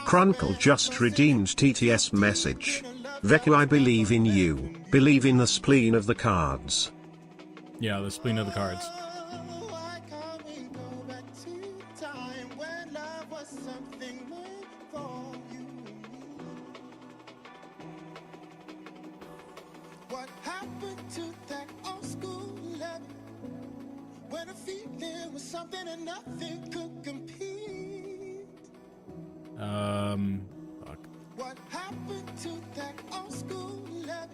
Crunkle just redeemed TTS message. Veku, I believe in you. Believe in the spleen of the cards. Yeah, the spleen of the cards. What happened to that old school love? When a feeling was something and nothing could compete. Fuck. What happened to that old school love?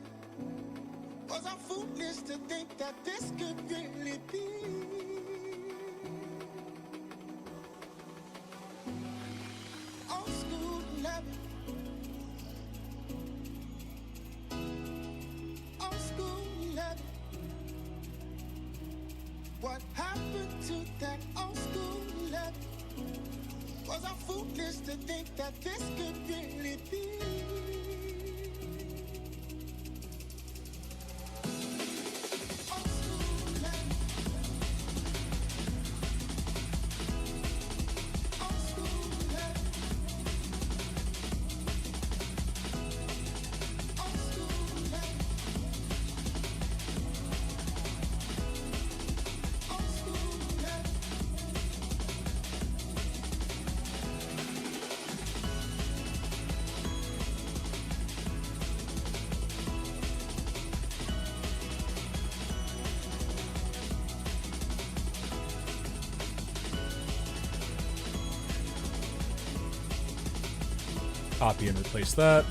Was I foolish to think that this could really be? Old school love. Old school love. What happened to that old school love? Was I foolish to think that this could really be? Old school love. Old school love. Old school love. Old school love. Copy and replace that.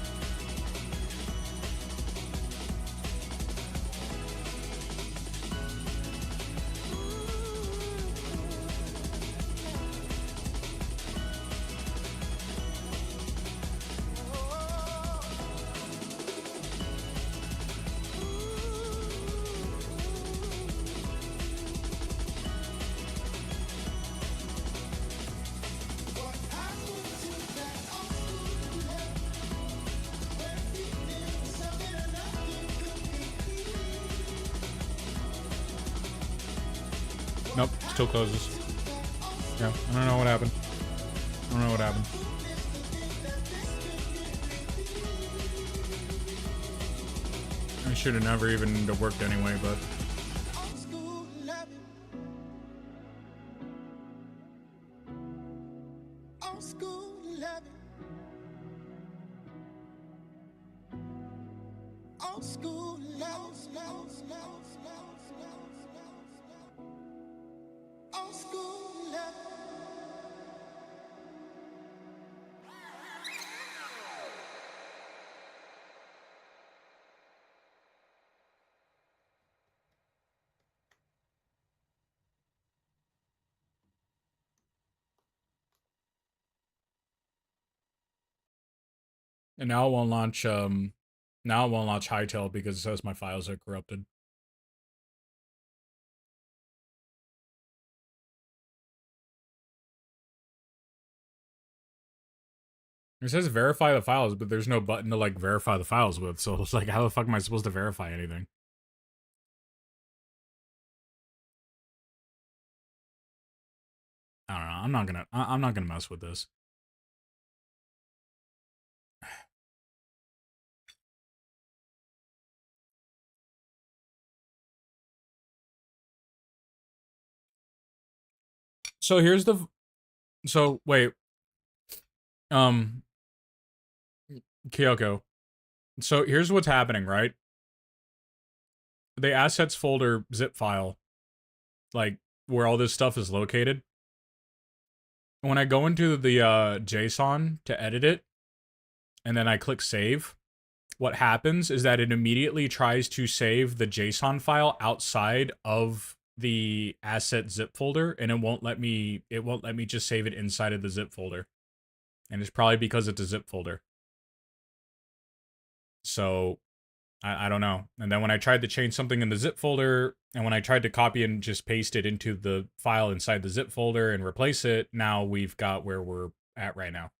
Nope, still closes. Yeah, I don't know what happened. I don't know what happened. I should have never even worked anyway, but... Old school love. Old school love. Old school love. Old school love. And now it won't launch, now it won't launch Hightail because it says my files are corrupted. It says verify the files, but there's no button to, like, verify the files with, so it's like, how the fuck am I supposed to verify anything? I don't know, I'm not gonna mess with this. So here's the... So, wait. Kyoko. So here's what's happening, right? The assets folder zip file, like, where all this stuff is located. When I go into the JSON to edit it, and then I click save, what happens is that it immediately tries to save the JSON file outside of the asset zip folder, and it won't let me just save it inside of the zip folder. And it's probably because it's a zip folder. So I don't know. And then when I tried to change something in the zip folder, and when I tried to copy and just paste it into the file inside the zip folder and replace it, now we've got where we're at right now.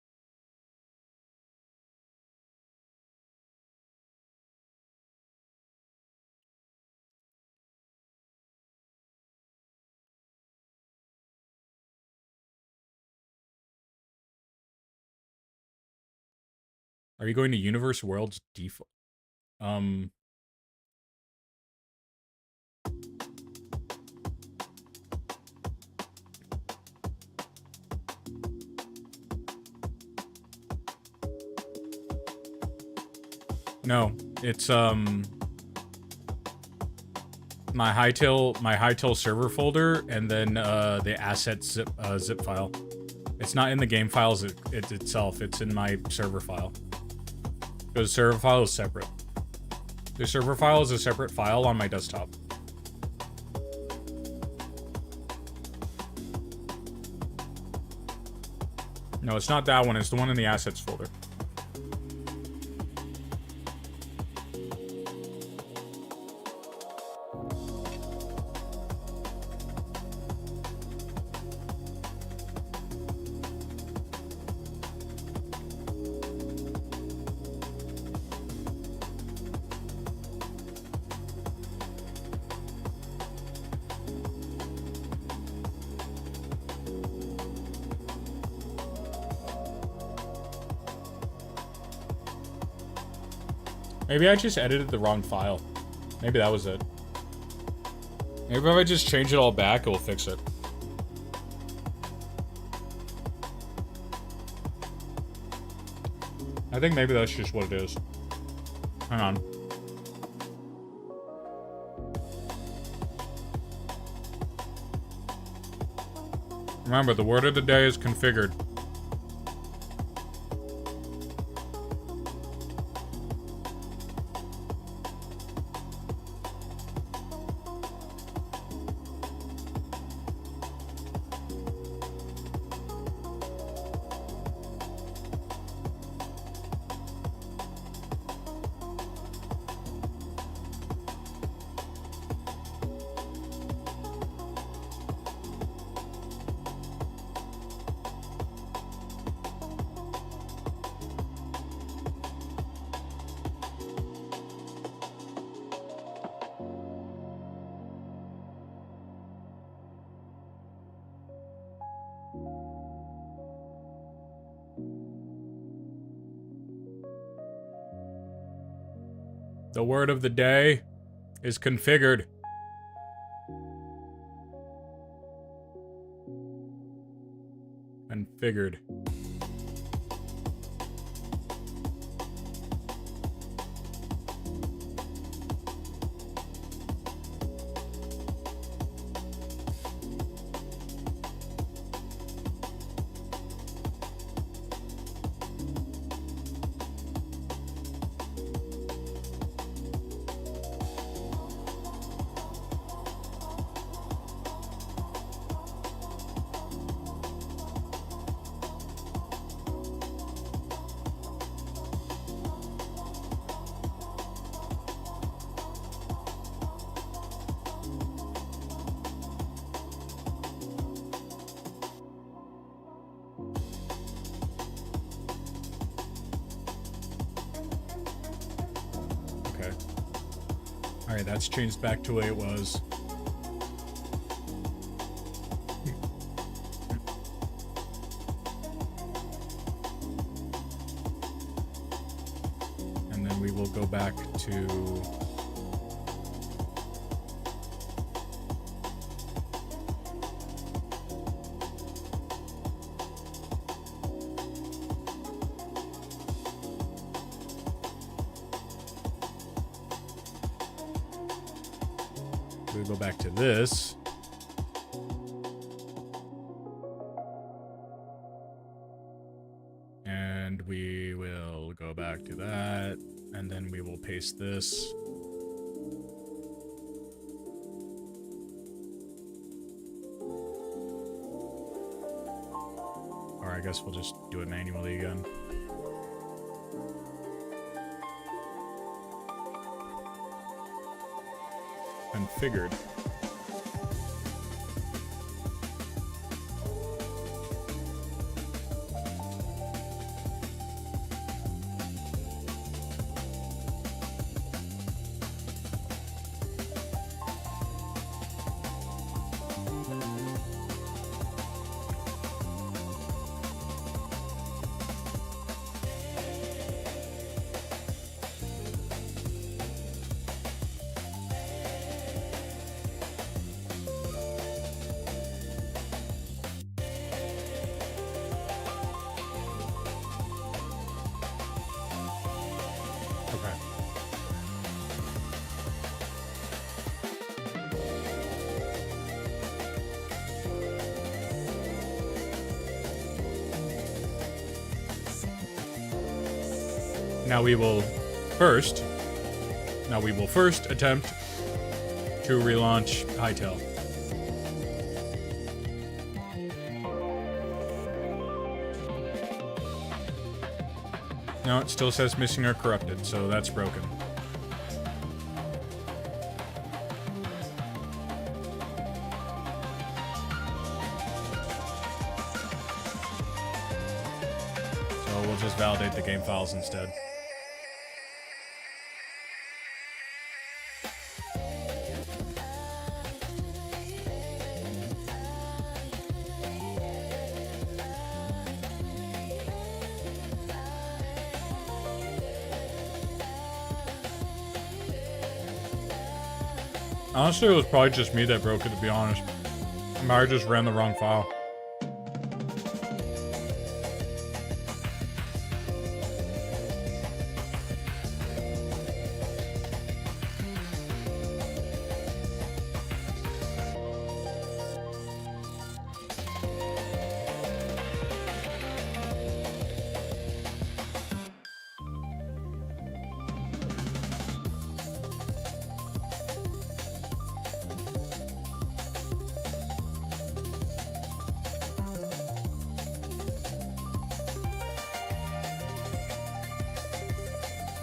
Are you going to Universe Worlds default? No, it's my Hightail server folder, and then the asset zip file. It's not in the game files itself. It's in my server file. Because server file is separate. The server file is a separate file on my desktop. No, it's not that one. It's the one in the assets folder. Maybe I just edited the wrong file. Maybe that was it. Maybe if I just change it all back, it will fix it. I think maybe that's just what it is. Hang on. Remember, the word of the day is configured. The word of the day is configured. Configured. Alright, that's changed back to the way it was. And then we will go back to... we go back to this. And we will go back to that. And then we will paste this. Or I guess we'll just do it manually again. Configured. Now we will first attempt to relaunch Hytale. No, it still says missing or corrupted, so that's broken. So we'll just validate the game files instead. Honestly, it was probably just me that broke it, to be honest. I might have just ran the wrong file.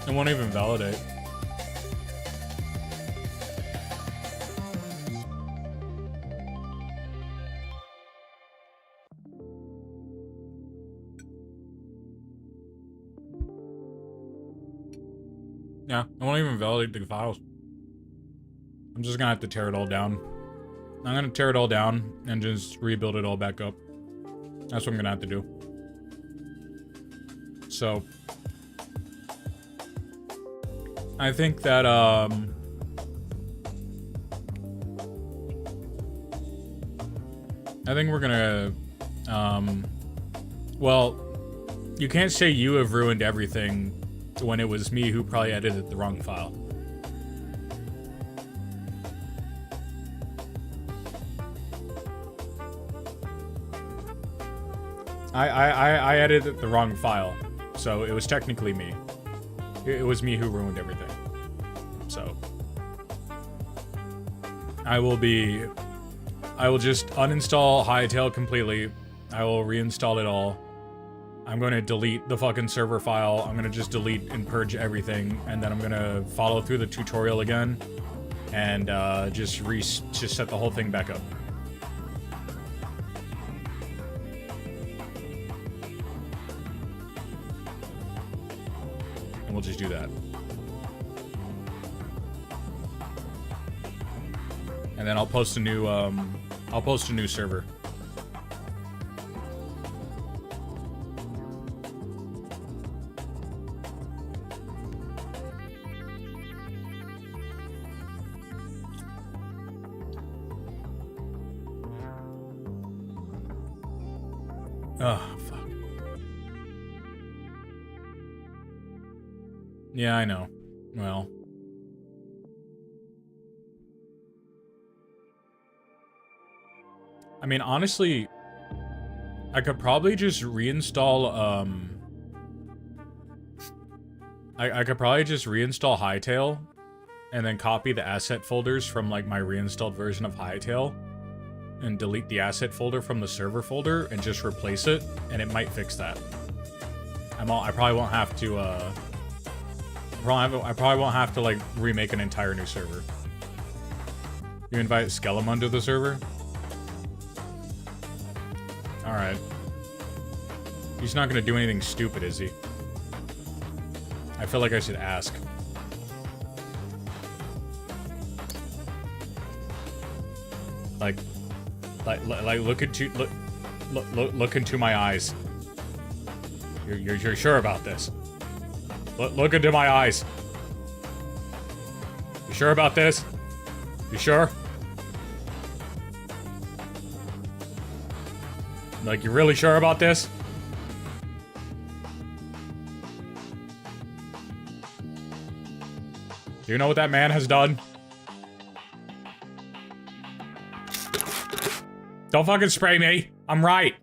It won't even validate. Yeah, it won't even validate the files. I'm just gonna have to tear it all down. I'm gonna tear it all down and just rebuild it all back up. That's what I'm gonna have to do. So I think that, I think we're gonna, well, you can't say you have ruined everything when it was me who probably edited the wrong file. I edited the wrong file, so it was technically me. It was me who ruined everything. So I will just uninstall Hytale completely. I will reinstall it all. I'm going to delete the fucking server file. I'm going to just delete and purge everything, and then I'm going to follow through the tutorial again and just set the whole thing back up. And we'll just do that. And then I'll post a new server. Oh, fuck. Yeah, I know. Well. I mean, honestly, I could probably just reinstall, I could probably just reinstall Hytale and then copy the asset folders from, like, my reinstalled version of Hytale and delete the asset folder from the server folder and just replace it, and it might fix that. I probably won't have to, I probably won't have to, like, remake an entire new server. You invite Skelemon to the server? Alright. He's not gonna do anything stupid, is he? I feel like I should ask. Like, look into my eyes. You're sure about this? Look into my eyes. You sure about this? You sure? Like, you really sure about this? Do you know what that man has done? Don't fucking spray me. I'm right.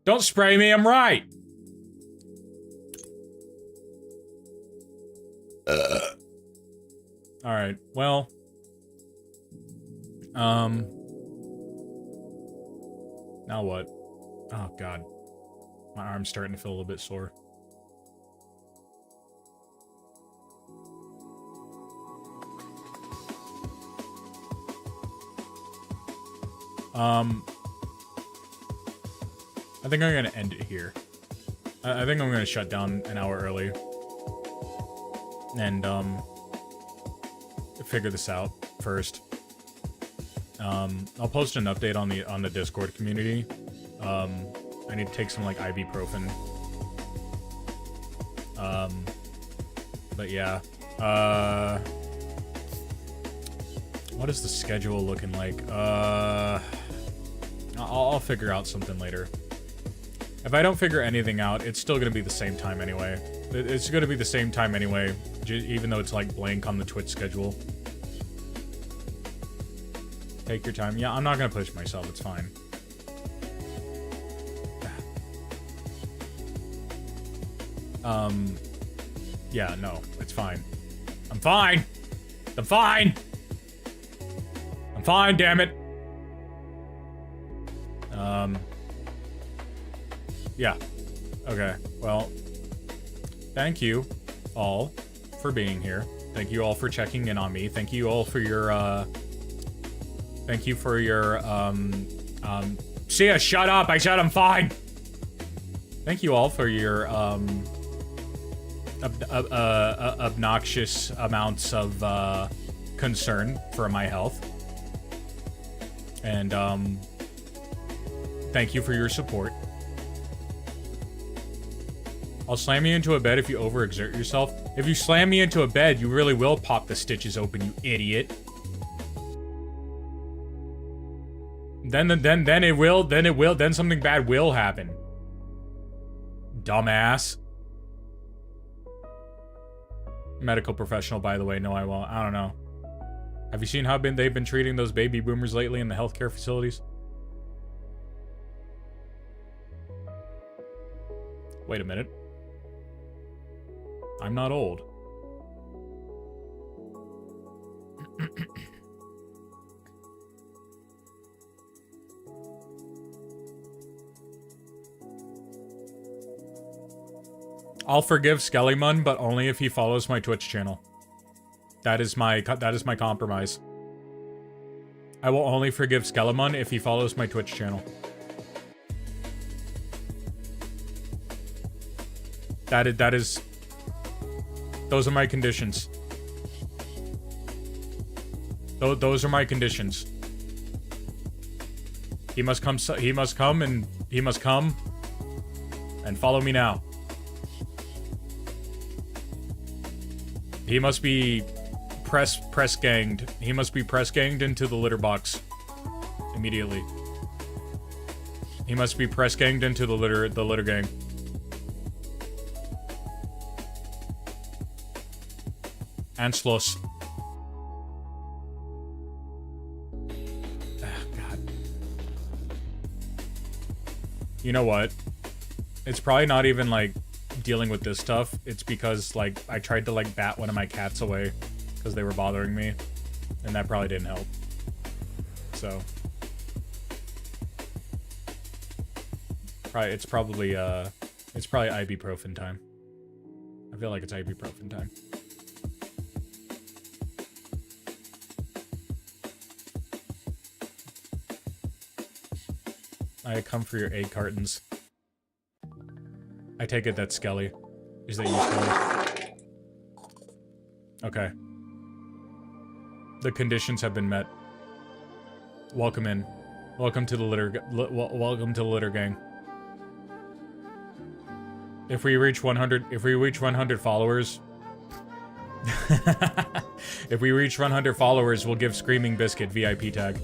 Don't spray me, I'm right. Alright, well. Now what? Oh, God. My arm's starting to feel a little bit sore. I think I'm gonna end it here. I think I'm gonna shut down an hour early. And, figure this out first. I'll post an update on the Discord community. I need to take some, like, ibuprofen. But yeah. What is the schedule looking like? I'll figure out something later. If I don't figure anything out, it's still gonna be the same time anyway. It's gonna be the same time anyway, even though it's, like, blank on the Twitch schedule. Take your time. Yeah, I'm not gonna push myself, it's fine. Yeah, no, it's fine. I'm fine! I'm fine! I'm fine, damn it! Yeah. Okay, well, thank you all for being here. Thank you all for checking in on me. Thank you all for your, Sia, shut up! I said I'm fine! Thank you all for your, obnoxious amounts of, concern for my health. And, thank you for your support. I'll slam you into a bed if you overexert yourself. If you slam me into a bed, you really will pop the stitches open, you idiot. Then something bad will happen. Dumbass. Medical professional, by the way. No, I won't. I don't know. Have you seen how they've been treating those baby boomers lately in the healthcare facilities? Wait a minute. I'm not old. I'll forgive Skellymun, but only if he follows my Twitch channel. That is my compromise. I will only forgive Skellymun if he follows my Twitch channel. That is those are my conditions. Those are my conditions. He must come and follow me now. He must be press ganged. He must be press ganged into the Litterbox immediately. He must be press ganged into the litter gang. Anschluss. God. You know what? It's probably not even, like, dealing with this stuff. It's because, like, I tried to, like, bat one of my cats away because they were bothering me, and that probably didn't help. So it's probably ibuprofen time. I feel like it's ibuprofen time. I come for your egg cartons. I take it that's Skelly. Is that you, Skelly? Okay. The conditions have been met. Welcome in. Welcome to the welcome to the litter gang. If we reach 100 followers, if we reach 100 followers, we'll give Screaming Biscuit VIP tag.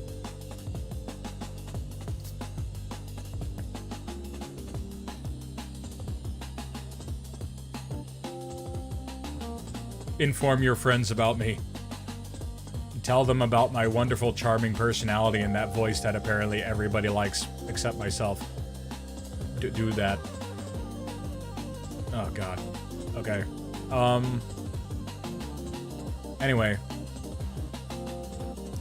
Inform your friends about me. Tell them about my wonderful, charming personality and that voice that apparently everybody likes except myself. Do that. Oh, God. Okay. Anyway,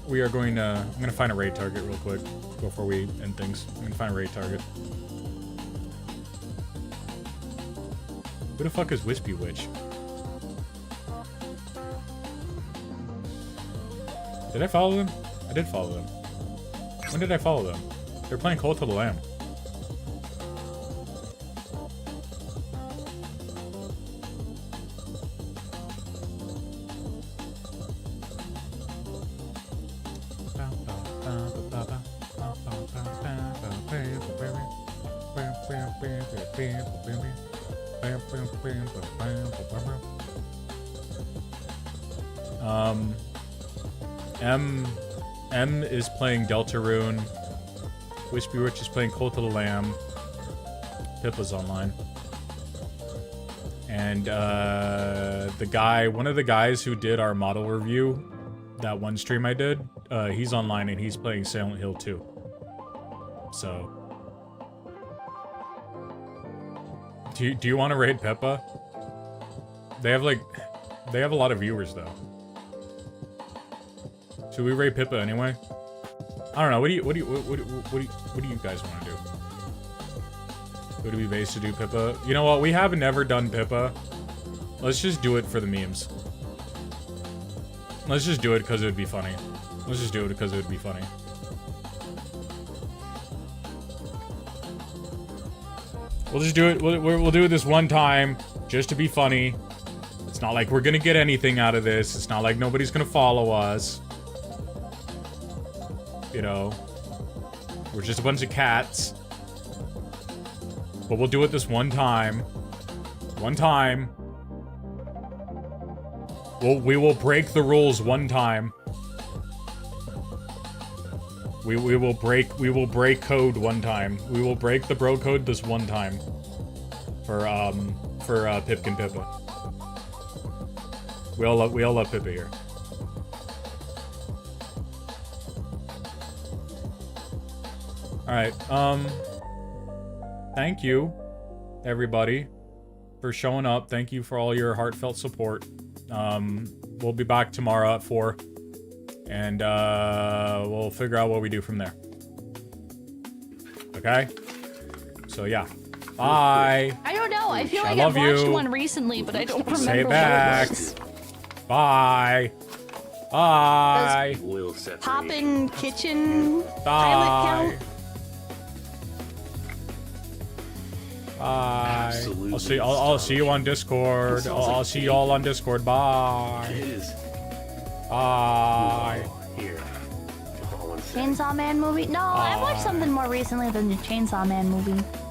we are going to. I'm gonna find a raid target real quick before we end things. I'm gonna find a raid target. Who the fuck is Wispy Witch? Did I follow them? I did follow them. When did I follow them? They're playing Cult of the Lamb. M is playing Deltarune. Wispy Witch is playing Cult of the Lamb. Pippa's online. And one of the guys who did our model review, that one stream I did, he's online and he's playing Silent Hill 2. So, do you want to raid Pippa? They have a lot of viewers though. Should we raid Pippa anyway? I don't know. What do you guys want to do? Who do we base to do Pippa? You know what? We have never done Pippa. Let's just do it for the memes. Let's just do it because it would be funny. Let's just do it because it would be funny. We'll just do it. We'll do it this one time just to be funny. It's not like we're gonna get anything out of this. It's not like nobody's gonna follow us. You know, we're just a bunch of cats. But we'll do it this one time. One time. We will break the rules one time. We will break code one time. We will break the bro code this one time. For Pipkin Pippa. We all love Pippa here. Alright, thank you, everybody, for showing up. Thank you for all your heartfelt support. We'll be back tomorrow at 4, and we'll figure out what we do from there. Okay? So, yeah. Bye! I don't know, I feel like I I've watched you. one recently, but I don't remember Say it what back. it was. Bye! Bye! Poppin' Kitchen Bye! pilot count? Bye. I'll see you on Discord. I'll see you all on Discord. Bye. Bye. Chainsaw Man movie? No, I watched something more recently than the Chainsaw Man movie.